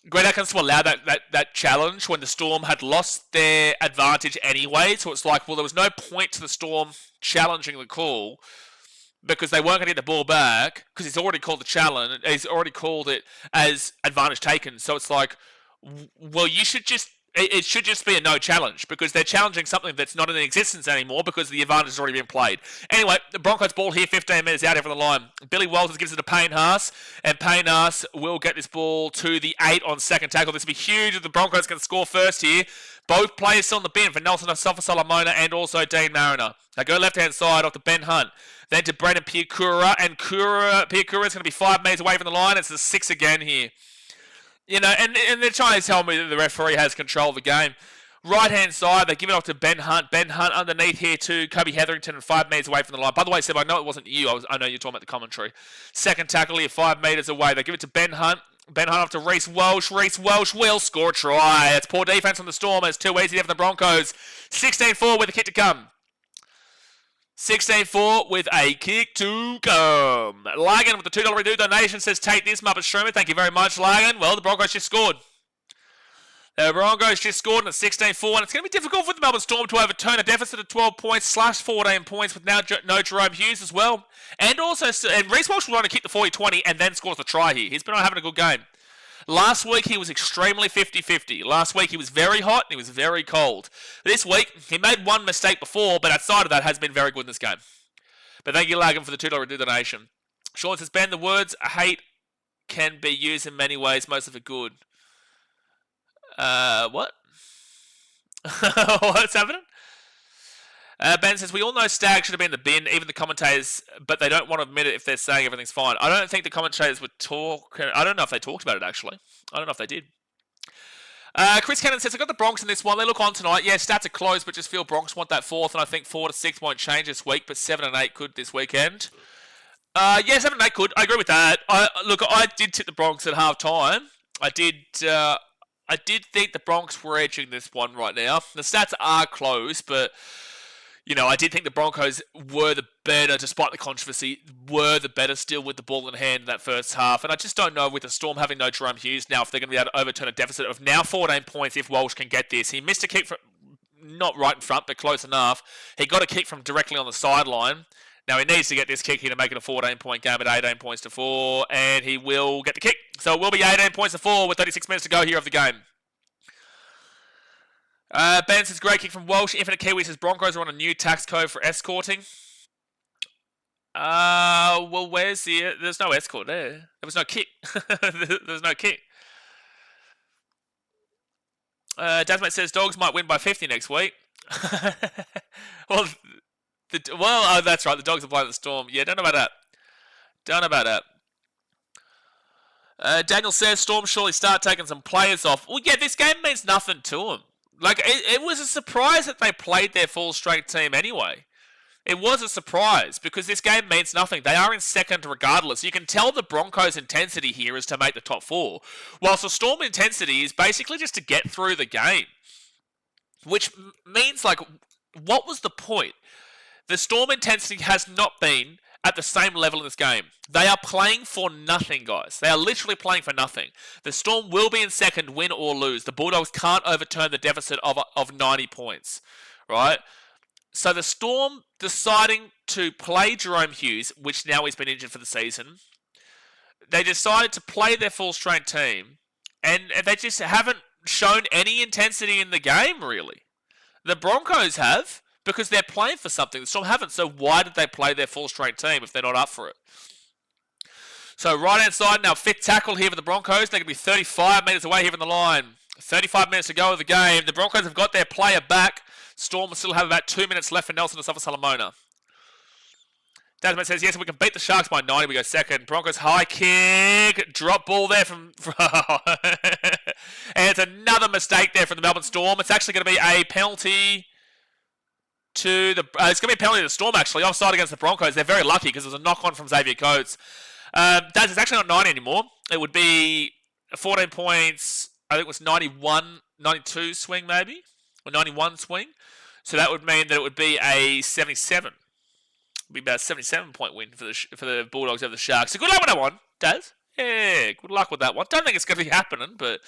Grant Atkins to allow that challenge when the Storm had lost their advantage anyway. So it's like, well, there was no point to the Storm challenging the call because they weren't going to get the ball back because he's already called the challenge. He's already called it as advantage taken. So it's like, well, you should just... It should just be a no challenge because they're challenging something that's not in existence anymore because the advantage has already been played. Anyway, the Broncos ball here, 15 metres out here from the line. Billy Walters gives it to Payne Haas, and Payne Haas will get this ball to the 8 on second tackle. This will be huge if the Broncos can score first here. Both players still on the bin for Nelson Asafa-Solomona and also Dean Mariner. They go left-hand side off to Ben Hunt. Then to Brendan Piakura, and Piakura is going to be 5 metres away from the line. It's a 6 again here. And they're trying to tell me that the referee has control of the game. Right-hand side, they give it off to Ben Hunt. Ben Hunt underneath here to Kobe Hetherington and 5 metres away from the line. By the way, Seb, I know it wasn't you. I know you're talking about the commentary. Second tackle here, 5 metres away. They give it to Ben Hunt. Ben Hunt off to Reece Welsh. Reece Welsh will score a try. It's poor defence from the Storm. It's too easy there for the Broncos. 16-4 with a kick to come. 16-4 with a kick to come. Lagan with the $2 redo donation says, take this, Muppet Streamer. Thank you very much, Lagan. Well, the Broncos just scored. The Broncos just scored at 16-4, and it's going to be difficult for the Melbourne Storm to overturn a deficit of 12 points / 14 points with now no Jerome Hughes as well. And Reece Walsh will run a kick the 40-20 and then scores the try here. He's been having a good game. Last week, he was extremely 50-50. Last week, he was very hot and he was very cold. This week, he made one mistake before, but outside of that, has been very good in this game. But thank you, Lagan, for the $2 donation. Sean says, Ben, the words hate can be used in many ways, most of it good. What? What's happening? Ben says, we all know Stagg should have been in the bin, even the commentators, but they don't want to admit it if they're saying everything's fine. I don't think the commentators would talk. I don't know if they talked about it, actually. I don't know if they did. Chris Cannon says, I got the Bronx in this one. They look on tonight. Yeah, stats are close, but just feel Bronx want that 4th, and I think 4 to 6 won't change this week, but 7 and 8 could this weekend. Yeah, 7 and 8 could. I agree with that. Look, I did tip the Bronx at half time. I did think the Bronx were edging this one right now. The stats are close, but I did think the Broncos were the better, despite the controversy, were the better still with the ball in hand in that first half. And I just don't know with the Storm having no Jerome Hughes now if they're going to be able to overturn a deficit of now 14 points if Walsh can get this. He missed a kick from not right in front, but close enough. He got a kick from directly on the sideline. Now he needs to get this kick here to make it a 14-point game at 18 points to 4, and he will get the kick. So it will be 18 points to 4 with 36 minutes to go here of the game. Ben says, great kick from Walsh. Infinite Kiwi says, Broncos are on a new tax code for escorting. Well, where's the... There's no escort there. There was no kick. There's no kick. Dasmate says, Dogs might win by 50 next week. Well, that's right. The Dogs are playing the Storm. Yeah, don't know about that. Don't know about that. Daniel says, Storm surely start taking some players off. Well, yeah, this game means nothing to them. Like, it was a surprise that they played their full-strength team anyway. It was a surprise because this game means nothing. They are in second regardless. You can tell the Broncos' intensity here is to make the top 4, whilst the Storm intensity is basically just to get through the game. Which means, like, what was the point? The Storm intensity has not been at the same level in this game. They are playing for nothing, guys. They are literally playing for nothing. The Storm will be in second, win or lose. The Bulldogs can't overturn the deficit of 90 points, right? So the Storm deciding to play Jerome Hughes, which now he's been injured for the season, they decided to play their full-strength team, and they just haven't shown any intensity in the game, really. The Broncos have, because they're playing for something. The Storm haven't, so why did they play their full-strength team if they're not up for it? So right-hand side, now 5th tackle here for the Broncos. They're going to be 35 metres away here from the line. 35 minutes to go of the game. The Broncos have got their player back. Storm will still have about 2 minutes left for Nelson to suffer Salamona. Dasman says, yes, we can beat the Sharks by 90. We go second. Broncos high kick. Drop ball there from... and it's another mistake there from the Melbourne Storm. It's actually going to be a penalty to the... it's going to be a penalty to the Storm, actually. Offside against the Broncos. They're very lucky because there's a knock-on from Xavier Coates. Daz, it's actually not 90 anymore. It would be 14 points. I think it was 91, 92 swing, maybe? Or 91 swing. So that would mean that it would be a 77. It would be about a 77-point win for the Bulldogs over the Sharks. So good luck with that one, Daz. Yeah, good luck with that one. Don't think it's going to be happening, but,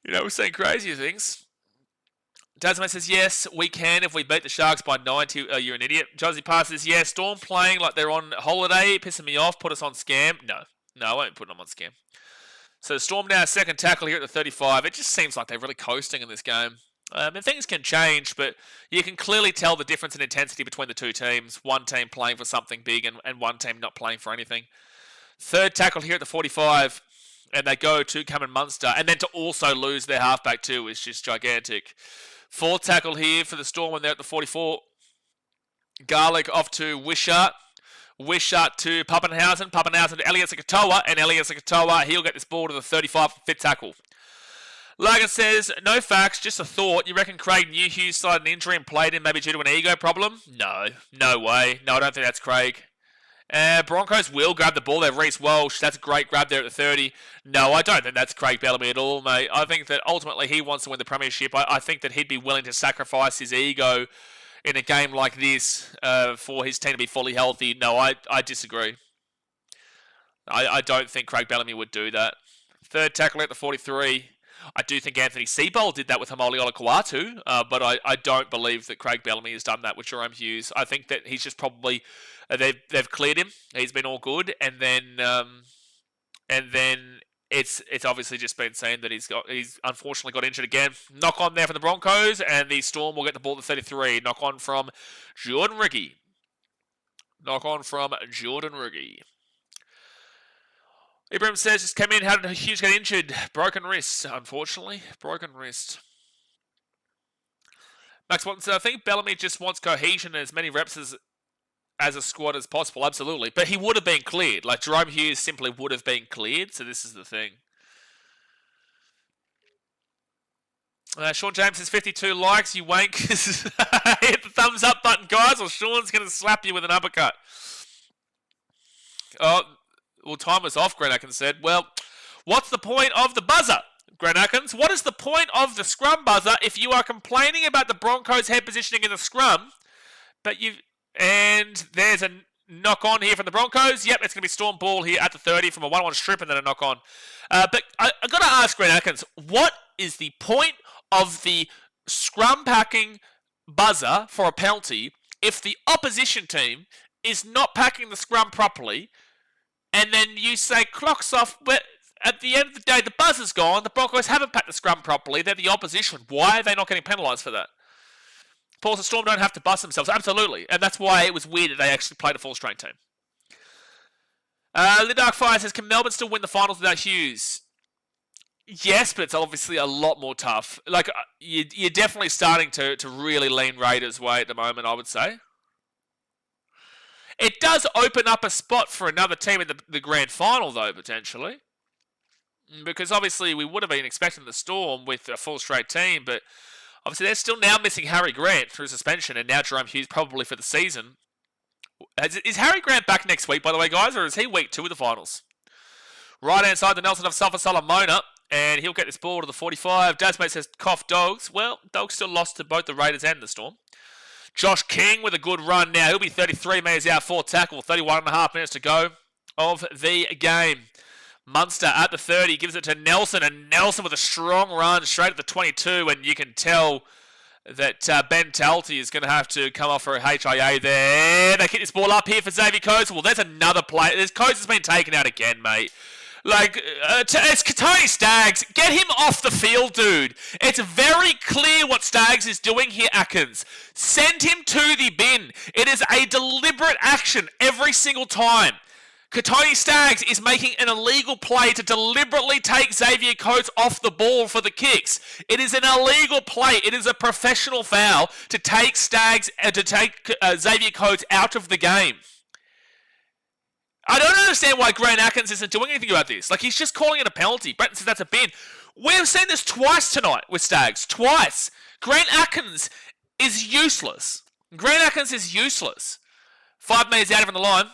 we're seeing crazier things. Dazman says, yes, we can if we beat the Sharks by 90. You're an idiot. Josie Pass says, yeah, Storm playing like they're on holiday, pissing me off, put us on scam. No, I won't put them on scam. So the Storm now second tackle here at the 35. It just seems like they're really coasting in this game. And things can change, but you can clearly tell the difference in intensity between the two teams. One team playing for something big and one team not playing for anything. Third tackle here at the 45. And they go to Cameron Munster. And then to also lose their halfback too is just gigantic. Fourth tackle here for the Storm when they're at the 44. Garlic off to Wishart. Wishart to Pappenhausen. Pappenhausen to Elias Katoa. And Elias Katoa, he'll get this ball to the 35 for fit tackle. Logan says, no facts, just a thought. You reckon Craig Newhughes started an injury and played him maybe due to an ego problem? No way. No, I don't think that's Craig. Broncos will grab the ball there. Reece Walsh, that's a great grab there at the 30. No, I don't think that's Craig Bellamy at all, mate. I think that ultimately he wants to win the premiership. I think that he'd be willing to sacrifice his ego in a game like this for his team to be fully healthy. No, I disagree. I don't think Craig Bellamy would do that. Third tackle at the 43. I do think Anthony Seibold did that with Hamoli Olakuatu, but I don't believe that Craig Bellamy has done that with Jerome Hughes. I think that he's just probably they've cleared him. He's been all good, and then it's obviously just been seen that he's unfortunately got injured again. Knock on there for the Broncos, and the Storm will get the ball to 33. Knock on from Jordan Riggy. Ibrahim says, just came in, how did Hughes get injured? Broken wrist, unfortunately. Broken wrist. Max Watson said, I think Bellamy just wants cohesion and as many reps as a squad as possible. Absolutely. But he would have been cleared. Like, Jerome Hughes simply would have been cleared. So this is the thing. Sean James says, 52 likes, you wankers. Hit the thumbs up button, guys, or Sean's going to slap you with an uppercut. Oh, well, time was off, Grant Atkins said. Well, what's the point of the buzzer, Grant Atkins? What is the point of the scrum buzzer if you are complaining about the Broncos' head positioning in the scrum, but and there's a knock-on here from the Broncos? Yep, it's going to be Storm ball here at the 30 from a 1-1 strip and then a knock-on. But I've got to ask Grant Atkins, what is the point of the scrum packing buzzer for a penalty if the opposition team is not packing the scrum properly? And then you say, clock's off, but at the end of the day, the buzzer's gone. The Broncos haven't packed the scrum properly. They're the opposition. Why are they not getting penalised for that? Paul, the Storm don't have to bust themselves. Absolutely. And that's why it was weird that they actually played a full-strength team. The Dark Fire says, can Melbourne still win the finals without Hughes? Yes, but it's obviously a lot more tough. Like, you're definitely starting to really lean Raiders' way at the moment, I would say. It does open up a spot for another team in the grand final, though, potentially. Because obviously we would have been expecting the Storm with a full straight team, but obviously they're still now missing Harry Grant through suspension and now Jerome Hughes probably for the season. Is Harry Grant back next week, by the way, guys, or is he week 2 of the finals? Right-hand side, the Nelson of Sulphur Solomona, and he'll get this ball to the 45. Dasmate says, cough Dogs. Well, Dogs still lost to both the Raiders and the Storm. Josh King with a good run now. He'll be 33 metres out for tackle. 31.5 minutes to go of the game. Munster at the 30 gives it to Nelson. And Nelson with a strong run straight at the 22. And you can tell that Ben Talty is going to have to come off for a HIA there. They kick this ball up here for Xavier Coates. Well, there's another play. Coates has been taken out again, mate. Like, it's Tony Staggs. Get him off the field, dude. It's very clear what Staggs is doing here, Atkins. Send him to the bin. It is a deliberate action every single time. Tony Staggs is making an illegal play to deliberately take Xavier Coates off the ball for the kicks. It is an illegal play. It is a professional foul to take Xavier Coates out of the game. I don't understand why Grant Atkins isn't doing anything about this. Like, he's just calling it a penalty. Brenton says that's a bin. We've seen this twice tonight with Staggs. Twice. Grant Atkins is useless. 5 metres out from the line.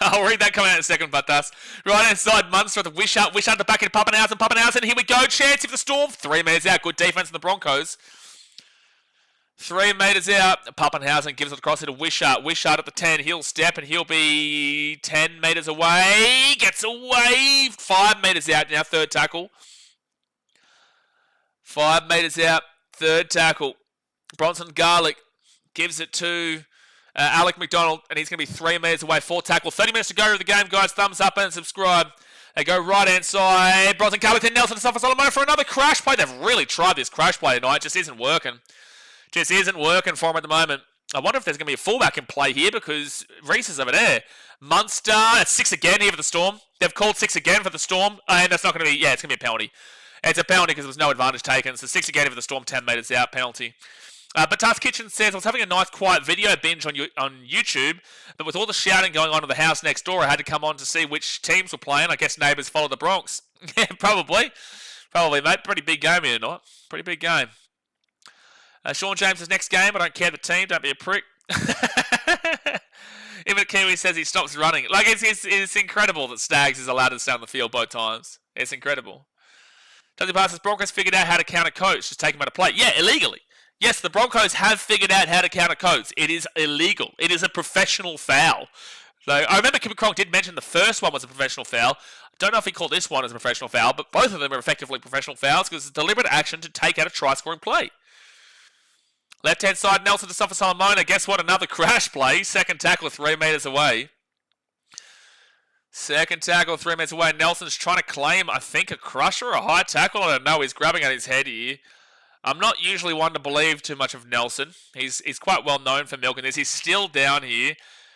I'll read that coming out in a second, but that's right-hand side, Munster at the Wishart. Wishart at the back of Pappenhausen. Here we go. Chance of the Storm. 3 metres out. Good defence in the Broncos. 3 metres out. Pappenhausen gives it across to Wishart. Wishart at the 10. He'll step and he'll be 10 metres away. Gets away. 5 metres out now. Third tackle. 5 metres out. Third tackle. Bronson Garlick gives it to Alec McDonald, and he's going to be 3 metres away. Fourth tackle. 30 minutes to go to the game, guys. Thumbs up and subscribe. They go right-hand side. Bronson Garlick to Nelson to Solomon for another crash play. They've really tried this crash play tonight. It just isn't working. Just isn't working for him at the moment. I wonder if there's going to be a fullback in play here because Reese is over there. Munster, it's 6 again here for the Storm. They've called 6 again for the Storm. And that's not going to be, it's going to be a penalty. It's a penalty because there was no advantage taken. So 6 again for the Storm, 10 metres out, penalty. But Task Kitchen says, I was having a nice quiet video binge on YouTube, but with all the shouting going on in the house next door, I had to come on to see which teams were playing. I guess neighbours follow the Bronx. Yeah, probably. Probably, mate. Pretty big game here tonight. Pretty big game. Sean James' next game. I don't care the team. Don't be a prick. Even Kiwi says he stops running. Like, it's incredible that Stags is allowed to stay on the field both times. It's incredible. Tony Parsons, Broncos figured out how to counter coach. Just take him out of play. Yeah, illegally. Yes, the Broncos have figured out how to counter coach. It is illegal. It is a professional foul. So I remember Kipper Cronk did mention the first one was a professional foul. I don't know if he called this one as a professional foul, but both of them are effectively professional fouls because it's deliberate action to take out a try-scoring play. Left-hand side, Nelson to suffer Solomona. Guess what? Another crash play. Second tackle 3 metres away. Second tackle 3 metres away. Nelson's trying to claim, I think, a crusher or a high tackle. I don't know. He's grabbing at his head here. I'm not usually one to believe too much of Nelson. He's quite well known for milking this. He's still down here.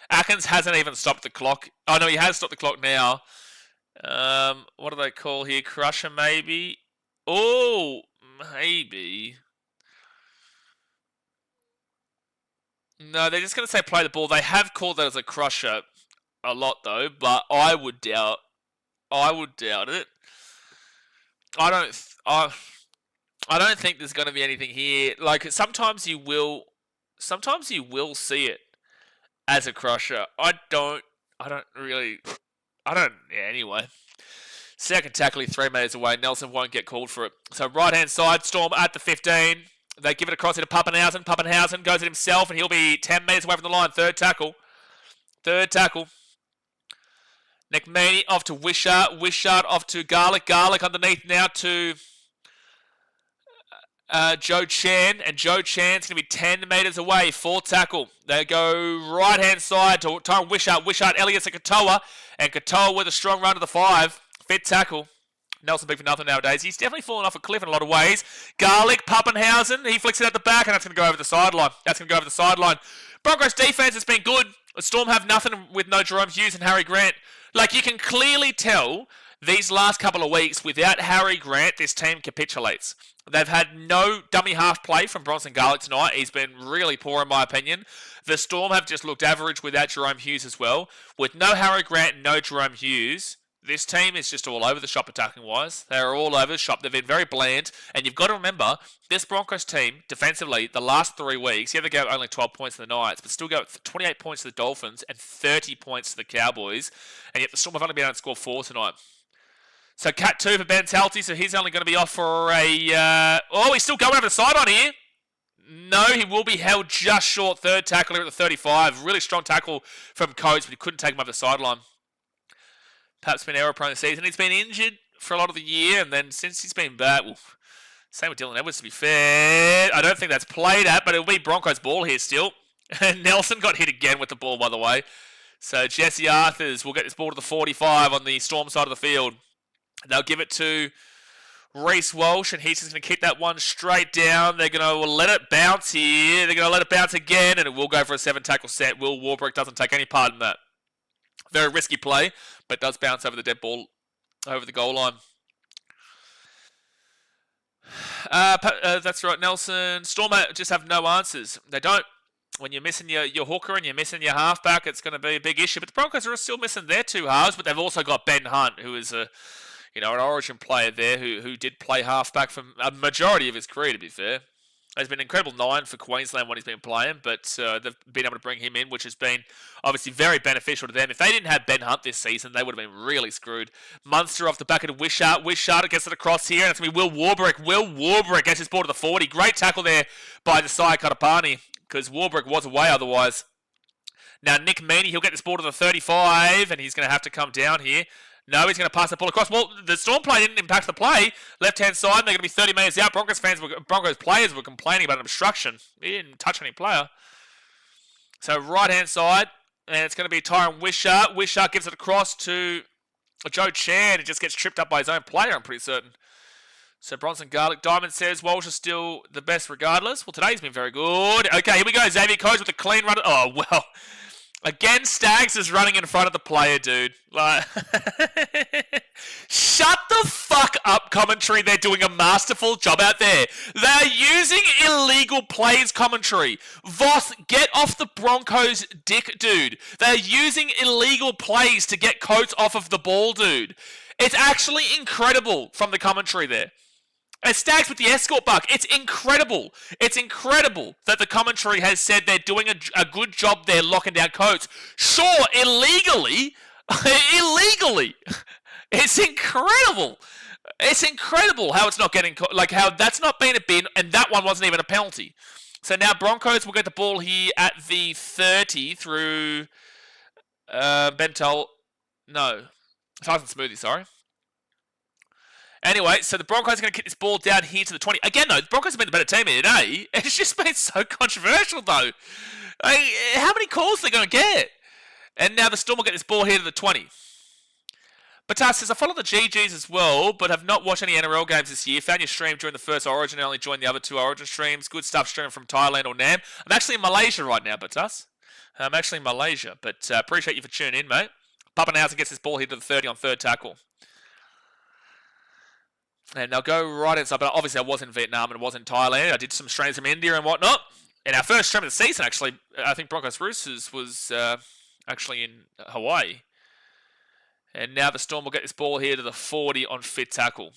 Atkins hasn't even stopped the clock. Oh, no, he has stopped the clock now. What do they call here? Crusher, maybe? Oh, maybe. No, they're just going to say play the ball. They have called that as a crusher a lot, though, but I would doubt it. I don't think there's going to be anything here. Like, sometimes you will see it as a crusher. Anyway. Second tackle 3 metres away. Nelson won't get called for it. So right-hand side, Storm at the 15. They give it across into Pappenhausen. Pappenhausen goes at himself, and he'll be 10 metres away from the line. Third tackle. Nick Meaney off to Wishart. Wishart off to Garlic. Garlic underneath now to Joe Chan. And Joe Chan's going to be 10 metres away. Fourth tackle. They go right-hand side to Tyrone Wishart. Wishart, Elliott to Katoa. And Katoa with a strong run to the 5. Fifth tackle. Nelson big for nothing nowadays. He's definitely fallen off a cliff in a lot of ways. Garlic, Pappenhausen. He flicks it at the back, and that's going to go over the sideline. Broncos defense has been good. The Storm have nothing with no Jerome Hughes and Harry Grant. Like, you can clearly tell these last couple of weeks, without Harry Grant, this team capitulates. They've had no dummy half play from Bronson Garlic tonight. He's been really poor, in my opinion. The Storm have just looked average without Jerome Hughes as well. With no Harry Grant and no Jerome Hughes, this team is just all over the shop attacking-wise. They're all over the shop. They've been very bland. And you've got to remember, this Broncos team, defensively, the last 3 weeks, yeah, they gave only 12 points to the Knights, but still go 28 points to the Dolphins and 30 points to the Cowboys. And yet the Storm have only been able to score 4 tonight. So Cat 2 for Ben Talty, so he's only going to be off for a... he's still going over the sideline here. No, he will be held just short. Third tackle here at the 35. Really strong tackle from Coates, but he couldn't take him over the sideline. Perhaps been error-prone this season. He's been injured for a lot of the year, and then since he's been back, same with Dylan Edwards, to be fair. I don't think that's played at, but it'll be Broncos ball here still. And Nelson got hit again with the ball, by the way. So Jesse Arthurs will get this ball to the 45 on the Storm side of the field. They'll give it to Reece Walsh, and he's just going to kick that one straight down. They're going to let it bounce here. They're going to let it bounce again, and it will go for a 7-tackle set. Will Warbrick doesn't take any part in that. Very risky play, but does bounce over the dead ball, over the goal line. That's right, Nelson. Storm just have no answers. They don't. When you're missing your hooker and you're missing your halfback, it's going to be a big issue. But the Broncos are still missing their 2 halves, but they've also got Ben Hunt, who is an Origin player there who did play halfback for a majority of his career, to be fair. He's been an incredible 9 for Queensland when he's been playing, but they've been able to bring him in, which has been obviously very beneficial to them. If they didn't have Ben Hunt this season, they would have been really screwed. Munster off the back of Wishart. Wishart gets it across here, and it's going to be Will Warbrick. Will Warbrick gets his ball to the 40. Great tackle there by Desai Katapani, because Warbrick was away otherwise. Now Nick Meaney, he'll get this ball to the 35, and he's going to have to come down here. No, he's going to pass the ball across. Well, the Storm play didn't impact the play. Left-hand side, they're going to be 30 metres out. Broncos players were complaining about an obstruction. He didn't touch any player. So right-hand side, and it's going to be Tyrone Wishart. Wishart gives it across to Joe Chan. It just gets tripped up by his own player, I'm pretty certain. So Bronson Garlic. Diamond says Walsh is still the best regardless. Well, today's been very good. Okay, here we go. Xavier Coates with a clean run. Oh, well... Again, Stags is running in front of the player, dude. Like, Shut the fuck up, commentary. They're doing a masterful job out there. They're using illegal plays, commentary. Voss, get off the Broncos' dick, dude. They're using illegal plays to get Coates off of the ball, dude. It's actually incredible from the commentary there. And Stags with the escort buck. It's incredible. It's incredible that the commentary has said they're doing a good job there locking down Coates. Sure, illegally. Illegally. It's incredible. It's incredible how it's not getting, like how that's not been a bin and that one wasn't even a penalty. So now Broncos will get the ball here at the 30 through Bentol. No. Tyson Smoothie, sorry. Anyway, so the Broncos are going to kick this ball down here to the 20. Again, though, the Broncos have been the better team here today. It's just been so controversial, though. How many calls are they going to get? And now the Storm will get this ball here to the 20. Batas says, I follow the GGs as well, but have not watched any NRL games this year. Found your stream during the first Origin and only joined the other two Origin streams. Good stuff streaming from Thailand or Nam. I'm actually in Malaysia right now, Batas. I'm actually in Malaysia, but appreciate you for tuning in, mate. Pappenhausen gets this ball here to the 30 on third tackle. And they'll go right inside, but obviously I was in Vietnam and I was in Thailand. I did some streams from India and whatnot. And our first stream of the season, actually, I think Broncos Roosters was actually in Hawaii. And now the Storm will get this ball here to the 40 on fifth tackle.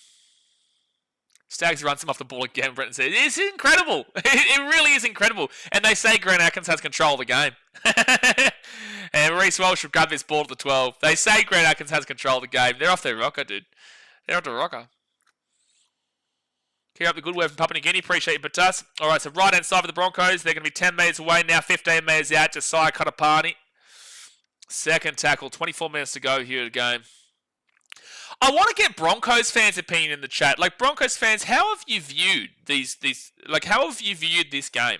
Stags runs him off the ball again, Brenton says. It's incredible. It really is incredible. And they say Grant Atkins has control of the game. And Reece Walsh will grab this ball to the 12. They say Grant Atkins has control of the game. They're off their rocker, dude. They're off their rocker. Keep up the good work from Papua New Guinea. Appreciate you, Batas. All right, so right-hand side of the Broncos. They're going to be 10 metres away now, 15 metres out. Josiah Kutapani. Second tackle, 24 minutes to go here in the game. I want to get Broncos fans' opinion in the chat. Like, Broncos fans, how have you viewed how have you viewed this game?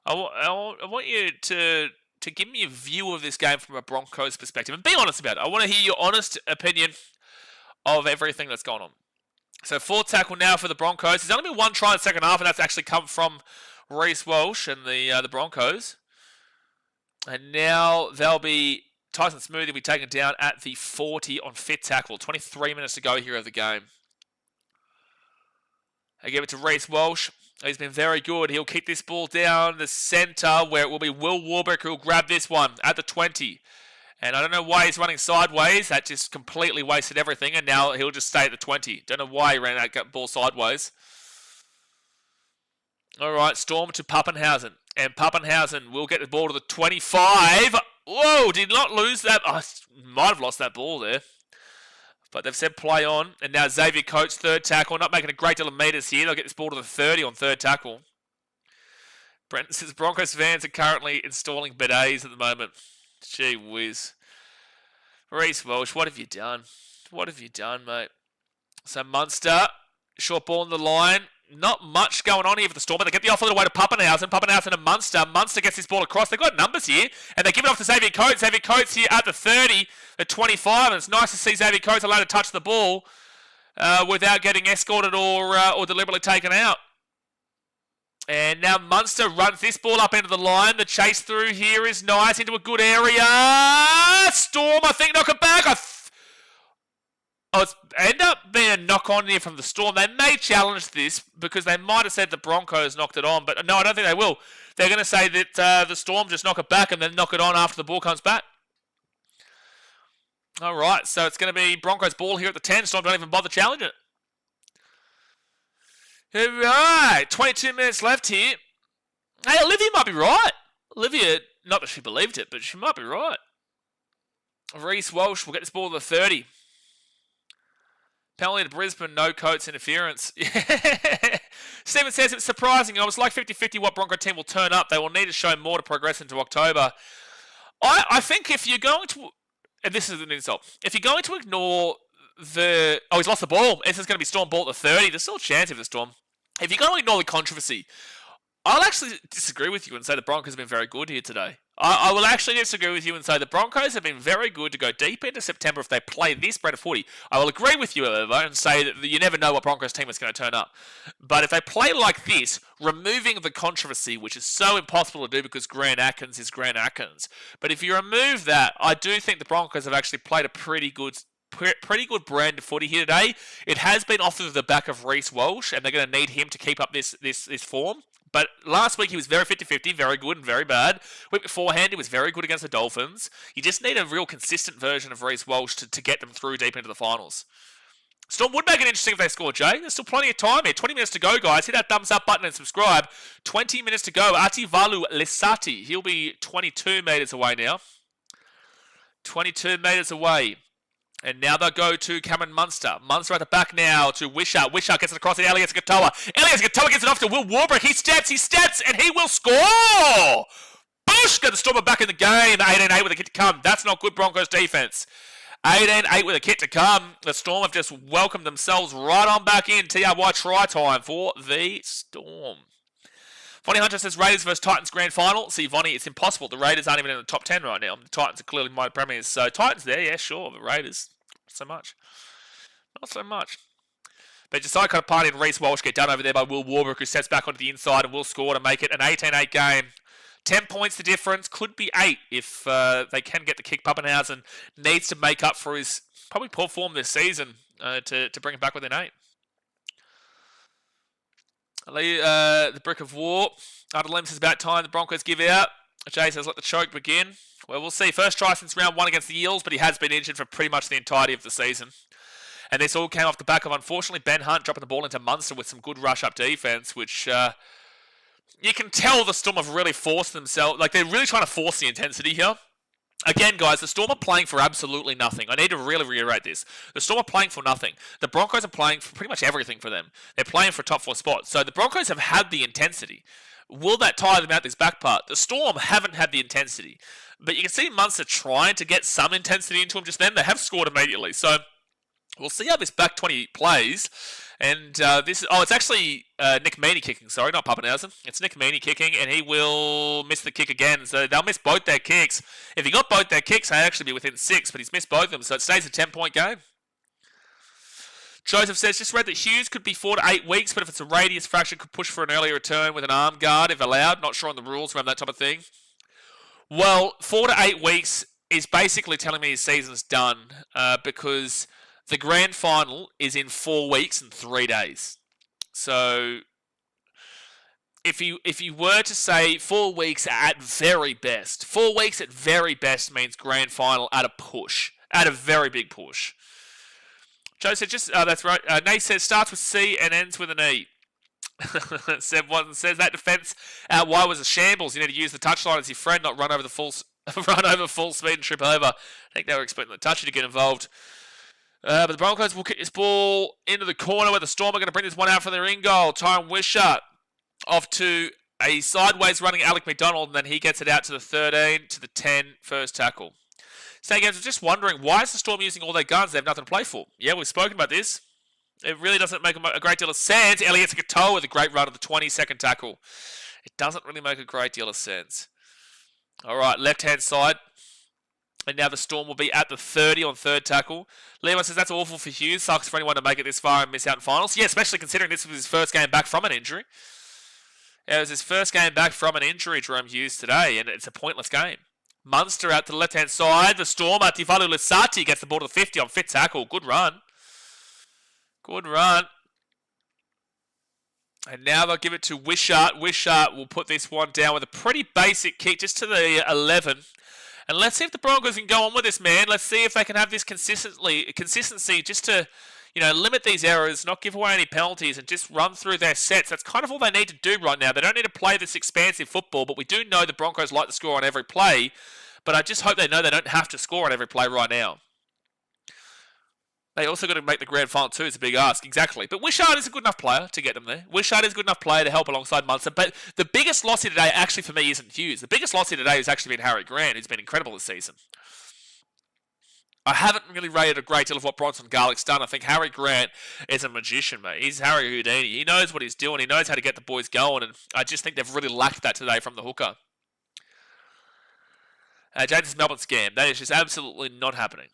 I want you to give me a view of this game from a Broncos perspective. And be honest about it. I want to hear your honest opinion of everything that's gone on. So, fourth tackle now for the Broncos. There's only been one try in the second half, and that's actually come from Reece Walsh and the Broncos. And now they'll be... Tyson Smoothie will be taken down at the 40 on fifth tackle. 23 minutes to go here of the game. They give it to Reece Walsh. He's been very good. He'll kick this ball down the centre, where it will be Will Warbrick who'll grab this one at the 20. And I don't know why he's running sideways. That just completely wasted everything. And now he'll just stay at the 20. Don't know why he ran that ball sideways. All right, Storm to Pappenhausen. And Pappenhausen will get the ball to the 25. Whoa, did not lose that. I might have lost that ball there. But they've said play on. And now Xavier Coates, third tackle. Not making a great deal of meters here. They'll get this ball to the 30 on third tackle. Brent says Broncos fans are currently installing bidets at the moment. Gee whiz. Reece Walsh, what have you done? What have you done, mate? So Munster, short ball on the line. Not much going on here for the Storm, but they get the off a little way to Pappenhausen. Pappenhausen and Munster. Munster gets this ball across. They've got numbers here, and they give it off to Xavier Coates. Xavier Coates here at the 30, the 25, and it's nice to see Xavier Coates allowed to touch the ball without getting escorted or deliberately taken out. And now Munster runs this ball up into the line. The chase through here is nice into a good area. Storm, I think, knock it back. It's end up being a knock on here from the Storm. They may challenge this because they might have said the Broncos knocked it on, but no, I don't think they will. They're going to say that the Storm just knock it back and then knock it on after the ball comes back. All right, so it's going to be Broncos ball here at the 10. Storm don't even bother challenging it. All right, 22 minutes left here. Hey, Olivia might be right. Olivia, not that she believed it, but she might be right. Reece Walsh will get this ball to the 30. Penalty to Brisbane, no Coates interference. Stephen says it's surprising. I was like 50-50 what Bronco team will turn up. They will need to show more to progress into October. I think if you're going to... And this is an insult. If you're going to ignore the... Oh, he's lost the ball. This is going to be Storm ball at the 30. There's still a chance of the Storm. If you're going to ignore the controversy, I'll actually disagree with you and say the Broncos have been very good here today. I will actually disagree with you and say the Broncos have been very good to go deep into September if they play this brand of footy. I will agree with you, however, and say that you never know what Broncos team is going to turn up. But if they play like this, removing the controversy, which is so impossible to do because Grant Atkins is Grant Atkins. But if you remove that, I do think the Broncos have actually played a pretty good pretty good brand of footy here today. It has been off of the back of Reece Walsh, and they're going to need him to keep up this form. But last week he was very 50-50, very good and very bad. Week beforehand he was very good against the Dolphins. You just need a real consistent version of Reece Walsh to get them through deep into the finals. Storm would make it interesting if they score, Jay. There's still plenty of time here. 20 minutes to go, guys. Hit that thumbs up button and subscribe. 20 minutes to go. Ativalu Lesati. He'll be 22 metres away now. 22 metres away. And now they'll go to Cameron Munster. Munster at the back now to Wishart. Wishart gets it across to Elias Katoa. Elias Katoa gets it off to Will Warbrick. He steps, and he will score! Bush got the Stormer back in the game. 18-8 with a kick to come. That's not good Broncos defence. 18-8 with a kick to come. The Storm have just welcomed themselves right on back in. TRY try time for the Storm. Vonnie Hunter says Raiders versus Titans grand final. See, Vonnie, it's impossible. The Raiders aren't even in the top 10 right now. The Titans are clearly my premiers. So Titans there, yeah, sure. But Raiders, not so much. Not so much. But Josiah kind of party and Reece Walsh get done over there by Will Warbrick, who steps back onto the inside and will score to make it an 18-8 game. 10 points the difference. Could be 8 if they can get the kick. Pappenhausen needs to make up for his probably poor form this season to bring it back within 8. The Brick of War. Arden says about time the Broncos give out. Jay says let the choke begin. Well, we'll see. First try since round 1 against the Eels, but he has been injured for pretty much the entirety of the season. And this all came off the back of, unfortunately, Ben Hunt dropping the ball into Munster with some good rush-up defence, which you can tell the Storm have really forced themselves. Like, they're really trying to force the intensity here. Again, guys, the Storm are playing for absolutely nothing. I need to really reiterate this. The Storm are playing for nothing. The Broncos are playing for pretty much everything for them. They're playing for a top 4 spot. So the Broncos have had the intensity. Will that tire them out this back part? The Storm haven't had the intensity. But you can see Munster trying to get some intensity into them just then. They have scored immediately. So we'll see how this back 20 plays. And it's actually Nick Meaney kicking, sorry, not Pappenhausen. It's Nick Meaney kicking, and he will miss the kick again. So they'll miss both their kicks. If he got both their kicks, they'd actually be within 6, but he's missed both of them, so it stays a 10-point game. Joseph says, just read that Hughes could be 4 to 8 weeks, but if it's a radius fracture, could push for an early return with an arm guard if allowed. Not sure on the rules around that type of thing. Well, 4 to 8 weeks is basically telling me his season's done because the grand final is in 4 weeks and 3 days. So if you were to say 4 weeks at very best, 4 weeks at very best means grand final at a push, at a very big push. Joe said, that's right. Nate says, starts with C and ends with an E. Seb Watson says, that defence out wide was a shambles. You need to use the touchline as your friend, not run over full speed and trip over. I think they were expecting the touchy to get involved. But the Broncos will kick this ball into the corner where the Storm are going to bring this one out for their in goal. Tyron Wishart off to a sideways running Alec McDonald, and then he gets it out to the 13, to the 10, first tackle. So again, I was just wondering, why is the Storm using all their guns? They have nothing to play for. Yeah, we've spoken about this. It really doesn't make a great deal of sense. Elias Katoa with a great run of the 22nd tackle. It doesn't really make a great deal of sense. All right, left-hand side. And now the Storm will be at the 30 on third tackle. Leon says, that's awful for Hughes. Sucks for anyone to make it this far and miss out in finals. Yeah, especially considering this was his first game back from an injury. It was his first game back from an injury, Jerome Hughes, today, and it's a pointless game. Munster out to the left-hand side. The Storm, Ativalu Lesati gets the ball to the 50 on fifth tackle. Good run. Good run. And now they'll give it to Wishart. Wishart will put this one down with a pretty basic kick just to the 11. And let's see if the Broncos can go on with this, man. Let's see if they can have this consistency just to, limit these errors, not give away any penalties, and just run through their sets. That's kind of all they need to do right now. They don't need to play this expansive football, but we do know the Broncos like to score on every play. But I just hope they know they don't have to score on every play right now. They also got to make the grand final too. It's a big ask, exactly. But Wishart is a good enough player to get them there. Wishart is a good enough player to help alongside Munster. But the biggest loss here today, actually for me, isn't Hughes. The biggest loss here today has actually been Harry Grant, who's been incredible this season. I haven't really rated a great deal of what Bronson Garlick's done. I think Harry Grant is a magician, mate. He's Harry Houdini. He knows what he's doing. He knows how to get the boys going. And I just think they've really lacked that today from the hooker. James' Melbourne scam. That is just absolutely not happening.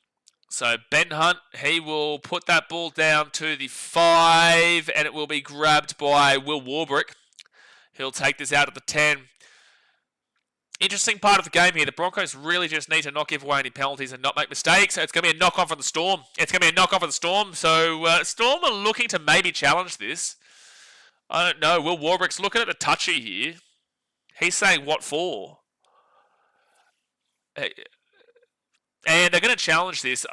So Ben Hunt, he will put that ball down to the 5, and it will be grabbed by Will Warbrick. He'll take this out at the 10. Interesting part of the game here. The Broncos really just need to not give away any penalties and not make mistakes. So it's going to be a knock-on for the Storm. So Storm are looking to maybe challenge this. I don't know. Will Warbrick's looking at the touchy here. He's saying, what for? And they're going to challenge this.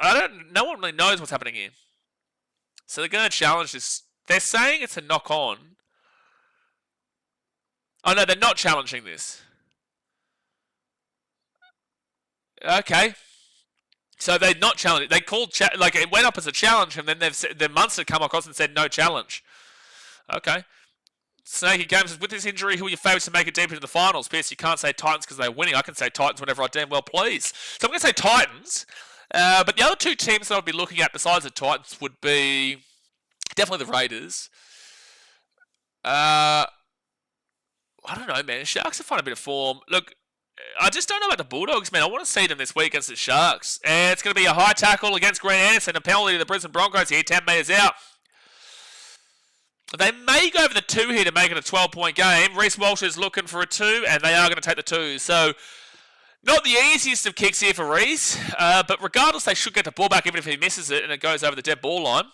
No one really knows what's happening here. So they're going to challenge this. They're saying it's a knock-on. Oh, no, they're not challenging this. Okay. So they're not challenging. They called, it went up as a challenge, and then the Munster come across and said no challenge. Okay. Snaky Games says, with this injury, who are your favourites to make it deep into the finals? Pierce, you can't say Titans because they're winning. I can say Titans whenever I damn well please. So I'm going to say Titans. But the other two teams that I'd be looking at besides the Titans would be definitely the Raiders. I don't know, man. Sharks have found a bit of form. Look, I just don't know about the Bulldogs, man. I want to see them this week against the Sharks. And it's going to be a high tackle against Grant Anderson, a penalty to the Brisbane Broncos here, 10 metres out. They may go over the 2 here to make it a 12-point game. Reece Walsh is looking for a 2, and they are going to take the 2. So, not the easiest of kicks here for Reece. But regardless, they should get the ball back even if he misses it and it goes over the dead ball line.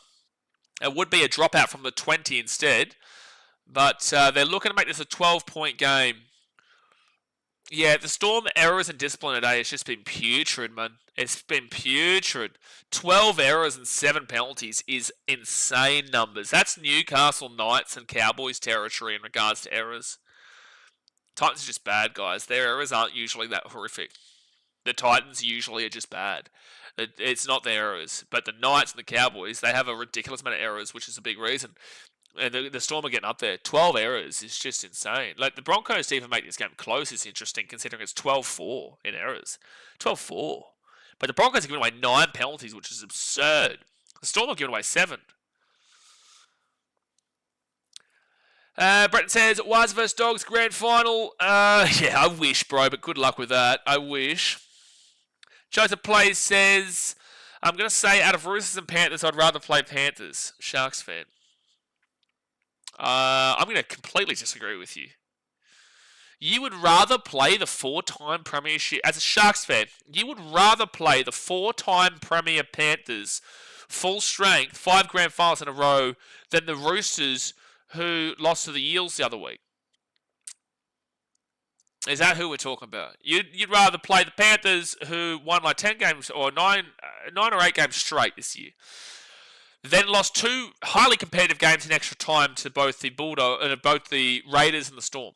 It would be a dropout from the 20 instead. But they're looking to make this a 12-point game. Yeah, the Storm errors and discipline today has just been putrid, man. It's been putrid. 12 errors and 7 penalties is insane numbers. That's Newcastle Knights and Cowboys territory in regards to errors. Titans are just bad, guys. Their errors aren't usually that horrific. The Titans usually are just bad. It's not their errors. But the Knights and the Cowboys, they have a ridiculous amount of errors, which is a big reason. And the Storm are getting up there. 12 errors is just insane. Like, the Broncos to even make this game close is interesting, considering it's 12-4 in errors. 12-4. But the Broncos are giving away 9 penalties, which is absurd. The Storm are giving away 7. Bretton says, Wise vs Dogs Grand Final. Yeah, I wish, bro, but good luck with that. I wish. Joseph Plays says, I'm going to say out of Roosters and Panthers, I'd rather play Panthers. Sharks fan. I'm going to completely disagree with you. You would rather play the 4-time premiership, as a Sharks fan, you would rather play the 4-time Premier Panthers full strength, 5 grand finals in a row, than the Roosters who lost to the Eels the other week. Is that who we're talking about? You'd rather play the Panthers who won like 10 games or 9 or 8 games straight this year. Then lost 2 highly competitive games in extra time to both the Raiders and the Storm.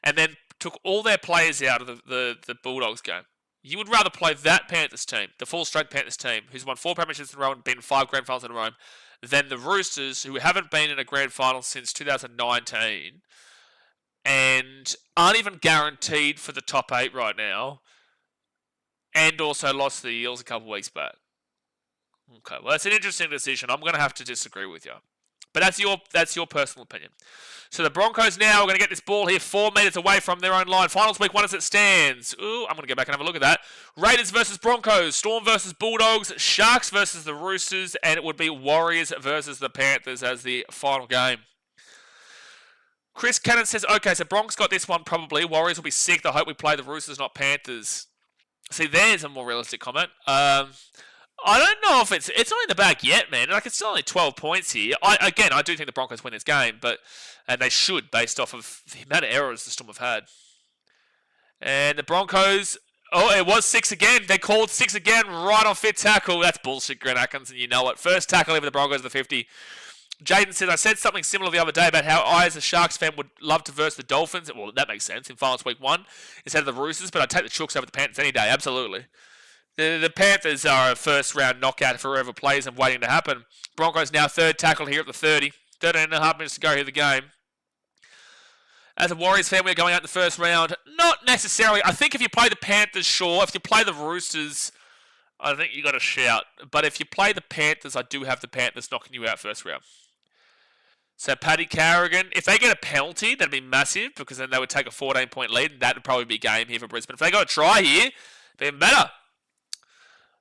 And then took all their players out of the Bulldogs game. You would rather play that Panthers team, the full-strength Panthers team, who's won 4 premierships in a row and been 5 grand finals in a row, than the Roosters, who haven't been in a grand final since 2019 and aren't even guaranteed for the top 8 right now, and also lost to the Eels a couple of weeks back. Okay, well, that's an interesting decision. I'm going to have to disagree with you. But that's your personal opinion. So the Broncos now are going to get this ball here 4 metres away from their own line. Finals week 1 as it stands. Ooh, I'm going to go back and have a look at that. Raiders versus Broncos. Storm versus Bulldogs. Sharks versus the Roosters. And it would be Warriors versus the Panthers as the final game. Chris Cannon says, okay, so Broncos got this one probably. Warriors will be sick. I hope we play the Roosters, not Panthers. See, there's a more realistic comment. I don't know if it's not in the bag yet, man. Like, it's still only 12 points here. I do think the Broncos win this game, and they should, based off of the amount of errors the Storm have had. And the Broncos, it was 6 again. They called 6 again, right on fit tackle. That's bullshit, Grant Atkins, and you know it. First tackle over the Broncos, the 50. Jaden said, I said something similar the other day about how I, as a Sharks fan, would love to verse the Dolphins. Well, that makes sense in finals week 1 instead of the Roosters, but I'd take the Chooks over the Panthers any day, absolutely. The Panthers are a first-round knockout for whoever plays and waiting to happen. Broncos now 3rd tackle here at the 30. 13 and a half minutes to go here the game. As a Warriors fan, we're going out in the first round. Not necessarily. I think if you play the Panthers, sure. If you play the Roosters, I think you got to shout. But if you play the Panthers, I do have the Panthers knocking you out first round. So Paddy Carrigan, if they get a penalty, that'd be massive because then they would take a 14-point lead and that would probably be game here for Brisbane. If they got a try here, even better.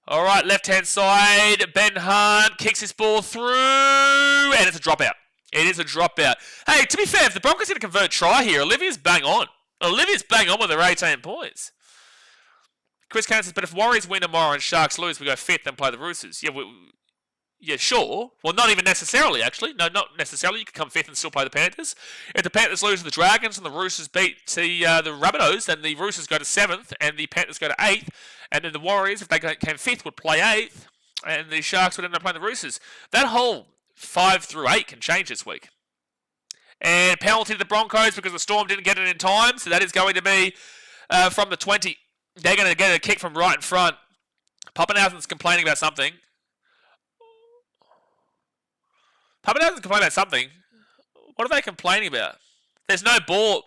All right, left-hand side, Ben Hunt kicks his ball through, and it's a dropout. It is a dropout. Hey, to be fair, if the Broncos going to convert a try here, Olivia's bang on. Olivia's bang on with her 18 points. Chris Cannon says, but if Warriors win tomorrow and Sharks lose, we go 5th and play the Roosters. Yeah, sure. Well, not even necessarily, actually. No, not necessarily. You could come 5th and still play the Panthers. If the Panthers lose to the Dragons and the Roosters beat the Rabbitohs, then the Roosters go to 7th and the Panthers go to 8th. And then the Warriors, if they came 5th, would play 8th. And the Sharks would end up playing the Roosters. That whole 5 through 8 can change this week. And penalty to the Broncos because the Storm didn't get it in time. So that is going to be from the 20. They're going to get a kick from right in front. Pappenhausen's complaining about something. Pappenhausen's complaining about something. What are they complaining about? There's no ball.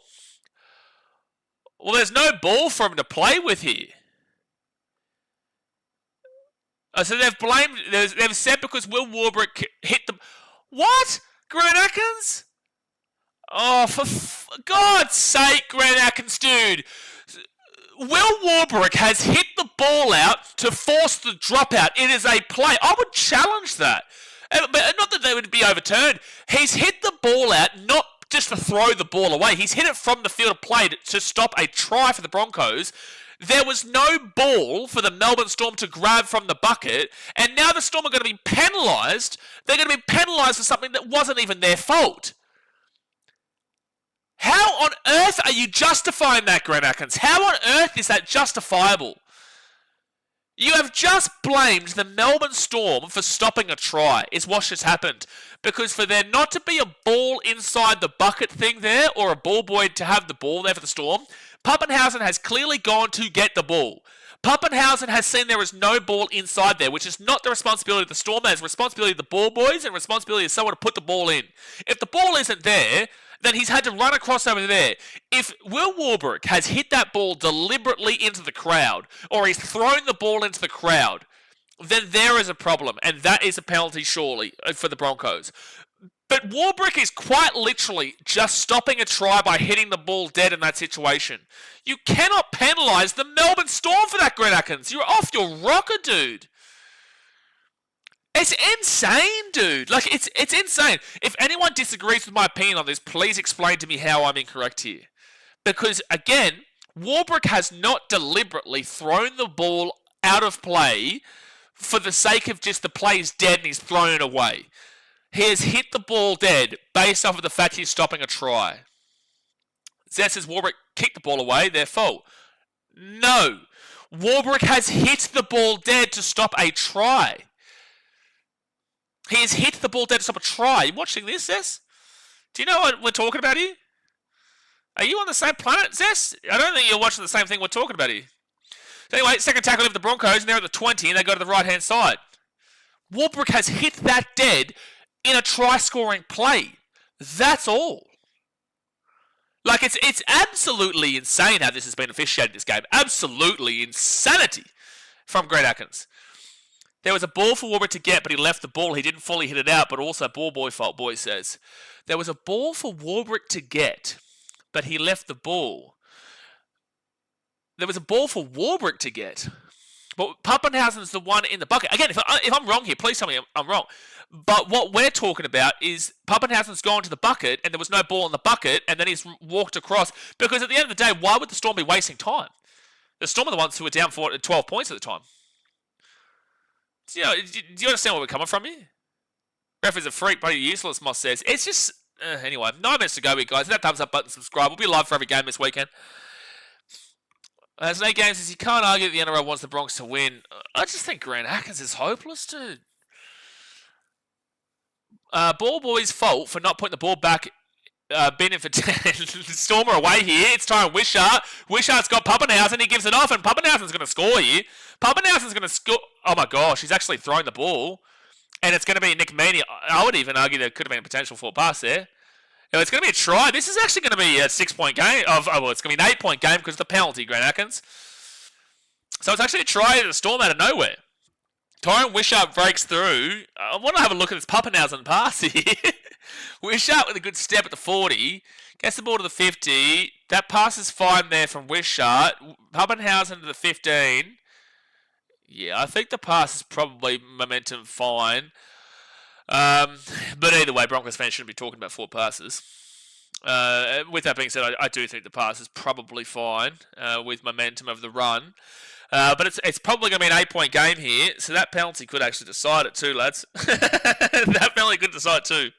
Well, there's no ball for him to play with here. So they've blamed. They've said because Will Warbrick hit the. What? Grant Atkins? Oh, for God's sake, Grant Atkins, dude. Will Warbrick has hit the ball out to force the dropout. It is a play. I would challenge that. But not that they would be overturned. He's hit the ball out, not just to throw the ball away. He's hit it from the field of play to stop a try for the Broncos. There was no ball for the Melbourne Storm to grab from the bucket, and now the Storm are going to be penalised. They're going to be penalised for something that wasn't even their fault. How on earth are you justifying that, Grant Atkins? How on earth is that justifiable? You have just blamed the Melbourne Storm for stopping a try, is what just happened. Because for there not to be a ball inside the bucket thing there, or a ball boy to have the ball there for the Storm, Pappenhausen has clearly gone to get the ball. Pappenhausen has seen there is no ball inside there, which is not the responsibility of the Storm, that is responsibility of the ball boys and responsibility of someone to put the ball in. If the ball isn't there, then he's had to run across over there. If Will Warbrick has hit that ball deliberately into the crowd, or he's thrown the ball into the crowd, then there is a problem, and that is a penalty surely for the Broncos. But Warbrick is quite literally just stopping a try by hitting the ball dead in that situation. You cannot penalise the Melbourne Storm for that, Grant Atkins. You're off your rocker, dude. It's insane, dude. Like, it's insane. If anyone disagrees with my opinion on this, please explain to me how I'm incorrect here. Because, again, Warbrick has not deliberately thrown the ball out of play for the sake of just the play's dead and he's thrown it away. He has hit the ball dead based off of the fact he's stopping a try. Zess says Warbrick kicked the ball away, their fault. No. Warbrick has hit the ball dead to stop a try. He has hit the ball dead to stop a try. You watching this, Zess? Do you know what we're talking about here? Are you on the same planet, Zess? I don't think you're watching the same thing we're talking about here. So anyway, second tackle of the Broncos, and they're at the 20, and they go to the right-hand side. Warbrick has hit that dead in a try-scoring play. That's all. Like, it's absolutely insane how this has been officiated, this game. Absolutely insanity from Grant Atkins. There was a ball for Warbrick to get, but he left the ball. He didn't fully hit it out, but also ball boy fault, boy says. There was a ball for Warbrick to get, but he left the ball. There was a ball for Warbrick to get, but Pappenhausen's the one in the bucket. Again, if I'm wrong here, please tell me I'm wrong. But what we're talking about is Pappenhausen's gone to the bucket, and there was no ball in the bucket, and then he's walked across. Because at the end of the day, why would the Storm be wasting time? The Storm are the ones who were down for 12 points at the time. Do you understand where we're coming from here? Ref is a freak, bloody useless, Moss says. It's just... anyway, 9 minutes to go here, guys. Hit that thumbs up button, subscribe. We'll be live for every game this weekend. Snake Games says, you can't argue that the NRL wants the Broncos to win. I just think Grant Atkins is hopeless, dude. Ball boy's fault for not putting the ball back. Been in for 10. Stormer away here. It's time Wishart. Wishart's got Pappenhausen. He gives it off, and Pappenhausen's going to score here. Pappenhausen's going to score. Oh my gosh, he's actually thrown the ball. And it's going to be Nick Meaney. I would even argue there could have been a potential for a pass there. It's going to be a try. This is actually going to be a 6-point game. It's going to be an 8-point game because of the penalty, Grant Atkins. So it's actually a try to Storm out of nowhere. Tyron Wishart breaks through. I want to have a look at this Pappenhausen pass here. Wishart with a good step at the 40. Gets the ball to the 50. That pass is fine there from Wishart. Pappenhausen to the 15. Yeah, I think the pass is probably momentum fine. But either way, Broncos fans shouldn't be talking about 4 passes. With that being said, I do think the pass is probably fine with momentum of the run. But it's probably going to be an 8-point game here, so that penalty could actually decide it too, lads. That penalty could decide too.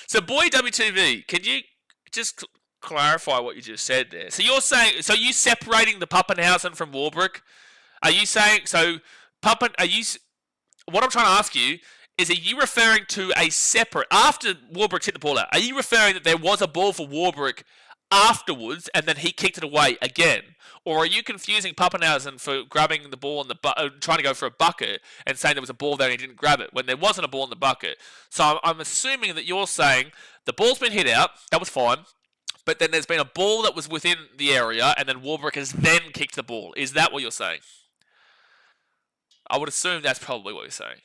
So, boy WTV, can you just clarify what you just said there? So you're saying, so you separating the Pappenhausen from Warbrick? Are you saying, so Pappen, what I'm trying to ask you is, are you referring to a separate, after Warbrick hit the ball out, are you referring that there was a ball for Warbrick afterwards and then he kicked it away again? Or are you confusing Pappenhausen for grabbing the ball in the trying to go for a bucket and saying there was a ball there and he didn't grab it when there wasn't a ball in the bucket? So I'm assuming that you're saying the ball's been hit out, that was fine, but then there's been a ball that was within the area and then Warbrick has then kicked the ball. Is that what you're saying? I would assume that's probably what you're saying.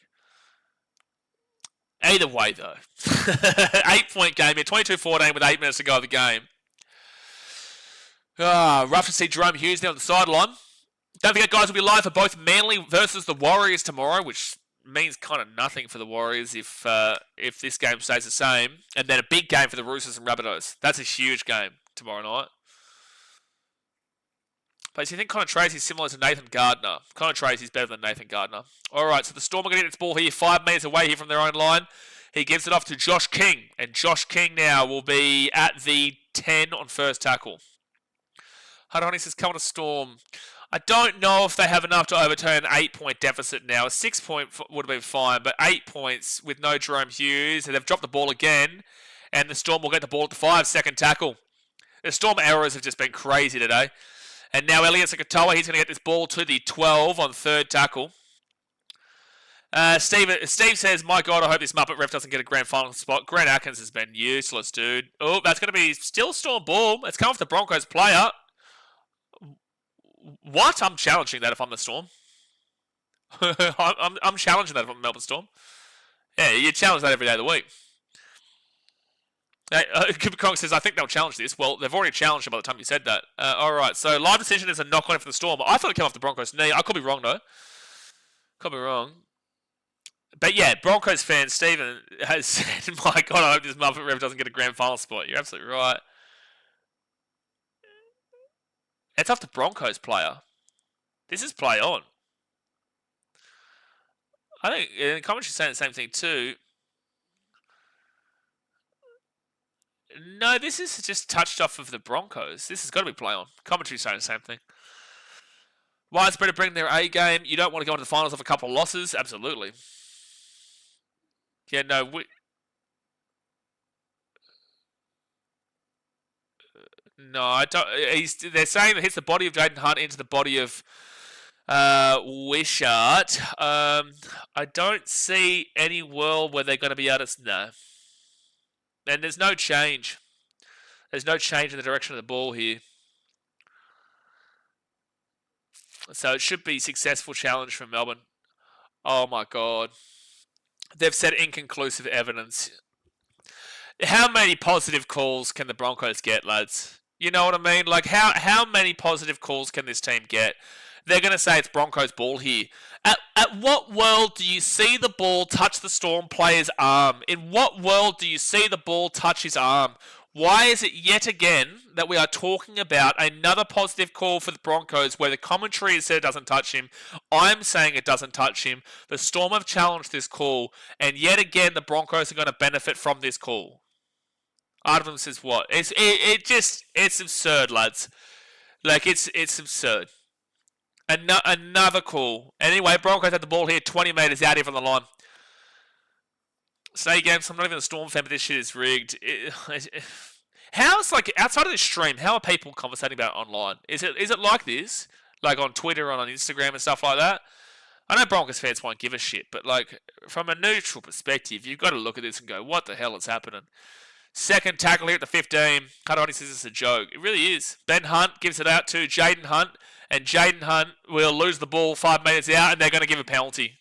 Either way, though. 8-point game here, 22-14 with 8 minutes to go of the game. Rough to see Jerome Hughes now on the sideline. Don't forget, guys, we'll be live for both Manly versus the Warriors tomorrow, which means kind of nothing for the Warriors if this game stays the same. And then a big game for the Roosters and Rabbitohs. That's a huge game tomorrow night. But do you think Connor Tracy's similar to Nathan Gardner? Connor Tracy's better than Nathan Gardner. All right, so the Storm are going to get its ball here 5 metres away here from their own line. He gives it off to Josh King. And Josh King now will be at the 10 on first tackle. Hudoni says, come on to Storm. I don't know if they have enough to overturn an 8-point deficit now. A 6-point would have been fine, but 8 points with no Jerome Hughes. And they've dropped the ball again. And the Storm will get the ball at the 5, second tackle. The Storm errors have just been crazy today. And now Elliot Sakatoa, he's going to get this ball to the 12 on third tackle. Steve says, my God, I hope this Muppet ref doesn't get a grand final spot. Grant Atkins has been useless, dude. Oh, that's going to be still Storm ball. It's come off the Broncos player. What? I'm challenging that if I'm the Storm. I'm challenging that if I'm the Melbourne Storm. Yeah, you challenge that every day of the week. Cooper Kronk says, I think they'll challenge this. Well, they've already challenged it by the time you said that. Alright, so live decision is a knock on it for the Storm. I thought it came off the Broncos' knee. I could be wrong, though. Could be wrong. But yeah, Broncos fan Stephen has said, my God, I hope this Muppet ref doesn't get a grand final spot. You're absolutely right. It's off the Broncos player. This is play on. I think the commentary's saying the same thing too. No, this is just touched off of the Broncos. This has got to be play on. Commentary's saying the same thing. Why it's better to bring their A game? You don't want to go into the finals of a couple of losses? Absolutely. Yeah, no, no, I don't. They're saying that hits the body of Jaden Hunt into the body of Wishart. I don't see any world where they're going to be able to. No. And there's no change. There's no change in the direction of the ball here. So it should be a successful challenge from Melbourne. Oh my God. They've said inconclusive evidence. How many positive calls can the Broncos get, lads? You know what I mean? Like, how many positive calls can this team get? They're going to say it's Broncos ball here. At what world do you see the ball touch the Storm player's arm? In what world do you see the ball touch his arm? Why is it yet again that we are talking about another positive call for the Broncos where the commentary has said it doesn't touch him? I'm saying it doesn't touch him. The Storm have challenged this call, and yet again the Broncos are going to benefit from this call. Artem says what? It's absurd, lads. Like, it's absurd. Another call. Anyway, Broncos had the ball here 20 metres out here from the line. Say games, I'm not even a Storm fan, but this shit is rigged. How's, like, outside of this stream, how are people conversating about it online? Is it like this? Like on Twitter and on Instagram and stuff like that? I know Broncos fans won't give a shit, but, like, from a neutral perspective, you've got to look at this and go, what the hell is happening? Second tackle here at the 15. Hudoni says it's a joke. It really is. Ben Hunt gives it out to Jaden Hunt, and Jaden Hunt will lose the ball 5 metres out, and they're going to give a penalty.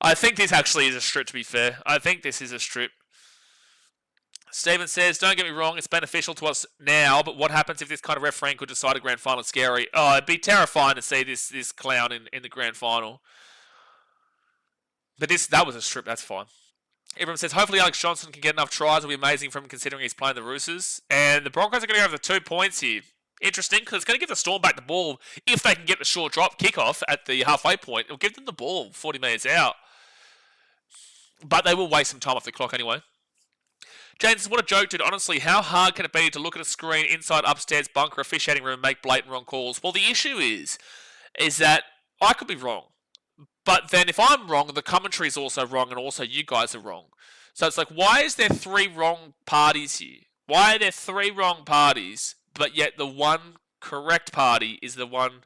I think this actually is a strip, to be fair. I think this is a strip. Stephen says, don't get me wrong, it's beneficial to us now, but what happens if this kind of refereeing could decide a grand final? Scary. Oh, it'd be terrifying to see this clown in the grand final. But that was a strip, that's fine. Everyone says, hopefully Alex Johnson can get enough tries. It'll be amazing for him considering he's playing the Roosters. And the Broncos are going to go for 2 points here. Interesting, because it's going to give the Storm back the ball if they can get the short drop kickoff at the halfway point. It'll give them the ball 40 metres out. But they will waste some time off the clock anyway. James, what a joke, dude. Honestly, how hard can it be to look at a screen inside upstairs bunker officiating room and make blatant wrong calls? Well, the issue is that I could be wrong. But then if I'm wrong, the commentary is also wrong and also you guys are wrong. So it's like, why is there 3 wrong parties here? Why are there 3 wrong parties, but yet the one correct party is the one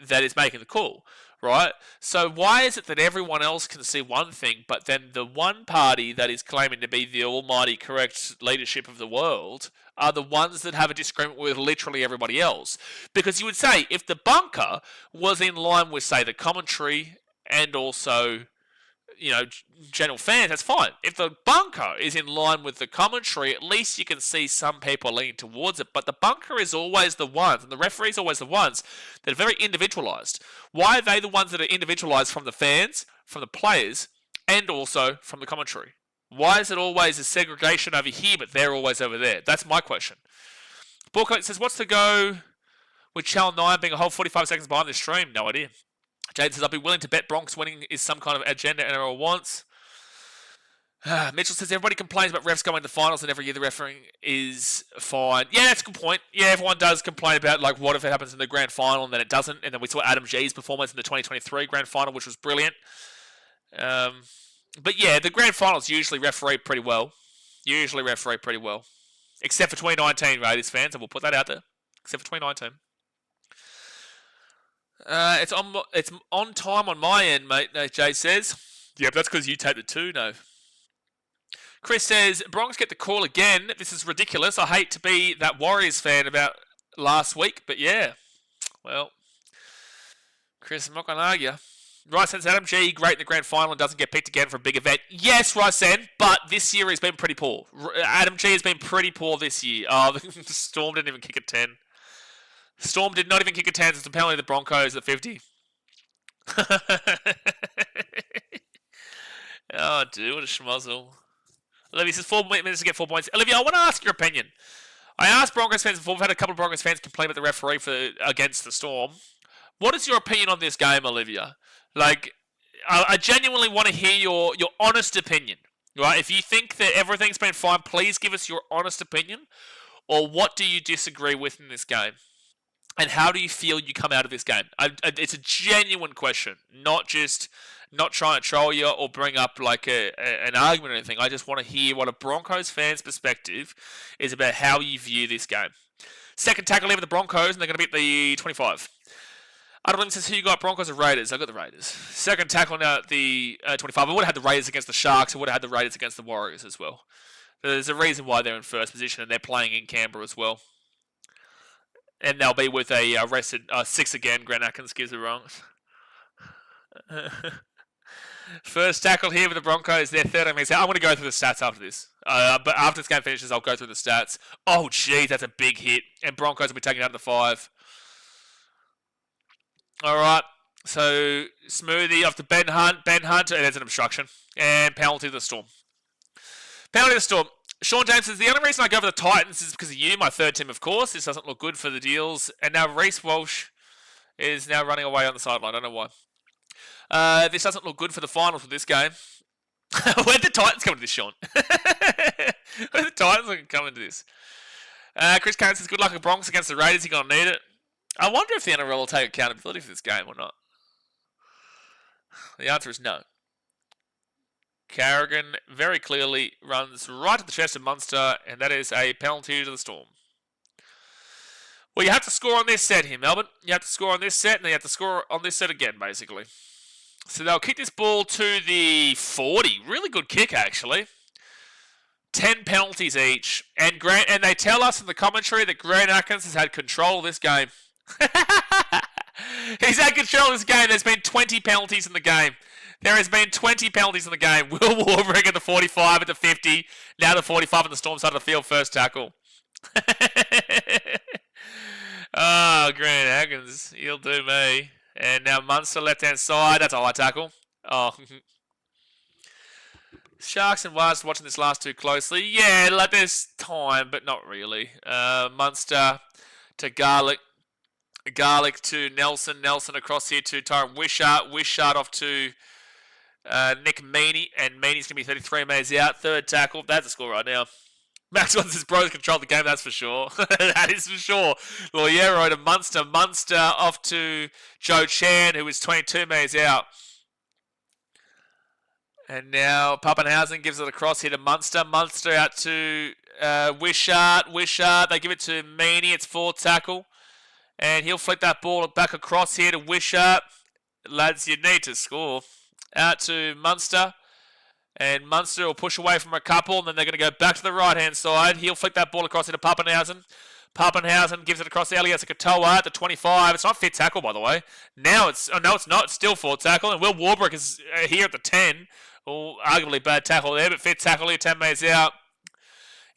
that is making the call, right? So why is it that everyone else can see one thing, but then the one party that is claiming to be the almighty correct leadership of the world are the ones that have a disagreement with literally everybody else? Because you would say, if the bunker was in line with, say, the commentary and also, general fans, that's fine. If the bunker is in line with the commentary, at least you can see some people leaning towards it. But the bunker is always the ones, and the referees are always the ones that are very individualised. Why are they the ones that are individualised from the fans, from the players, and also from the commentary? Why is it always a segregation over here, but they're always over there? That's my question. Ballcoat says, what's the go with Channel 9 being a whole 45 seconds behind the stream? No idea. Jade says, I'll be willing to bet Bronx winning is some kind of agenda NRL wants. Mitchell says, everybody complains about refs going to finals and every year the refereeing is fine. Yeah, that's a good point. Yeah, everyone does complain about, what if it happens in the grand final and then it doesn't. And then we saw Adam G's performance in the 2023 grand final, which was brilliant. But yeah, the grand finals usually referee pretty well. Except for 2019 Raiders fans, and we'll put that out there. Except for 2019. It's on time on my end, mate, Jay says. Yeah, but that's because you taped it too, no. Chris says, Broncos get the call again. This is ridiculous. I hate to be that Warriors fan about last week, but yeah. Well, Chris, I'm not going to argue. Rysen says, Adam G, great in the grand final and doesn't get picked again for a big event. Yes, Rysen, but this year he's been pretty poor. Adam G has been pretty poor this year. The Storm didn't even kick a 10. Storm did not even kick a 10 since the penalty of the Broncos at 50. Oh, dude, what a schmozzle. Olivia says 4 minutes to get 4 points. Olivia, I want to ask your opinion. I asked Broncos fans before. We've had a couple of Broncos fans complain about the referee against the Storm. What is your opinion on this game, Olivia? I genuinely want to hear your honest opinion. Right? If you think that everything's been fine, please give us your honest opinion. Or what do you disagree with in this game? And how do you feel you come out of this game? It's a genuine question, not trying to troll you or bring up an argument or anything. I just want to hear what a Broncos fan's perspective is about how you view this game. Second tackle here with the Broncos, and they're going to beat the 25. Adam says, who you got, Broncos or Raiders? I got the Raiders. Second tackle now at the 25. I would have had the Raiders against the Sharks. I would have had the Raiders against the Warriors as well. There's a reason why they're in first position, and they're playing in Canberra as well. And they'll be with a rested 6 again. Grant Atkins gives it wrong. First tackle here with the Broncos. They're 13 minutes out. I'm going to go through the stats after this. But after this game finishes, I'll go through the stats. Oh, geez, that's a big hit. And Broncos will be taking out the 5. All right. So, smoothie off to Ben Hunt. Ben Hunt, and there's an obstruction. And penalty to the Storm. Penalty to the Storm. Sean James says, the only reason I go for the Titans is because of you, my third team, of course. This doesn't look good for the Deals. And now Reece Walsh is now running away on the sideline. I don't know why. This doesn't look good for the finals with this game. Where'd the Titans come into this, Sean? Where'd the Titans come into this? Chris Kane says, good luck with Broncos against the Raiders. You're going to need it. I wonder if the NRL will take accountability for this game or not. The answer is no. Carrigan very clearly runs right at the chest of Munster, and that is a penalty to the Storm. Well, you have to score on this set here, Melbourne. You have to score on this set, and then you have to score on this set again, basically. So they'll kick this ball to the 40. Really good kick, actually. 10 penalties each. And they tell us in the commentary that Grant Atkins has had control of this game. He's had control of this game. There's been 20 penalties in the game. There has been 20 penalties in the game. Will Warbrick at the 45, at the 50. Now the 45 on the Storm side of the field. First tackle. Oh, Grant Atkins. He'll do me. And now Munster left-hand side. That's a high tackle. Oh. Sharks and Wars watching this last two closely. Yeah, like there's time, but not really. Munster to Garlic. Garlic to Nelson. Nelson across here to Tyron Wishart. Wishart off to Nick Meaney. And Meaney's going to be 33 metres out. Third tackle. That's a score right now. Max wants his bros control the game, that's for sure. That is for sure. Loiero to Munster. Munster off to Joe Chan, who is 22 metres out. And now Pappenhausen gives it across here to Munster. Munster out to Wishart. Wishart, they give it to Meaney. It's fourth tackle. And he'll flick that ball back across here to Wishart. Lads, you need to score. Out to Munster. And Munster will push away from a couple. And then they're going to go back to the right-hand side. He'll flick that ball across into Pappenhausen. Pappenhausen gives it across to Elias Katoa at the 25. It's not fit tackle, by the way. Now it's... Oh, no, it's not. It's still fourth tackle. And Will Warbrick is here at the 10. Well, arguably bad tackle there, but fit tackle here, 10 metres out.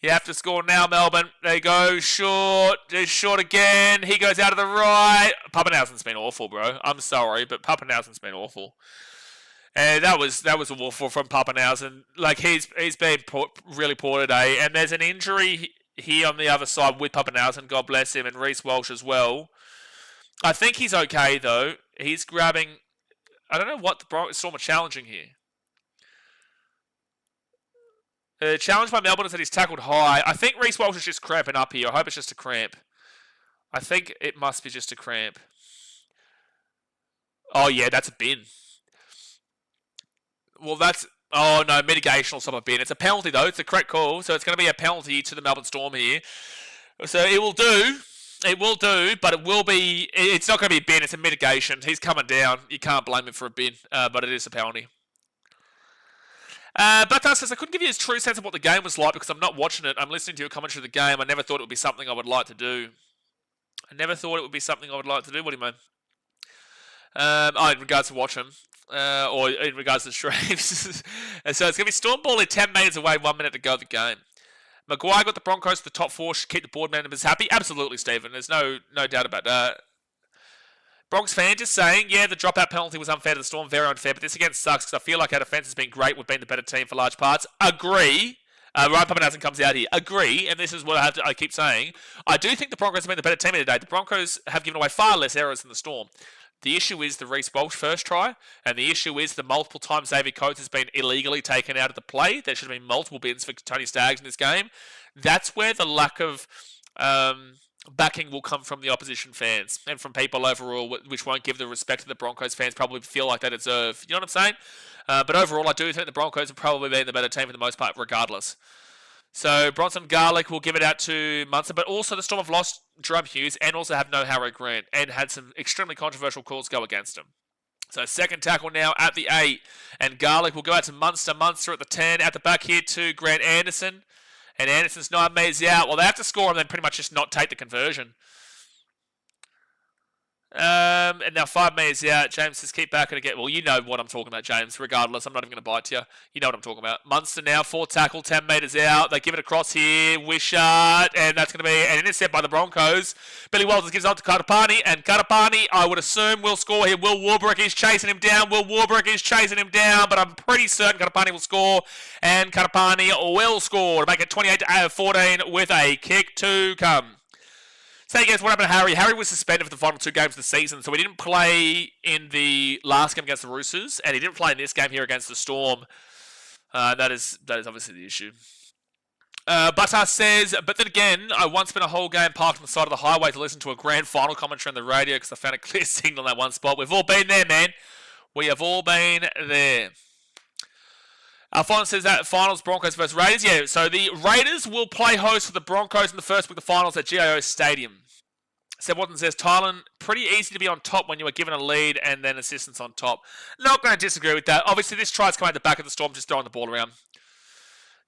You have to score now, Melbourne. They go short. They're short again. He goes out to the right. Pappenhausen's been awful, bro. I'm sorry, but Pappenhausen's been awful. And that was awful from Pappenhausen. Like, he's been really poor today. And there's an injury here on the other side with Pappenhausen. God bless him. And Reece Walsh as well. I think he's okay, though. He's grabbing... I don't know what the Storm are challenging here. Challenge by Melbourne is that he's tackled high. I think Reece Walsh is just cramping up here. I hope it's just a cramp. I think it must be just a cramp. Oh, yeah, that's a bin. Well, that's... Oh, no, mitigation or something bin. It's a penalty, though. It's a correct call. So it's going to be a penalty to the Melbourne Storm here. So it will do. It will do, but it will be... It's not going to be a bin. It's a mitigation. He's coming down. You can't blame him for a bin, but it is a penalty. Batar says, I couldn't give you a true sense of what the game was like because I'm not watching it. I'm listening to your commentary of the game. I never thought it would be something I would like to do. I never thought it would be something I would like to do. What do you mean? In regards to watching. Or in regards to streams. And so it's going to be Storm ball in 10 metres away, 1 minute to go of the game. Maguire got the Broncos to the top four. Should keep the board members happy. Absolutely, Stephen. There's no doubt about that. Bronx fan just saying, yeah, the dropout penalty was unfair to the Storm, very unfair, but this again sucks because I feel like our defence has been great. We've been the better team for large parts. Agree. Ryan Pappenhausen comes out here. Agree, and this is what I keep saying. I do think the Broncos have been the better team today. The Broncos have given away far less errors than the Storm. The issue is the Reece Walsh first try, and the issue is the multiple times Xavier Coates has been illegally taken out of the play. There should have been multiple bins for Tony Staggs in this game. That's where the lack of... backing will come from the opposition fans and from people overall, which won't give the respect that the Broncos fans probably feel like they deserve. You know what I'm saying? But overall, I do think the Broncos have probably been the better team for the most part, regardless. So Bronson Garlic will give it out to Munster, but also the Storm have lost Jerome Hughes and also have no Harry Grant and had some extremely controversial calls go against him. So second tackle now at the 8, and Garlic will go out to Munster. Munster at the 10, at the back here to Grant Anderson. And Anderson's 9 metres out. Well, they have to score and then pretty much just not take the conversion. And now 5 metres out. James says, keep back and again. Well, you know what I'm talking about, James. Regardless, I'm not even going to bite to you. You know what I'm talking about. Munster now, 4 tackle, 10 metres out. They give it across here. Wishart. And that's going to be an intercept by the Broncos. Billy Walters gives it up to Katapani. And Katapani, I would assume, will score here. Will Warbrick is chasing him down. Will Warbrick is chasing him down. But I'm pretty certain Katapani will score. And Katapani will score to make it 28-14 with a kick to come. So, guys, what happened to Harry? Harry was suspended for the final 2 games of the season, so he didn't play in the last game against the Roosters, and he didn't play in this game here against the Storm. That is obviously the issue. Buttar says, but then again, I once spent a whole game parked on the side of the highway to listen to a grand final commentary on the radio because I found a clear signal in that one spot. We've all been there, man. We have all been there. Alphonse says that finals Broncos versus Raiders. Yeah, so the Raiders will play host for the Broncos in the first week of the finals at GIO Stadium. Seb Watson says, Tylan, pretty easy to be on top when you are given a lead and then assistance on top. Not going to disagree with that. Obviously, this tries coming at the back of the Storm, just throwing the ball around.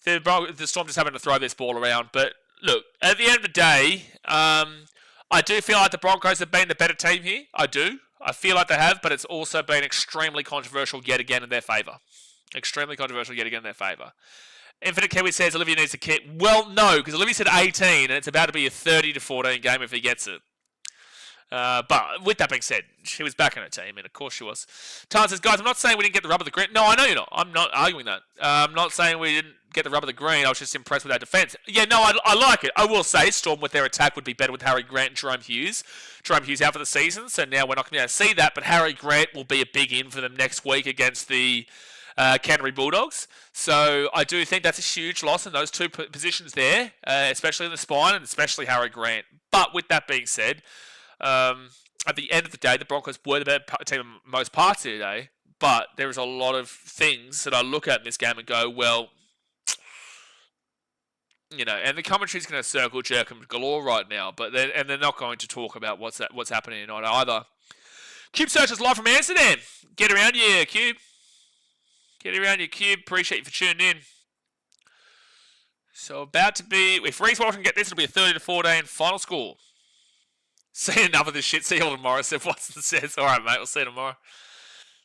The Storm just having to throw this ball around. But look, at the end of the day, I do feel like the Broncos have been the better team here. I do. I feel like they have, but it's also been extremely controversial yet again in their favour. Extremely controversial yet again in their favour. Infinite Kiwi says Olivia needs a kit. Well, no, because Olivia said 18, and it's about to be a 30-14 game if he gets it. But with that being said, she was back in her team, and of course she was. Tan says, guys, I'm not saying we didn't get the rub of the green. No, I know you're not. I'm not arguing that. I'm not saying we didn't get the rub of the green. I was just impressed with our defence. Yeah, no, I like it. I will say Storm with their attack would be better with Harry Grant and Jerome Hughes. Jerome Hughes out for the season, so now we're not going to be able to see that, but Harry Grant will be a big in for them next week against the Canterbury Bulldogs. So I do think that's a huge loss in those two positions there, especially in the spine and especially Harry Grant. But with that being said, at the end of the day, the Broncos were the better team in most parts of the day, but there is a lot of things that I look at in this game and go, well, you know, and the commentary's going to circle jerk them galore right now, but they're not going to talk about what's happening tonight either. Cube Search is live from Amsterdam. Get around here, Cube. Get around here, Cube. Appreciate you for tuning in. So about to be, if Reece Walsh can get this, it'll be a 30-14 final score. See enough of this shit. See you all tomorrow. Seth Watson says, all right, mate. We'll see you tomorrow.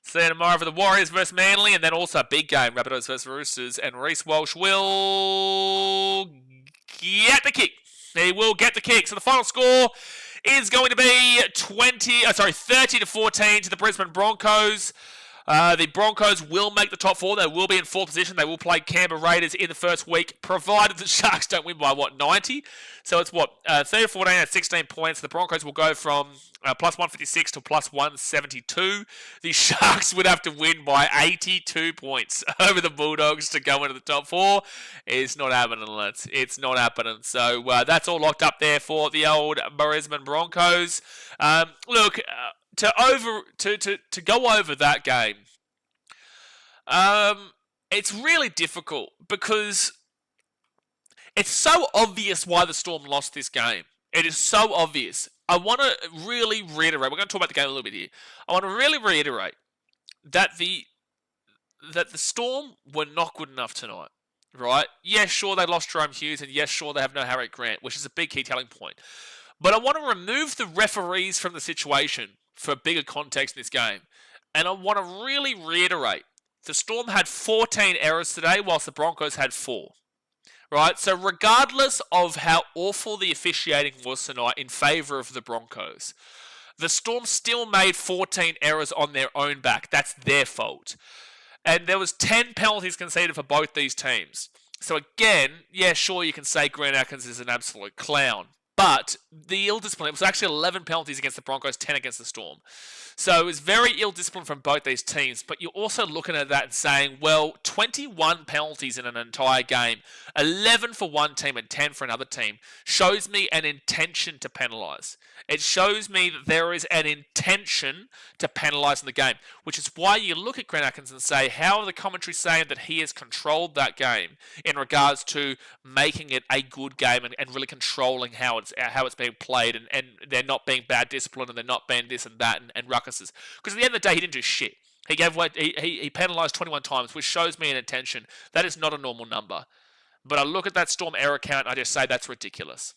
See you tomorrow for the Warriors versus Manly, and then also a big game, Rabbitohs versus Roosters, and Reece Walsh will get the kick. He will get the kick. So the final score is going to be 30-14 to the Brisbane Broncos. The Broncos will make the top four. They will be in fourth position. They will play Canberra Raiders in the first week, provided the Sharks don't win by, 90? So it's 30-14 at 16 points. The Broncos will go from plus 156 to plus 172. The Sharks would have to win by 82 points over the Bulldogs to go into the top four. It's not happening, lads. It's not happening. So that's all locked up there for the old Brisbane Broncos. Look, to go over that game, it's really difficult because it's so obvious why the Storm lost this game. It is so obvious. I want to really reiterate. We're going to talk about the game a little bit here. I want to really reiterate that the Storm were not good enough tonight. Right? Yes, sure they lost Jerome Hughes, and yes, sure they have no Harry Grant, which is a big key telling point. But I want to remove the referees from the situation for bigger context in this game. And I want to really reiterate, the Storm had 14 errors today, whilst the Broncos had 4. Right? So regardless of how awful the officiating was tonight in favour of the Broncos, the Storm still made 14 errors on their own back. That's their fault. And there was 10 penalties conceded for both these teams. So again, yeah, sure, you can say Grant Atkins is an absolute clown. But the ill-discipline, it was actually 11 penalties against the Broncos, 10 against the Storm. So it was very ill-disciplined from both these teams. But you're also looking at that and saying, well, 21 penalties in an entire game, 11 for one team and 10 for another team, shows me an intention to penalise. It shows me that there is an intention to penalise in the game, which is why you look at Grant Atkins and say, how are the commentary saying that he has controlled that game in regards to making it a good game and really controlling how it's being played, and they're not being bad discipline and they're not being this and that and ruckuses. Because at the end of the day, he didn't do shit. He penalised 21 times, which shows me an intention. That is not a normal number. But I look at that Storm error count and I just say that's ridiculous.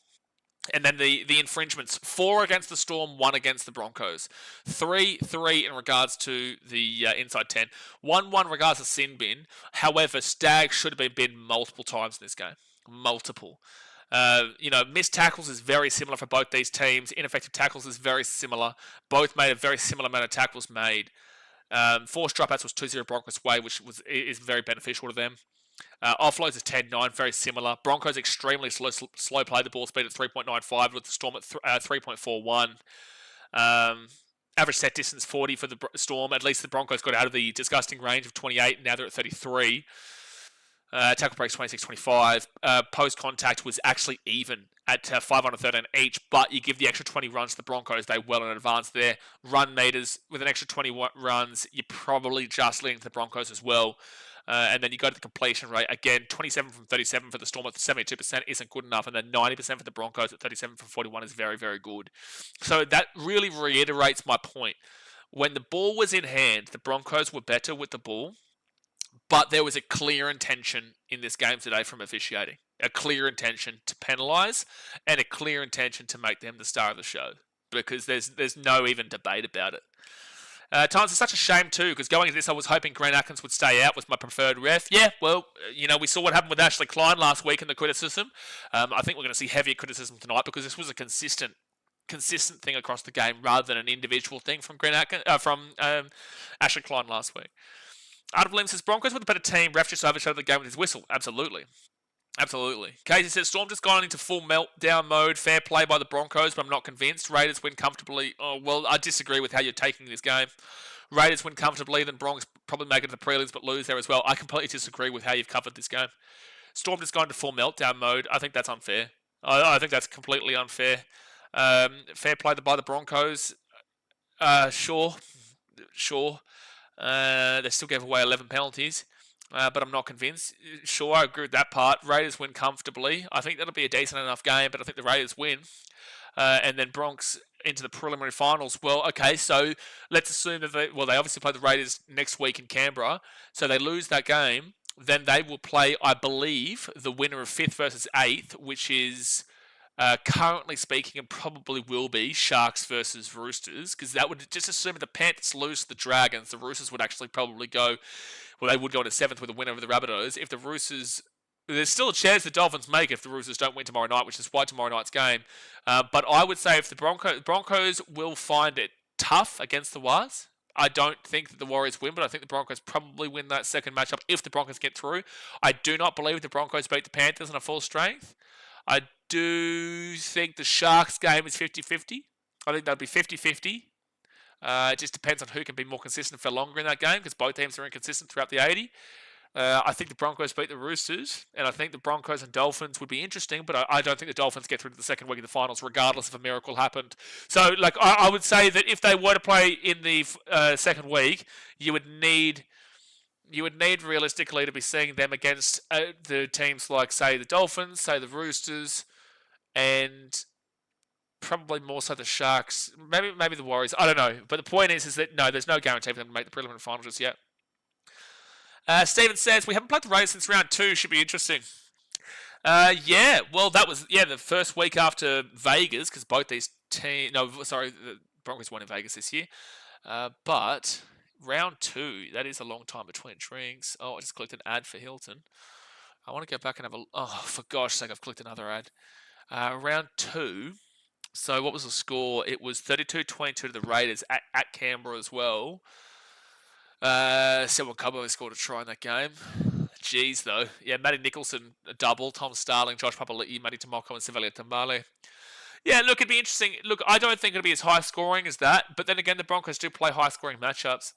And then the infringements, 4 against the Storm, 1 against the Broncos. 3 in regards to the inside 10. 1 regards to sin bin. However, Stagg should have been binned multiple times in this game. Multiple. Missed tackles is very similar for both these teams. Ineffective tackles is very similar. Both made a very similar amount of tackles made. Forced dropouts was 2-0 Broncos way, which is very beneficial to them. Offloads is 10-9, very similar. Broncos extremely slow play the ball speed at 3.95 with the Storm at 3.41. Average set distance 40 for the Storm. At least the Broncos got out of the disgusting range of 28. Now they're at 33. Tackle breaks 26-25. Post contact was actually even at 513 each, but you give the extra 20 runs to the Broncos, they well in advance there. Run meters with an extra 20 runs, you're probably just leading to the Broncos as well. And then you go to the completion rate. Again, 27 from 37 for the Storm at 72% isn't good enough. And then 90% for the Broncos at 37 from 41 is very, very good. So that really reiterates my point. When the ball was in hand, the Broncos were better with the ball. But there was a clear intention in this game today from officiating. A clear intention to penalise and a clear intention to make them the star of the show. Because there's no even debate about it. Times it's such a shame too, because going into this, I was hoping Grant Atkins would stay out, was my preferred ref. Yeah, well, we saw what happened with Ashley Klein last week in the criticism. I think we're going to see heavier criticism tonight because this was a consistent consistent thing across the game rather than an individual thing from Ashley Klein last week. Adam Williams says, Broncos with a better team. Ref just overshadowed the game with his whistle. Absolutely. Casey says, Storm just gone into full meltdown mode. Fair play by the Broncos, but I'm not convinced. Raiders win comfortably. Oh, well, I disagree with how you're taking this game. Raiders win comfortably, then Broncos probably make it to the prelims but lose there as well. I completely disagree with how you've covered this game. Storm just gone into full meltdown mode. I think that's unfair. I think that's completely unfair. Fair play by the Broncos. Sure. They still gave away 11 penalties, but I'm not convinced. Sure, I agree with that part. Raiders win comfortably. I think that'll be a decent enough game, but I think the Raiders win. And then Bronx into the preliminary finals. Well, okay, so let's assume that they obviously play the Raiders next week in Canberra, so they lose that game. Then they will play, I believe, the winner of 5th versus 8th, which is currently speaking and probably will be Sharks versus Roosters, because that would just assume if the Panthers lose to the Dragons, the Roosters would actually probably go, well, they would go into 7th with a winner of the Rabbitohs. If the Roosters, there's still a chance the Dolphins make it if the Roosters don't win tomorrow night, which is why tomorrow night's game. But I would say if the Broncos will find it tough against the Wars. I don't think that the Warriors win, but I think the Broncos probably win that second matchup if the Broncos get through. I do not believe the Broncos beat the Panthers on a full strength. I do think the Sharks game is 50-50. I think that'll be 50-50. It just depends on who can be more consistent for longer in that game, because both teams are inconsistent throughout the 80. I think the Broncos beat the Roosters, and I think the Broncos and Dolphins would be interesting, but I don't think the Dolphins get through to the second week of the finals, regardless if a miracle happened. So, I would say that if they were to play in the second week, you would need realistically to be seeing them against the teams like, say, the Dolphins, say the Roosters, and probably more so the Sharks, maybe the Warriors. I don't know, but the point is that no, there's no guarantee for them to make the preliminary finals just yet. Steven says, we haven't played the Raiders since round 2. Should be interesting. Yeah, well, that was the first week after Vegas, because both these teams... No, sorry, the Broncos won in Vegas this year. But round 2, that is a long time between drinks. Oh, I just clicked an ad for Hilton. I want to go back and have a... Oh, for gosh sake, I've clicked another ad. Round 2, so what was the score? It was 32-22 to the Raiders at Canberra as well. Selwyn Cobbo scored a try in that game. Jeez, though. Yeah, Matty Nicholson, a double. Tom Starling, Josh Papali'i, Matty Tomoko, and Sivalia Tamale. Yeah, look, it'd be interesting. Look, I don't think it'll be as high scoring as that, but then again, the Broncos do play high scoring matchups.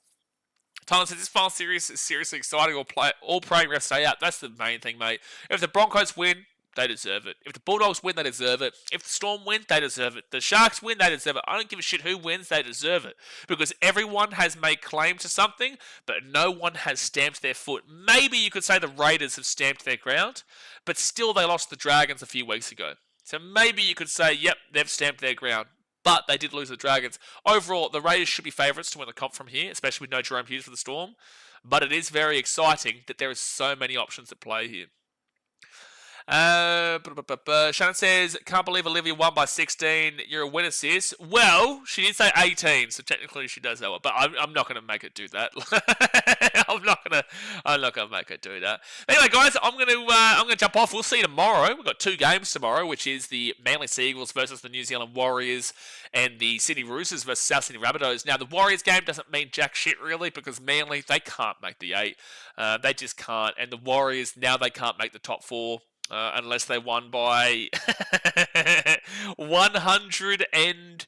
Tyler says, this final series is seriously exciting. All praying refs stay out. That's the main thing, mate. If the Broncos win, they deserve it. If the Bulldogs win, they deserve it. If the Storm win, they deserve it. The Sharks win, they deserve it. I don't give a shit who wins, they deserve it. Because everyone has made claim to something, but no one has stamped their foot. Maybe you could say the Raiders have stamped their ground, but still they lost the Dragons a few weeks ago. So maybe you could say, yep, they've stamped their ground. But they did lose the Dragons. Overall, the Raiders should be favourites to win the comp from here, especially with no Jerome Hughes for the Storm. But it is very exciting that there are so many options at play here. Shannon says, can't believe Olivia won by 16. You're a winner, sis. Well, she did say 18, so technically she does that one. But I'm not going to make it do that. I'm not going to make it do that. Anyway, guys, I'm going to jump off. We'll see you tomorrow. We've got 2 games tomorrow, which is the Manly Seagulls versus the New Zealand Warriors and the Sydney Roosters versus South Sydney Rabbitohs. Now, the Warriors game doesn't mean jack shit, really, because Manly, they can't make the 8. They just can't. And the Warriors, now they can't make the top 4. Unless they won by 100 and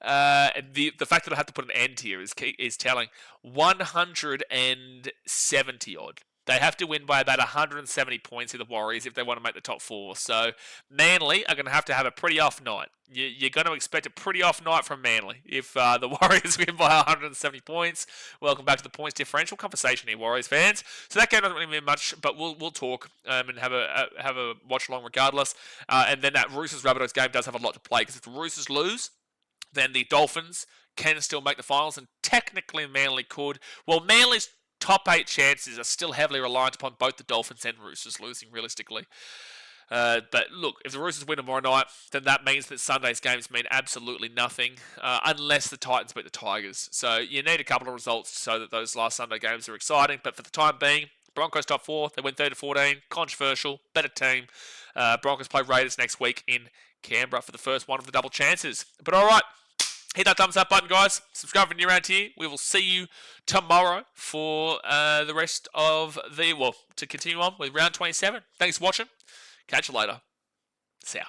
the fact that I have to put an end here is telling. 170 odd. They have to win by about 170 points in the Warriors if they want to make the top 4. So Manly are going to have a pretty off night. You're going to expect a pretty off night from Manly if the Warriors win by 170 points. Welcome back to the points differential conversation here, Warriors fans. So that game doesn't really mean much, but we'll talk and have a watch along regardless. And then that Roosters Rabbitohs game does have a lot to play, because if the Roosters lose, then the Dolphins can still make the finals, and technically Manly could. Well, Manly's top 8 chances are still heavily reliant upon both the Dolphins and Roosters losing, realistically. But look, if the Roosters win tomorrow night, then that means that Sunday's games mean absolutely nothing, unless the Titans beat the Tigers. So you need a couple of results so that those last Sunday games are exciting. But for the time being, Broncos top 4. They win 30-14. Controversial. Better team. Broncos play Raiders next week in Canberra for the first one of the double chances. But all right. Hit that thumbs up button, guys. Subscribe if you're around here. We will see you tomorrow for the rest of the... Well, to continue on with round 27. Thanks for watching. Catch you later. See ya.